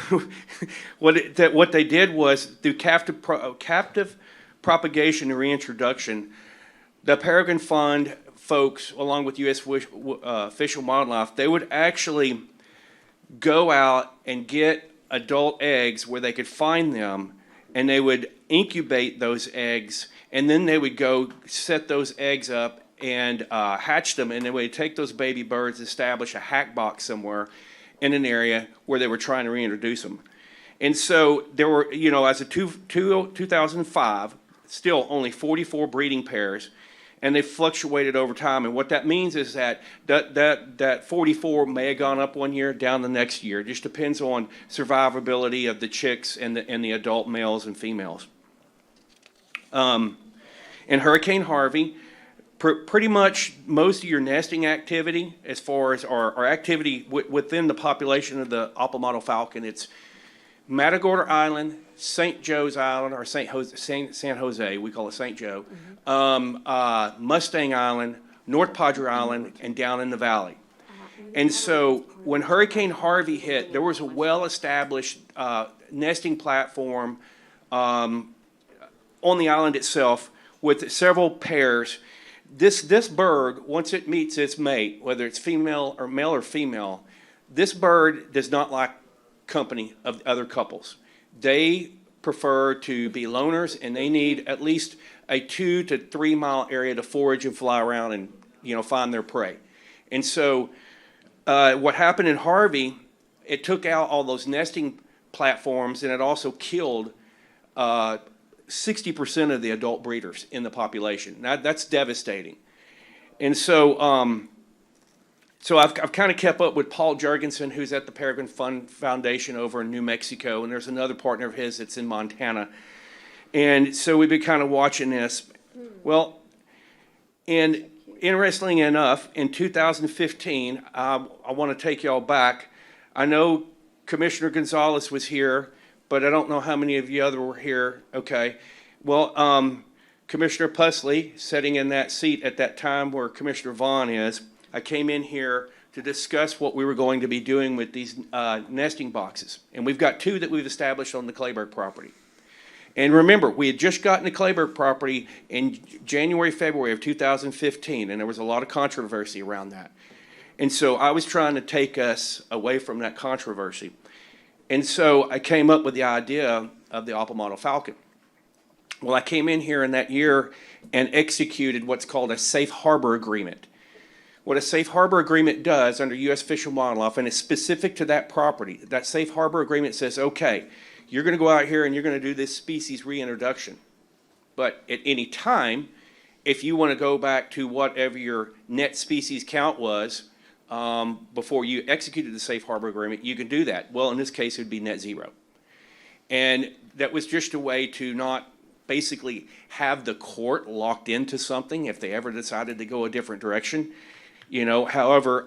what they did was through captive propagation and reintroduction, the Peregrine Fund folks, along with U.S. Fish and Wildlife, they would actually go out and get adult eggs where they could find them, and they would incubate those eggs, and then they would go set those eggs up and hatch them, and they would take those baby birds, establish a hack box somewhere in an area where they were trying to reintroduce them. And so there were, as of 2005, still only 44 breeding pairs, and they fluctuated over time. And what that means is that 44 may have gone up one year, down the next year. It just depends on survivability of the chicks and the adult males and females. In Hurricane Harvey, pretty much most of your nesting activity, as far as our activity within the population of the Apple falcon, it's Matagorda Island, St. Joe's Island, or San Jose, we call it St. Joe, Mustang Island, North Padre Island, and down in the valley. And so when Hurricane Harvey hit, there was a well-established nesting platform on the island itself with several pairs. This bird, once it meets its mate, whether it's male or female, this bird does not like company of other couples. They prefer to be loners, and they need at least a 2 to 3 mile area to forage and fly around and find their prey. And so what happened in Harvey, it took out all those nesting platforms, and it also killed 60% of the adult breeders in the population. Now, that's devastating. And so so I've kind of kept up with Paul Jurgensen, who's at the Peregrine Fund Foundation over in New Mexico, and there's another partner of his that's in Montana. And so we've been kind of watching this. Well, and interestingly enough, in 2015, I want to take y'all back. I know Commissioner Gonzalez was here, but I don't know how many of you other were here. Okay. Well, Commissioner Pusley, sitting in that seat at that time where Commissioner Vaughn is, I came in here to discuss what we were going to be doing with these nesting boxes. And we've got 2 that we've established on the Clayburg property. And remember, we had just gotten the Clayburg property in January, February of 2015, and there was a lot of controversy around that. And so I was trying to take us away from that controversy. And so I came up with the idea of the Apple Model Falcon. Well, I came in here in that year and executed what's called a safe harbor agreement. What a safe harbor agreement does under U.S. Fish and Wildlife, and it's specific to that property, that safe harbor agreement says, okay, you're going to go out here and you're going to do this species reintroduction. But at any time, if you want to go back to whatever your net species count was before you executed the safe harbor agreement, you can do that. Well, in this case, it would be net zero. And that was just a way to not basically have the court locked into something if they ever decided to go a different direction. However,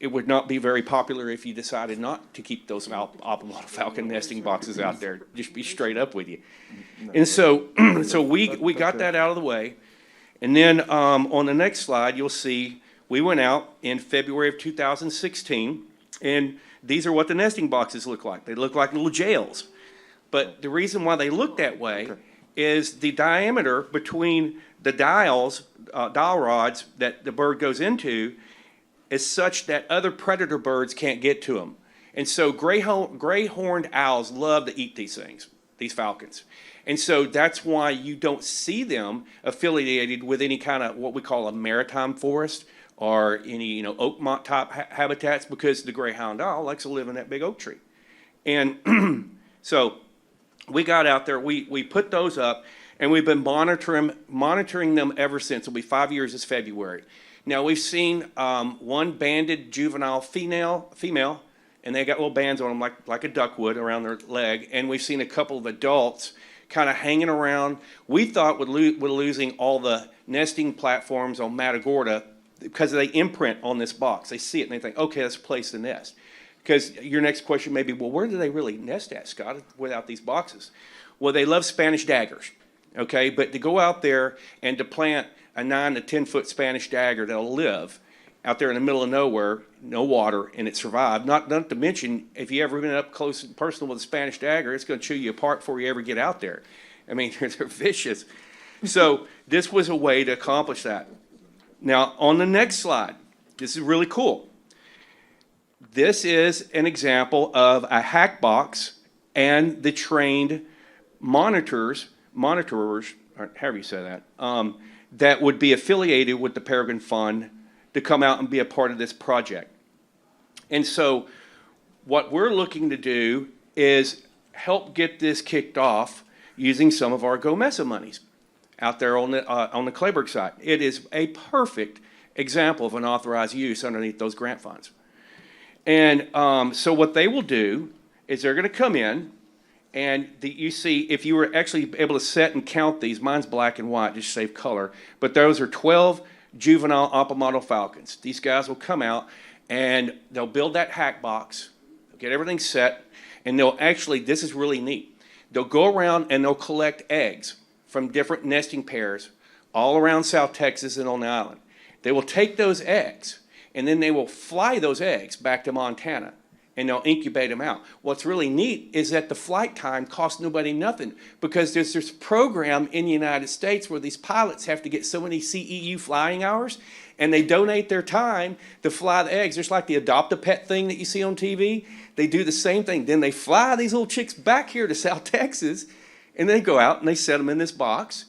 it would not be very popular if you decided not to keep those Apple falcon nesting boxes out there. Just be straight up with you. And so we got that out of the way. And then on the next slide, you'll see we went out in February of 2016, and these are what the nesting boxes look like. They look like little jails. But the reason why they look that way is the diameter between the dial rods that the bird goes into is such that other predator birds can't get to them. And so gray-horned owls love to eat these things, these falcons. And so that's why you don't see them affiliated with any kind of what we call a maritime forest or any oak type habitats, because the greyhound owl likes to live in that big oak tree. And so we got out there, we put those up, and we've been monitoring them ever since. It'll be 5 years this February. Now, we've seen one banded juvenile female, and they got little bands on them like a duck would around their leg, and we've seen a couple of adults kind of hanging around. We thought with losing all the nesting platforms on Matagorda, because they imprint on this box. They see it and they think, okay, let's place the nest. Because your next question may be, well, where do they really nest at, Scott, without these boxes? Well, they love Spanish daggers, okay? But to go out there and to plant a 9 to 10 foot Spanish dagger that'll live out there in the middle of nowhere, no water, and it survived. Not to mention, if you ever been up close and personal with a Spanish dagger, it's going to chew you apart before you ever get out there. I mean, they're vicious. So this was a way to accomplish that. Now, on the next slide, this is really cool. This is an example of a hack box and the trained monitorers, or however you say that, that would be affiliated with the Peregrine Fund to come out and be a part of this project. And so what we're looking to do is help get this kicked off using some of our Go Mesa monies out there on the Clayburgh side. It is a perfect example of an authorized use underneath those grant funds. And so what they will do is they're going to come in, and you see, if you were actually able to set and count these, mine's black and white, just save color, but those are 12 juvenile Apamado falcons. These guys will come out, and they'll build that hack box, get everything set, and they'll actually, this is really neat, they'll go around and they'll collect eggs from different nesting pairs all around South Texas and on the island. They will take those eggs, and then they will fly those eggs back to Montana, and they'll incubate them out. What's really neat is that the flight time costs nobody nothing, because there's this program in the United States where these pilots have to get so many CEU flying hours, and they donate their time to fly the eggs. Just like the Adopt-A-Pet thing that you see on TV. They do the same thing. Then they fly these little chicks back here to South Texas, and they go out and they set them in this box.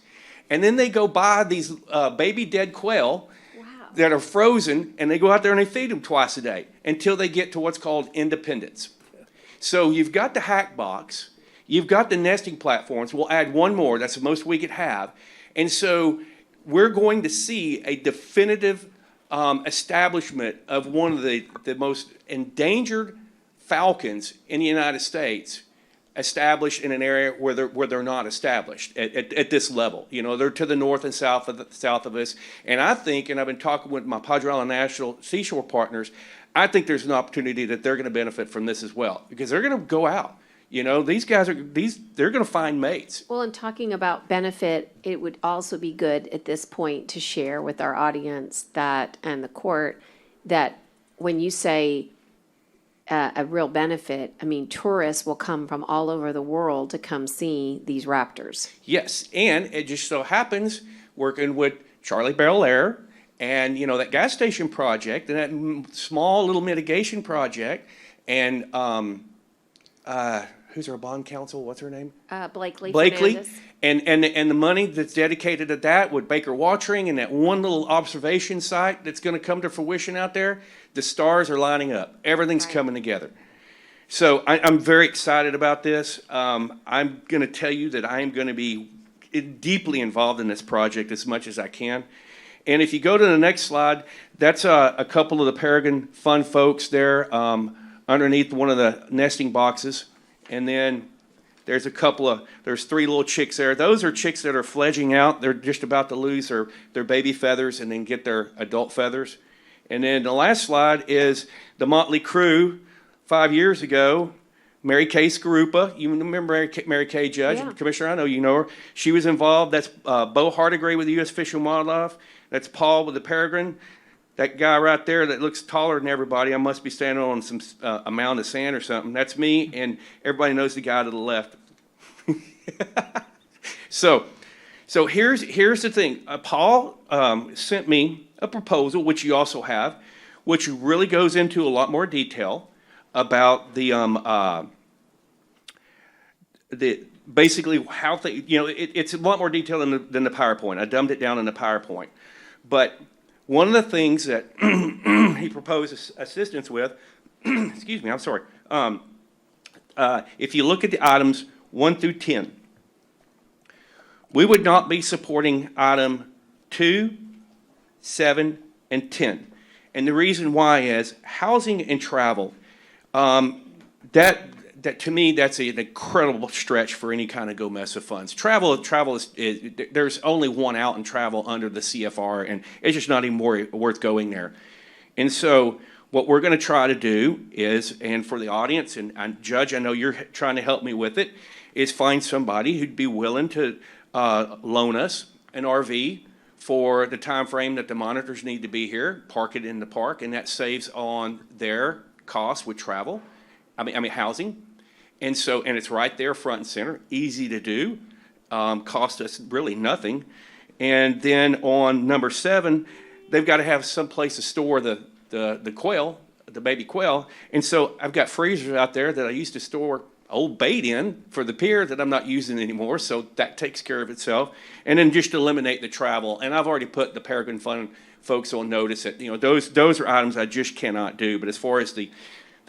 And then they go buy these baby dead quail that are frozen, and they go out there and they feed them twice a day until they get to what's called independence. So you've got the hack box, you've got the nesting platforms. We'll add one more. That's the most we could have. And so we're going to see a definitive establishment of one of the most endangered falcons in the United States, established in an area where they're not established at this level. You know, they're to the north and south of us. And I think, and I've been talking with my Padre Island National Seashore partners, I think there's an opportunity that they're going to benefit from this as well, because they're going to go out. You know, these guys they're going to find mates. Well, in talking about benefit, it would also be good at this point to share with our audience that, and the court, that when you say a real benefit, I mean, tourists will come from all over the world to come see these raptors. Yes, and it just so happens, working with Charlie Belair and, you know, that gas station project and that small little mitigation project, and who's our bond counsel? What's her name? Blakely. Blakely. Fernandez. And the money that's dedicated to that with Baker Watering and that one little observation site that's going to come to fruition out there, the stars are lining up. Everything's coming together. So I'm very excited about this. I'm going to tell you that I am going to be deeply involved in this project as much as I can. And if you go to the next slide, that's a couple of the Peregrine Fund folks there underneath one of the nesting boxes. And then there's there's 3 little chicks there. Those are chicks that are fledging out. They're just about to lose their baby feathers and then get their adult feathers. And then the last slide is the motley crew 5 years ago. Mary Kay Skarupa, you remember Mary Kay, Judge, Yeah. Commissioner, I know you know her. She was involved. That's Bo Hardigree with the U.S. Fish and Wildlife. That's Paul with the Peregrine. That guy right there that looks taller than everybody, I must be standing on some a mound of sand or something. That's me, and everybody knows the guy to the left. So here's the thing. Paul sent me a proposal, which you also have, which really goes into a lot more detail about the basically how it's a lot more detail than the PowerPoint. I dumbed it down in the PowerPoint, but one of the things that he proposed assistance with, excuse me, I'm sorry. If you look at the items 1 through 10, we would not be supporting item 2, 7, and 10. And the reason why is housing and travel. That to me, that's an incredible stretch for any kind of Go Mesa funds. Travel is there's only one out in travel under the CFR, and it's just not even worth going there. And so what we're going to try to do is, and for the audience, and Judge, I know you're trying to help me with it, is find somebody who'd be willing to loan us an RV for the time frame that the monitors need to be here, park it in the park, and that saves on their costs with travel, I mean, housing. And so, and it's right there, front and center, easy to do, cost us really nothing. And then on number 7, they've got to have some place to store the quail, the baby quail. And so I've got freezers out there that I used to store old bait in for the pier that I'm not using anymore, so that takes care of itself. And then just eliminate the travel. And I've already put the Peregrine Fund folks on notice that, those are items I just cannot do. But as far as the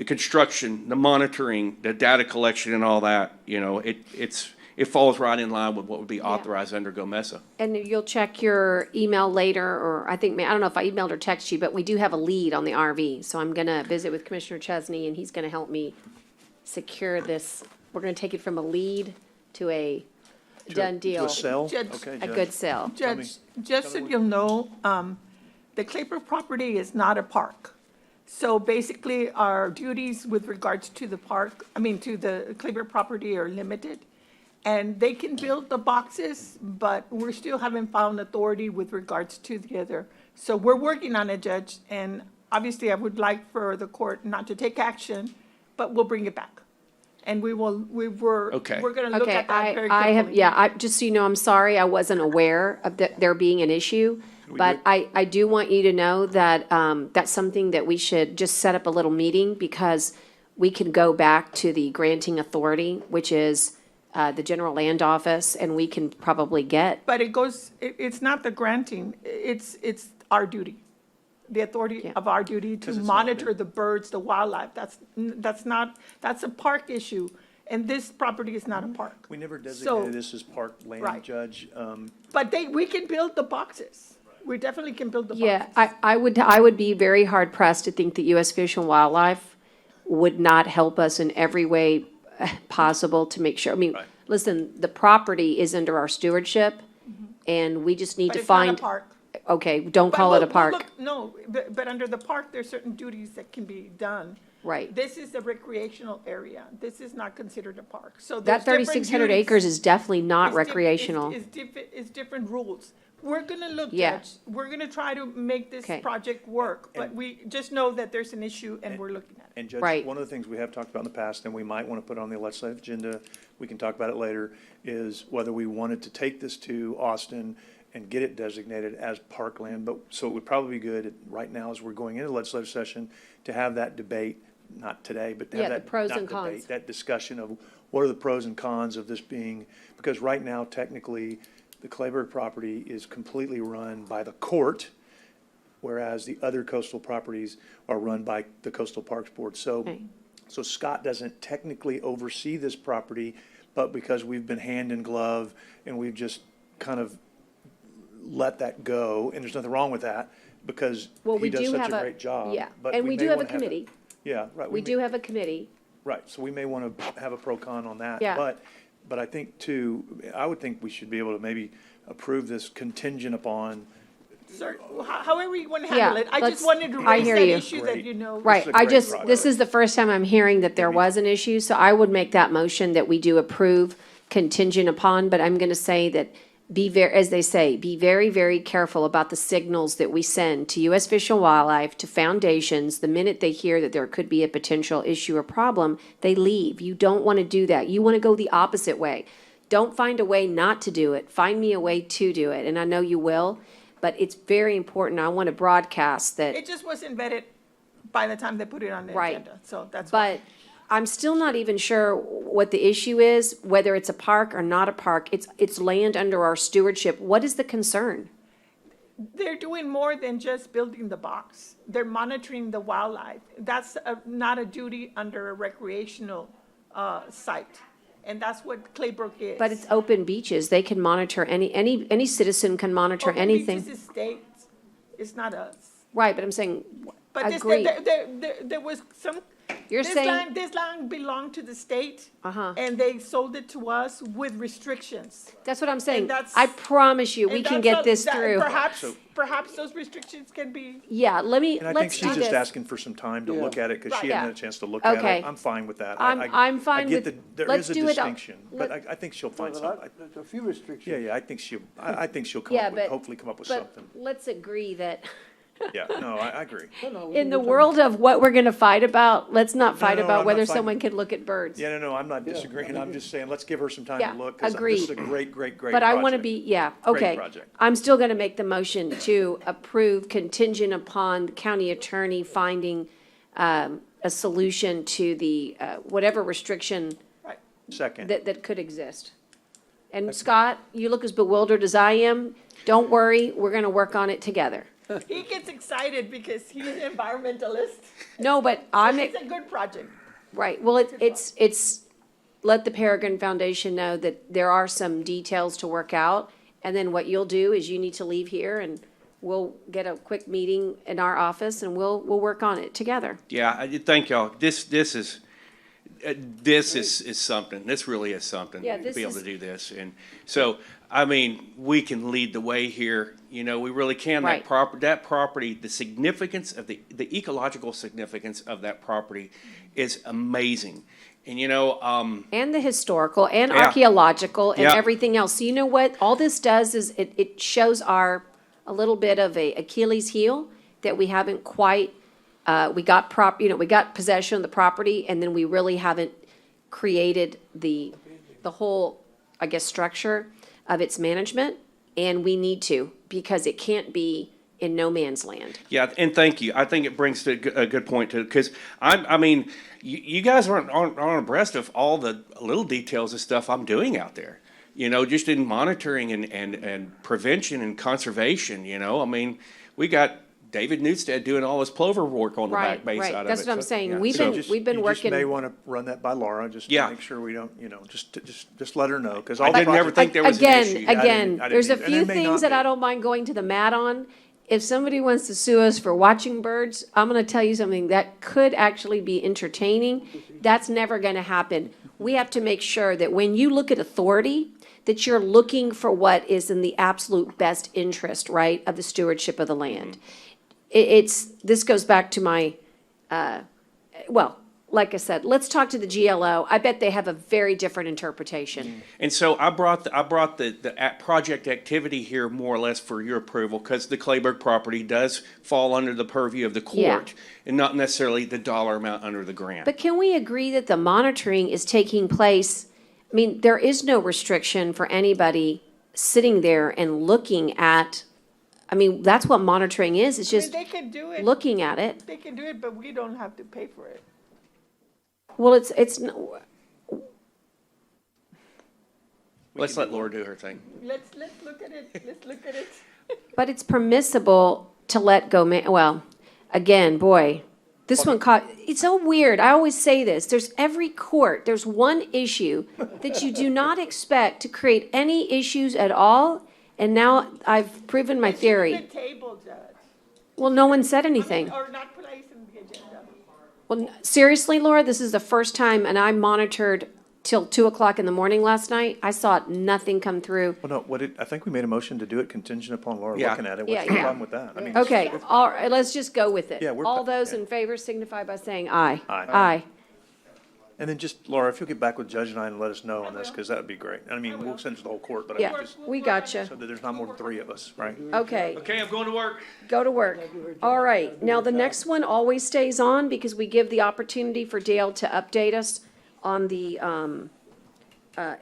construction, the monitoring, the data collection and all that, it falls right in line with what would be authorized under GOMESA. And you'll check your email later, or I don't know if I emailed or texted you, but we do have a lead on the RV. So I'm gonna visit with Commissioner Chesney, and he's gonna help me secure this. We're gonna take it from a lead to a done deal. To a sell? Judge- Okay, A Judge. good sell. Judge, just so you'll know, the Claybrook property is not a park. So basically, our duties with regards to the park, to the Claybrook property are limited. And they can build the boxes, but we still haven't found authority with regards to the other. So we're working on it, Judge, and obviously I would like for the court not to take action, but we'll bring it back. And Okay. we're gonna look Okay, at that very I have, carefully. just so you know, I'm sorry, I wasn't aware of there being an issue. But I do want you to know that, that's something that we should just set up a little meeting, because we can go back to the granting authority, which is, the general land office, and we can probably get, But it's not the granting, it's our duty. The authority of our duty to monitor the birds, the wildlife. That's a park issue, and this property is not a park. We never So- designated this as park land, Right. Judge. But we can build the boxes. We definitely can build the boxes. yeah, I would be very hard pressed to think that U.S. Fish and Wildlife would not help us in every way possible to make sure. Listen, the property is under our stewardship, and we just need But to it's not a find. park. Okay, don't But call it a we'll park. look- No, but under the park, there's certain duties that can be done. Right. This is a recreational area. This is not considered a park. So That there's different 3,600 duties. acres is definitely not It's diff- recreational. It's different rules. We're gonna look, Yeah. Judge, we're gonna try to make this Okay. project work, but we just know that there's an issue and we're looking at it. And Judge, Right. one of the things we have talked about in the past, and we might want to put on the legislative agenda, we can talk about it later, is whether we wanted to take this to Austin and get it designated as parkland. But, so it would probably be good, right now, as we're going into legislative session, to have that debate, not today, but to have Yeah, the that, pros not and debate, cons. that discussion of what are the pros and cons of this being, because right now, technically, the Clayburgh property is completely run by the court, whereas the other coastal properties are run by the Coastal Parks Board. So Scott doesn't technically oversee this property, but because we've been hand in glove and we've just kind of let that go, and there's nothing wrong with that, because Well, he we does do such have a great job. Yeah, But and we do may have a wanna committee. Yeah, right. We may- do have a committee. Right, so we may want to have a pro-con on that. Yeah. But I think too, I would think we should be able to maybe approve this contingent upon. Sir, however you want to Yeah, handle it. I let's- just wanted to I raise hear that you. issue that Great. you know. Right, is a I great just, project. this is the first time I'm hearing that there was an issue, so I would make that motion that we do approve contingent upon, but I'm gonna say that as they say, be very, very careful about the signals that we send to U.S. Fish and Wildlife, to foundations. The minute they hear that there could be a potential issue or problem, they leave. You don't want to do that. You want to go the opposite way. Don't find a way not to do it. Find me a way to do it, and I know you will, but it's very important. I want to broadcast that. It just wasn't vetted by the time they put it on the Right. agenda, so that's why. But I'm still not even sure what the issue is, whether it's a park or not a park. It's land under our stewardship. What is the concern? They're doing more than just building the box. They're monitoring the wildlife. That's not a duty under a recreational site, and that's what Claybrook is. But it's open beaches. They can monitor any citizen can monitor Open anything. Beaches is state, it's not us. Right, but I'm saying, But agree. there was some You're saying, This land belonged to the state. Uh-huh. And they sold it to us with restrictions. that's what I'm saying. that's- I promise you, we And can that's get not- this that- through. Perhaps those restrictions can be, Yeah, And I think let's do she's just this. asking for some time to look at it, because she Right. hadn't had a chance to look at Okay. it. I'm fine with that. I'm fine I get with- that there let's is a do it all. distinction, but I think she'll find There's a lot- something. there's a few restrictions. Yeah, I think she'll come Yeah, up with, but. hopefully come up with but something. let's agree that Yeah, no, I agree. in the world of what we're gonna fight about, let's not fight no, about I'm whether not fighting. someone can look at birds. Yeah, no, I'm not disagreeing. I'm just saying, let's give her some time Yeah, to look, because agreed. this is a great project. But I want to be, yeah, okay. project. I'm still going to make the motion to approve contingent upon the county attorney finding a solution to the, whatever restriction Second. that could exist. And Scott, you look as bewildered as I am. Don't worry, we're going to work on it together. he gets excited because he's an environmentalist. No, but I'm, It's a good project. right, well, it's, let the Peregrine Foundation know that there are some details to work out. And then what you'll do is you need to leave here and we'll get a quick meeting in our office and we'll work on it together. Yeah, thank y'all. This is something. This really is something. Yeah, To this be able is- to do this. And so, I mean, we can lead the way here. You know, we really can. Right. That property, the significance of the ecological significance of that property is amazing. And, you know, And the historical and Yeah. archaeological and Yeah. everything else. So you know what? All this does is it shows a little bit of a Achilles heel that we haven't quite, we got possession of the property and then we really haven't created the whole, I guess, structure of its management. And we need to, because it can't be in no man's land. yeah, and thank you. I think it brings a good point to, because I mean, you guys aren't abreast of all the little details of stuff I'm doing out there. You know, just in monitoring and prevention and conservation, you know, I mean, we got David Newstead doing all his plover work on the Right, back bay right. side of it. That's what I'm So, saying. yeah. We've So- been- we've been You just may working- want to run that by Laura, just Yeah. to make sure we don't, just let her know, because I all the didn't ever projects. think there was an issue. I Again, didn't there's a either. And few it may not things that be. I don't mind going to the mat on. If somebody wants to sue us for watching birds, I'm gonna tell you something, that could actually be entertaining. That's never gonna happen. We have to make sure that when you look at authority, that you're looking for what is in the absolute best interest, right, of the stewardship of the land. This goes back to my, well, like I said, let's talk to the GLO. I bet they have a very different interpretation. And so I brought the project activity here more or less for your approval, because the Clayburg property does fall under the purview of the Yeah. court and not necessarily the dollar amount under the grant. But can we agree that the monitoring is taking place? I mean, there is no restriction for anybody sitting there and looking at, I mean, that's what monitoring is. It's just They can do it. looking at it. They can do it, but we don't have to pay for it. Well, it's, Let's let Laura do her thing. Let's look at it. Let's look at it. but it's permissible to let go, well, again, boy, this one caught, it's so weird. I always say this. There's every court, there's one issue that you do not expect to create any issues at all. And now I've proven my theory. The table, Judge. Well, no one said anything. Or not placed in the agenda. Well, seriously, Laura, this is the first time, and I monitored till 2:00 in the morning last night. I saw nothing come through. Well, no, I think we made a motion to do it contingent upon Laura Yeah. looking at it. Yeah, What's the yeah. problem with that? I mean, Okay, all right, let's just go with it. Yeah, we're All pa- those yeah. in favor signify by saying aye. Aye. Aye. And then just, Laura, if you'll get back with Judge and I and let us know on this, because that would be great. I mean, we'll send it to the whole court, but I Yeah, mean, just we gotcha. so that there's not more than 3 of us, right? Okay, Okay, I'm going to work. go to work. All right, now the next one always stays on because we give the opportunity for Dale to update us on the,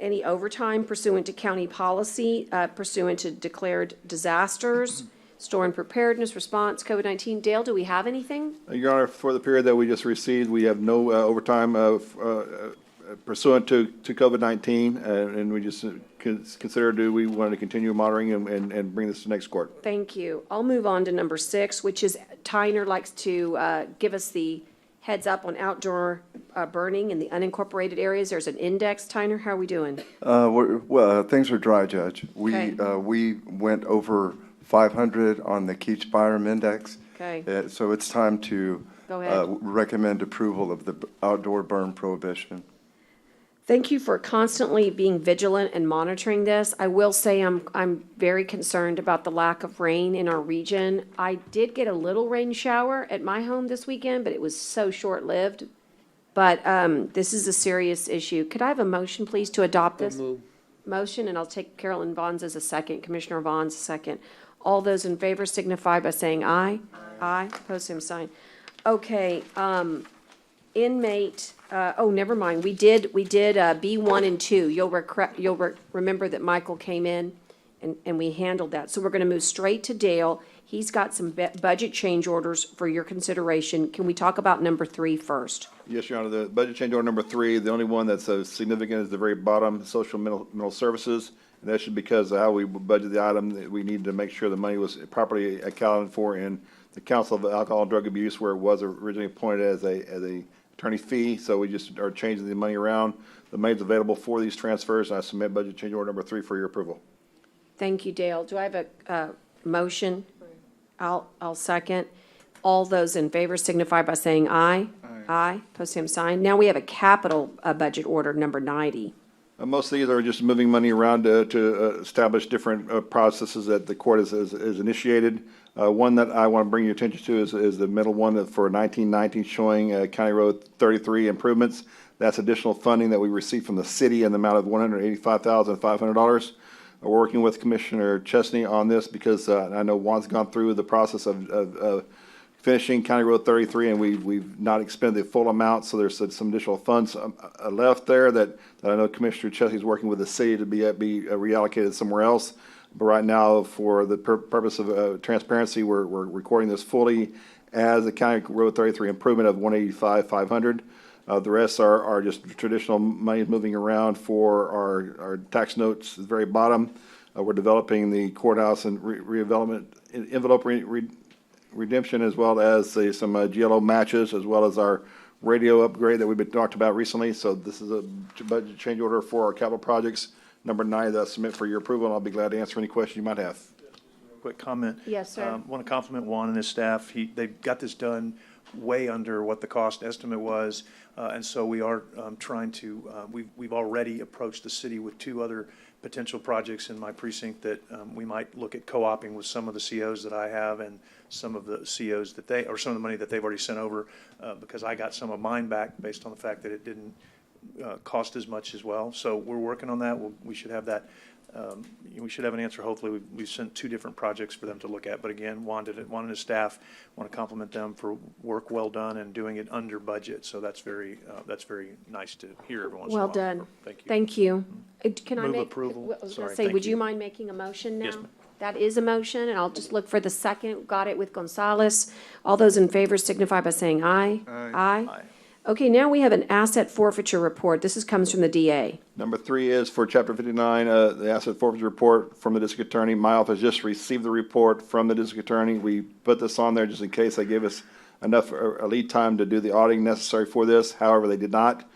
any overtime pursuant to county policy, pursuant to declared disasters, storm preparedness, response, COVID-19. Dale, do we have anything? Your Honor, for the period that we just received, we have no overtime pursuant to COVID-19, and we just consider, do we want to continue monitoring and bring this to next court? Thank you. I'll move on to number 6, which is Tyner likes to give us the heads up on outdoor burning in the unincorporated areas. There's an index. Tyner, how are we doing? Well, things are dry, Judge. Okay. We went over 500 on the Keach Byram Index. Okay. So it's time to Go ahead. Recommend approval of the outdoor burn prohibition. Thank you for constantly being vigilant and monitoring this. I will say I'm very concerned about the lack of rain in our region. I did get a little rain shower at my home this weekend, but it was so short-lived. But this is a serious issue. Could I have a motion, please, to adopt this? Motion, and I'll take Carolyn Vons as a second, Commissioner Vons a second. All those in favor signify by saying aye. Aye. Opposed, same sign. Okay, inmate, never mind. We did B1 and 2. You'll remember that Michael came in and we handled that. So we're going to move straight to Dale. He's got some budget change orders for your consideration. Can we talk about number 3 first? Yes, Your Honor, the budget change order number 3, the only one that's significant is the very bottom, social mental services. And that's just because of how we budget the item, that we need to make sure the money was properly accounted for in the Council of Alcohol and Drug Abuse, where it was originally appointed as a attorney fee. So we just are changing the money around. The money's available for these transfers, and I submit budget change order number 3 for your approval. Thank you, Dale. Do I have a motion? I'll second. All those in favor signify by saying aye. Aye. Post same sign. Now we have a capital budget order, number 90. Most of these are just moving money around to establish different processes that the court has initiated. One that I want to bring your attention to is the middle one for 1919 showing County Road 33 improvements. That's additional funding that we received from the city in the amount of $185,500. We're working with Commissioner Chesney on this because I know Juan's gone through the process of finishing County Road 33, and we've not expended the full amount, so there's some additional funds left there that I know Commissioner Chesney's working with the city to be reallocated somewhere else. But right now, for the purpose of transparency, we're recording this fully as a County Road 33 improvement of $185,500. The rest are just traditional money moving around for our tax notes at the very bottom. We're developing the courthouse and redevelopment envelope redemption, as well as some GLO matches, as well as our radio upgrade that we've been talked about recently. So this is a budget change order for our capital projects, number 9, that I submit for your approval, and I'll be glad to answer any questions you might have. Quick comment. Yes, sir. Want to compliment Juan and his staff. They got this done way under what the cost estimate was. And so we are trying to, we've already approached the city with 2 other potential projects in my precinct that we might look at co-oping with some of the COs that I have and some of the COs that or some of the money that they've already sent over, because I got some of mine back based on the fact that it didn't cost as much as well. So we're working on that. We should have that. We should have an answer. Hopefully, we've sent 2 different projects for them to look at. But again, Juan and his staff want to compliment them for work well done and doing it under budget. So that's very nice to hear every once in a while. Well done. Thank you. Thank you. Can I Move make? approval. I was going Sorry, to say, thank would you you. mind making a motion now? Yes, ma'am. That is a motion, and I'll just look for the second. Got it with Gonzalez. All those in favor signify by saying aye. Aye. Aye. Okay, now we have an asset forfeiture report. This comes from the DA. Number 3 is for Chapter 59, the asset forfeiture report from the district attorney. My office just received the report from the district attorney. We put this on there just in case they gave us enough lead time to do the auditing necessary for this. However, they did not.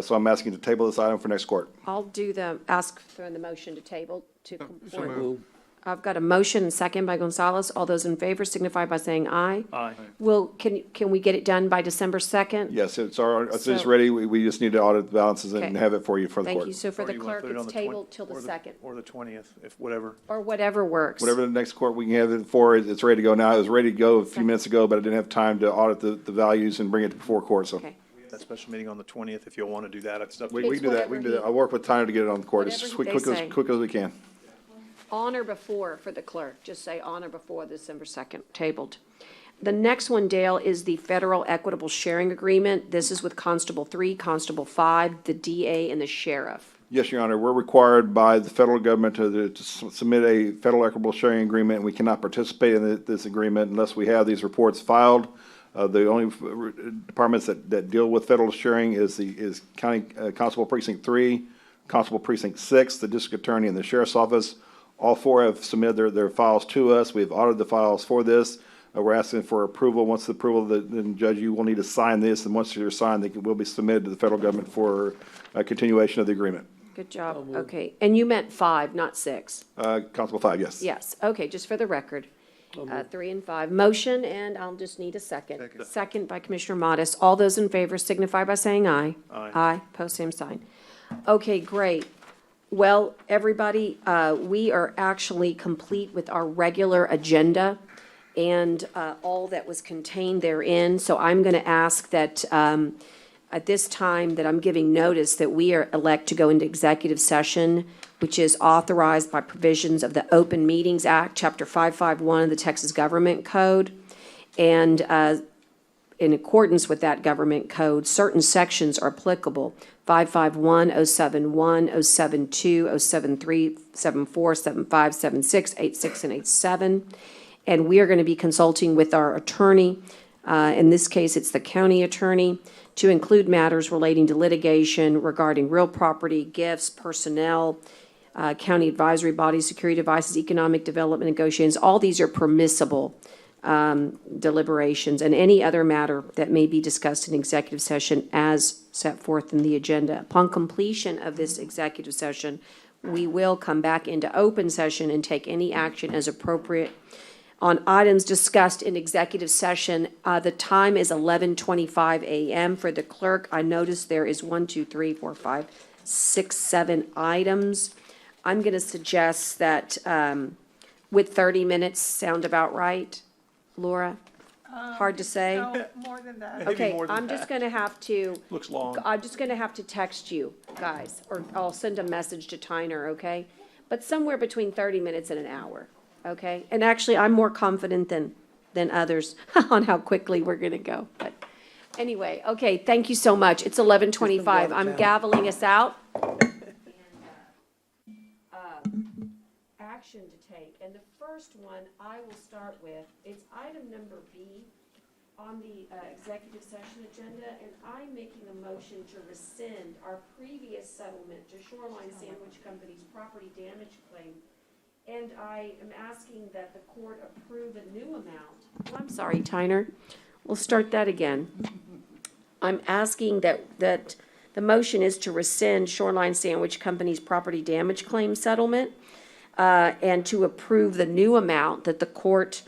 So I'm asking to table this item for next court. I'll ask for the motion to table to So comport. move. I've got a motion and second by Gonzalez. All those in favor signify by saying aye. Aye. Can we get it done by December 2nd? Yes, it's just So- ready. We just need to audit the balances and Okay. have it for you for the Thank court. you. So for Or the you wanna clerk, put it on it's the 20 tabled till the or 2nd, Or the 20th, if whatever. or whatever works. Whatever the next court we can have it for, it's ready to go now. It was ready to go a few minutes ago, but I didn't have time to audit the values and bring it before court, so. Okay. That special meeting on the 20th, if you'll want to do that, it's up to We you. can do that, we can do that. I'll work with Tyler to get it on the court as Whatever they say. quick as we can. On or before for the clerk, just say on or before December 2nd, tabled. The next one, Dale, is the Federal Equitable Sharing Agreement. This is with Constable 3, Constable 5, the DA, and the sheriff. Yes, Your Honor, we're required by the federal government to submit a federal equitable sharing agreement, and we cannot participate in this agreement unless we have these reports filed. The only departments that deal with federal sharing is County Constable Precinct 3, Constable Precinct 6, the District Attorney, and the Sheriff's Office. All 4 have submitted their files to us. We've audited the files for this. We're asking for approval. Once the approval, then Judge, you will need to sign this, and once you're signed, it will be submitted to the federal government for a continuation of the agreement. Good job. Okay. And you meant 5, not 6. Constable 5, yes. Yes. Okay, just for the record. 3 and 5. Motion, and I'll just need a second. Second by Commissioner Modis. All those in favor signify by saying aye. Aye. Aye, post same sign. Okay, great. Well, everybody, we are actually complete with our regular agenda and all that was contained therein. So I'm going to ask that at this time that I'm giving notice that we are elect to go into executive session, which is authorized by provisions of the Open Meetings Act, Chapter 551 of the Texas Government Code. And in accordance with that government code, certain sections are applicable. 551, 071, 072, 073, 74, 75, 76, 86, and 87. And we are going to be consulting with our attorney, in this case, it's the county attorney, to include matters relating to litigation regarding real property, gifts, personnel, county advisory bodies, security devices, economic development negotiations. All these are permissible deliberations, and any other matter that may be discussed in executive session as set forth in the agenda. Upon completion of this executive session, we will come back into open session and take any action as appropriate on items discussed in executive session. The time is 11:25 a.m. For the clerk, I noticed there is 1, 2, 3, 4, 5, 6, 7 items. I'm going to suggest that with 30 minutes sound about right, Laura? Hard to say? No, more than that. Maybe Okay, more than I'm just that. going to have to. Looks long. I'm just going to have to text you, guys, or I'll send a message to Tyner, okay? But somewhere between 30 minutes and an hour, okay? And actually, I'm more confident than others on how quickly we're going to go. But anyway, okay, thank you so much. It's 11:25. I'm gaveling us out. Action to take, and the first one I will start with, it's item number B on the executive session agenda, and I'm making a motion to rescind our previous settlement to Shoreline Sandwich Company's property damage claim. And I am asking that the court approve a new amount. Oh, I'm sorry, Tyner. We'll start that again. I'm asking that the motion is to rescind Shoreline Sandwich Company's property damage claim settlement, and to approve the new amount that the court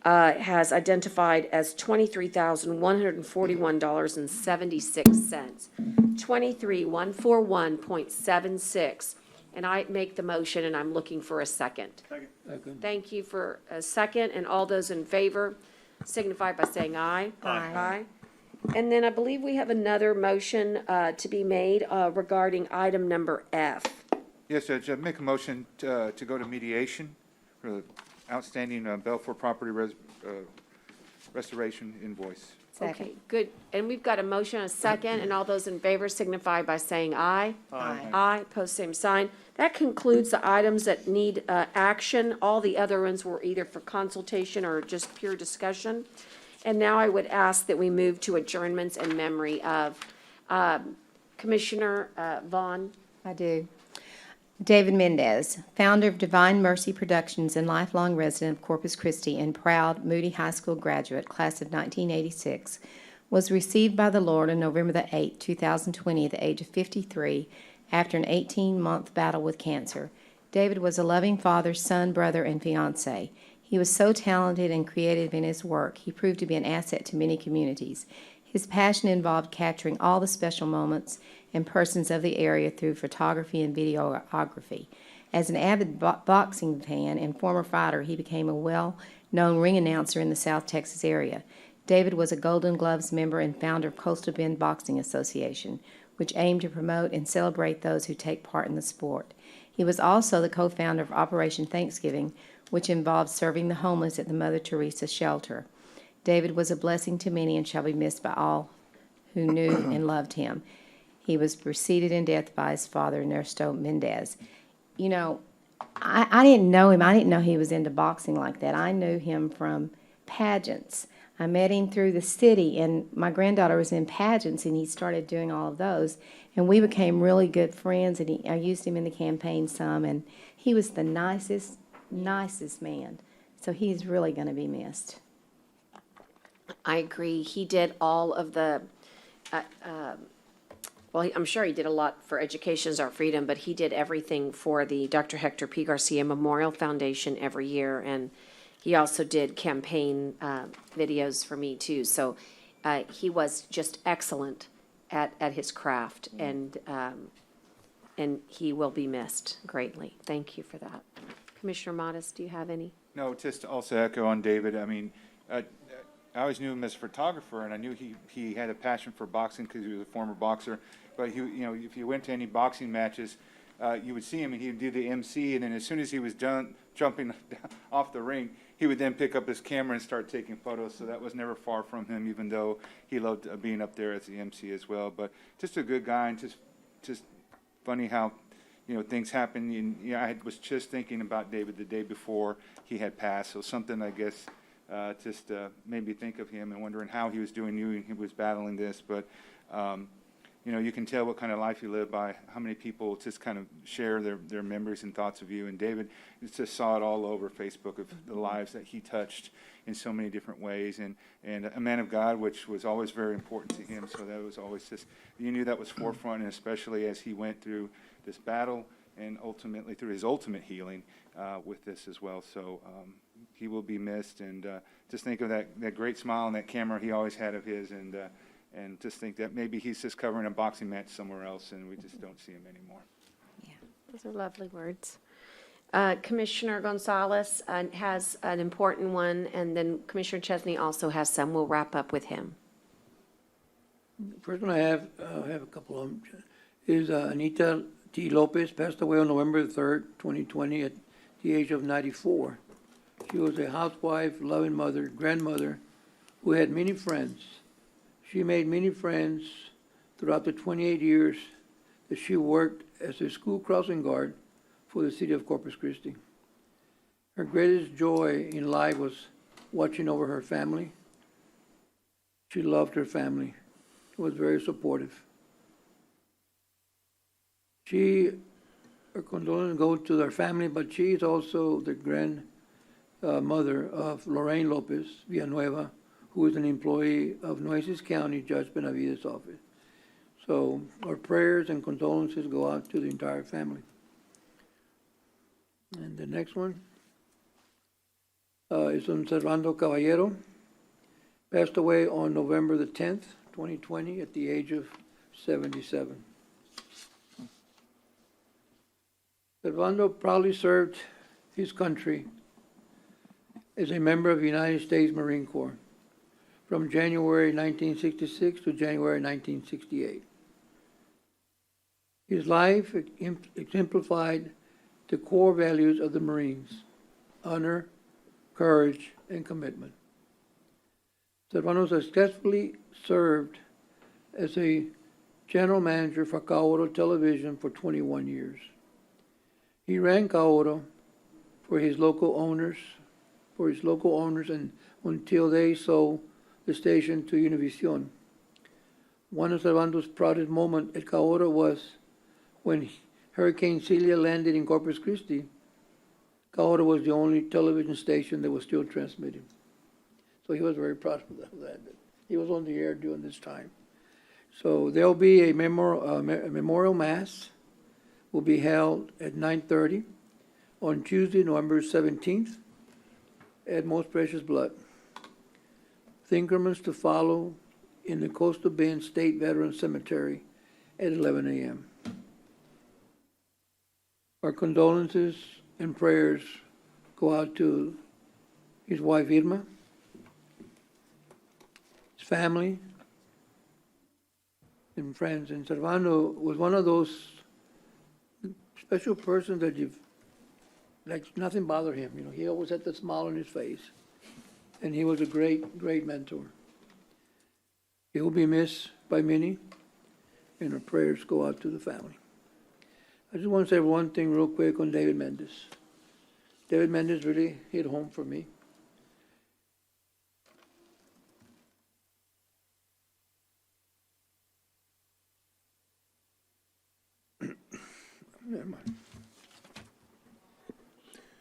has identified as $23,141.76. 23,141.76. And I make the motion, and I'm looking for a second. Second. Thank you for a second, and all those in favor signify by saying aye. Aye. And then I believe we have another motion to be made regarding item number F. Yes, Judge, I make a motion to go to mediation for the outstanding Belfour property restoration invoice. Okay, good. And we've got a motion, a second, and all those in favor signify by saying aye. Aye. Aye, post same sign. That concludes the items that need action. All the other ones were either for consultation or just pure discussion. And now I would ask that we move to adjournments in memory of Commissioner Vaughn. I do. David Mendez, founder of Divine Mercy Productions and lifelong resident of Corpus Christi and proud Moody High School graduate, class of 1986, was received by the Lord on November the 8th, 2020, at the age of 53, after an 18-month battle with cancer. David was a loving father, son, brother, and fiance. He was so talented and creative in his work, he proved to be an asset to many communities. His passion involved capturing all the special moments and persons of the area through photography and videography. As an avid boxing fan and former fighter, he became a well-known ring announcer in the South Texas area. David was a Golden Gloves member and founder of Coastal Bend Boxing Association, which aimed to promote and celebrate those who take part in the sport. He was also the co-founder of Operation Thanksgiving, which involved serving the homeless at the Mother Teresa shelter. David was a blessing to many and shall be missed by all who knew and loved him. He was preceded in death by his father, Ernesto Mendez. You know, I didn't know him. I didn't know he was into boxing like that. I knew him from pageants. I met him through the city, and my granddaughter was in pageants, and he started doing all of those. And we became really good friends, and I used him in the campaign some, and he was the nicest man. So he's really going to be missed. I agree. He did all of the, I'm sure he did a lot for Education is Our Freedom, but he did everything for the Dr. Hector P. Garcia Memorial Foundation every year. And he also did campaign videos for me too. So he was just excellent at his craft, and he will be missed greatly. Thank you for that. Commissioner Modis, do you have any? No, just to also echo on David, I mean, I always knew him as a photographer, and I knew he had a passion for boxing because he was a former boxer. But he, you know, if you went to any boxing matches, you would see him, and he would do the MC, and then as soon as he was done jumping off the ring, he would then pick up his camera and start taking photos. So that was never far from him, even though he loved being up there as the MC as well. But just a good guy, and just funny how, you know, things happen. And, you know, I was just thinking about David the day before he had passed. So something, I guess, just made me think of him and wondering how he was doing. Knew he was battling this, but you know, you can tell what kind of life you live by how many people just kind of share their memories and thoughts of you. And David just saw it all over Facebook of the lives that he touched in so many different ways, and a man of God, which was always very important to him. So that was always just, you knew that was forefront, and especially as he went through this battle and ultimately through his ultimate healing with this as well. So he will be missed, and just think of that great smile and that camera he always had of his, and just think that maybe he's just covering a boxing match somewhere else, and we just don't see him anymore. Yeah, those are lovely words. Commissioner Gonzalez has an important one, and then Commissioner Chesney also has some. We'll wrap up with him. First one I have a couple of them, is Anita T. Lopez, passed away on November 3rd, 2020, at the age of 94. She was a housewife, loving mother, grandmother, who had many friends. She made many friends throughout the 28 years that she worked as a school crossing guard for the city of Corpus Christi. Her greatest joy in life was watching over her family. She loved her family. She was very supportive. Her condolences go to their family, but she is also the grandmother of Lorraine Lopez Villanueva, who is an employee of Nueces County Judge Benavides' office. So our prayers and condolences go out to the entire family. And the next one is on Servando Caballero, passed away on November the 10th, 2020, at the age of 77. Servando proudly served his country as a member of the United States Marine Corps from January 1966 to January 1968. His life exemplified the core values of the Marines: honor, courage, and commitment. Servando successfully served as a general manager for Kaoro Television for 21 years. He ran Kaoro for his local owners, and until they sold the station to Univision. One of Servando's proudest moments at Kaoro was when Hurricane Celia landed in Corpus Christi. Kaoro was the only television station that was still transmitting. So he was very proud of that. He was on the air during this time. So there'll be a memorial mass will be held at 9:30 on Tuesday, November 17th at Most Precious Blood. The increments to follow in the Coastal Bend State Veterans Cemetery at 11 a.m. Our condolences and prayers go out to his wife Irma, his family, and friends. And Servando was one of those special persons that like nothing bothered him. You know, he always had that smile on his face. And he was a great, great mentor. He will be missed by many, and our prayers go out to the family. I just want to say one thing real quick on David Mendez. David Mendez really hit home for me. Never mind.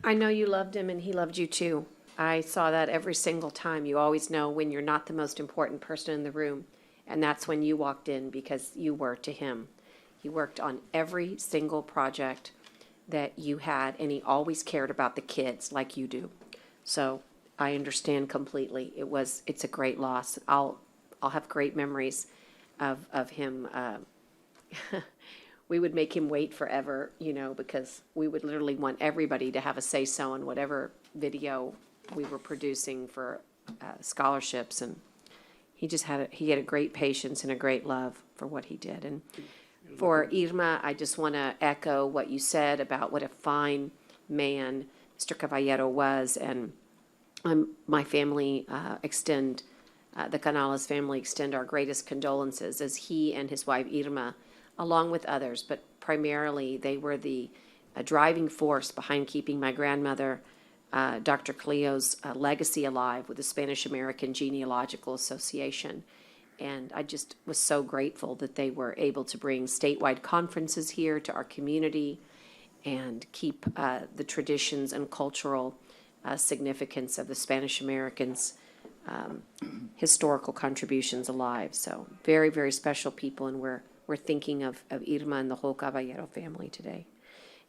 I know you loved him, and he loved you too. I saw that every single time. You always know when you're not the most important person in the room, and that's when you walked in, because you were to him. He worked on every single project that you had, and he always cared about the kids like you do. So I understand completely. It's a great loss. I'll have great memories of him. We would make him wait forever, because we would literally want everybody to have a say-so in whatever video we were producing for scholarships. And he had a great patience and a great love for what he did. And for Irma, I just want to echo what you said about what a fine man Mr. Caballero was. And my family the Canales family extend our greatest condolences as he and his wife Irma, along with others, but primarily they were the driving force behind keeping my grandmother, Dr. Cleo's legacy alive with the Spanish American Genealogical Association. And I just was so grateful that they were able to bring statewide conferences here to our community and keep the traditions and cultural significance of the Spanish Americans' historical contributions alive. So very, very special people, and we're thinking of Irma and the whole Caballero family today.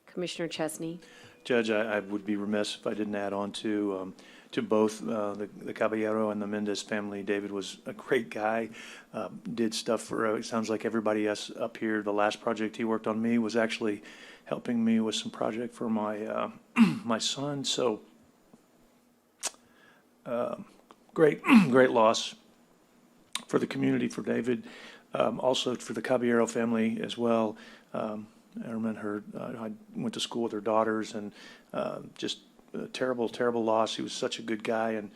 Commissioner Chesney? Judge, I would be remiss if I didn't add on to both the Caballero and the Mendez family. David was a great guy, did stuff for, it sounds like everybody else up here. The last project he worked on me was actually helping me with some project for my my son. So great loss for the community, for David, also for the Caballero family as well. Irma I went to school with her daughters, and just a terrible loss. He was such a good guy, and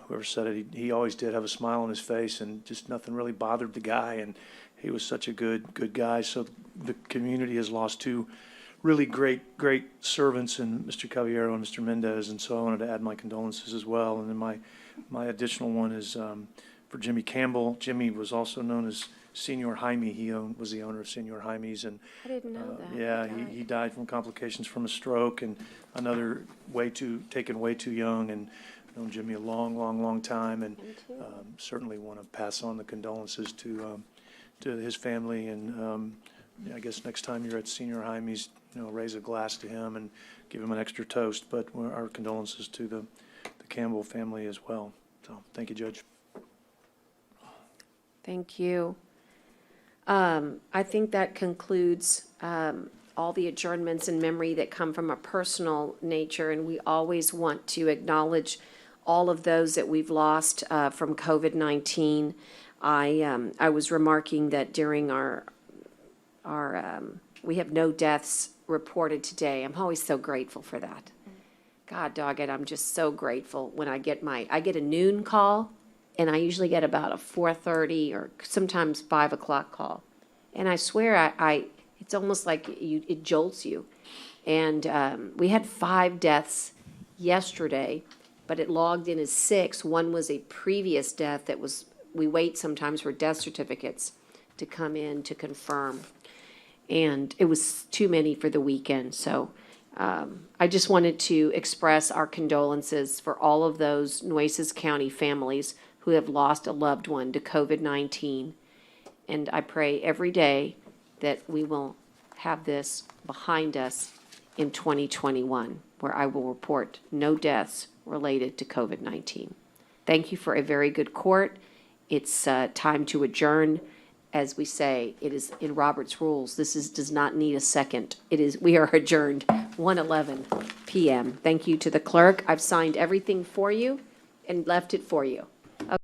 whoever said it, he always did have a smile on his face, and just nothing really bothered the guy, and he was such a good guy. So the community has lost two really great servants in Mr. Caballero and Mr. Mendez, and so I wanted to add my condolences as well. And then my additional one is for Jimmy Campbell. Jimmy was also known as Senor Jaime. He was the owner of Senor Jaime's, and I didn't know that. yeah, he died from complications from a stroke, and another taken way too young. And I've known Jimmy a long time, and certainly want to pass on the condolences to his family. And I guess next time you're at Senor Jaime's, raise a glass to him and give him an extra toast. But our condolences to the Campbell family as well. So thank you, Judge. Thank you. I think that concludes all the adjournments in memory that come from a personal nature, and we always want to acknowledge all of those that we've lost from COVID-19. I was remarking that during our we have no deaths reported today. I'm always so grateful for that. God dog it, I'm just so grateful when I get a noon call, and I usually get about a 4:30 or sometimes 5 o'clock call. And I swear it's almost like it jolts you. And we had 5 deaths yesterday, but it logged in as 6. One was a previous death we wait sometimes for death certificates to come in to confirm. And it was too many for the weekend. So I just wanted to express our condolences for all of those Nueces County families who have lost a loved one to COVID-19. And I pray every day that we will have this behind us in 2021, where I will report no deaths related to COVID-19. Thank you for a very good court. It's time to adjourn. As we say, it is in Robert's rules. Does not need a second. We are adjourned 1:11 p.m. Thank you to the clerk. I've signed everything for you and left it for you.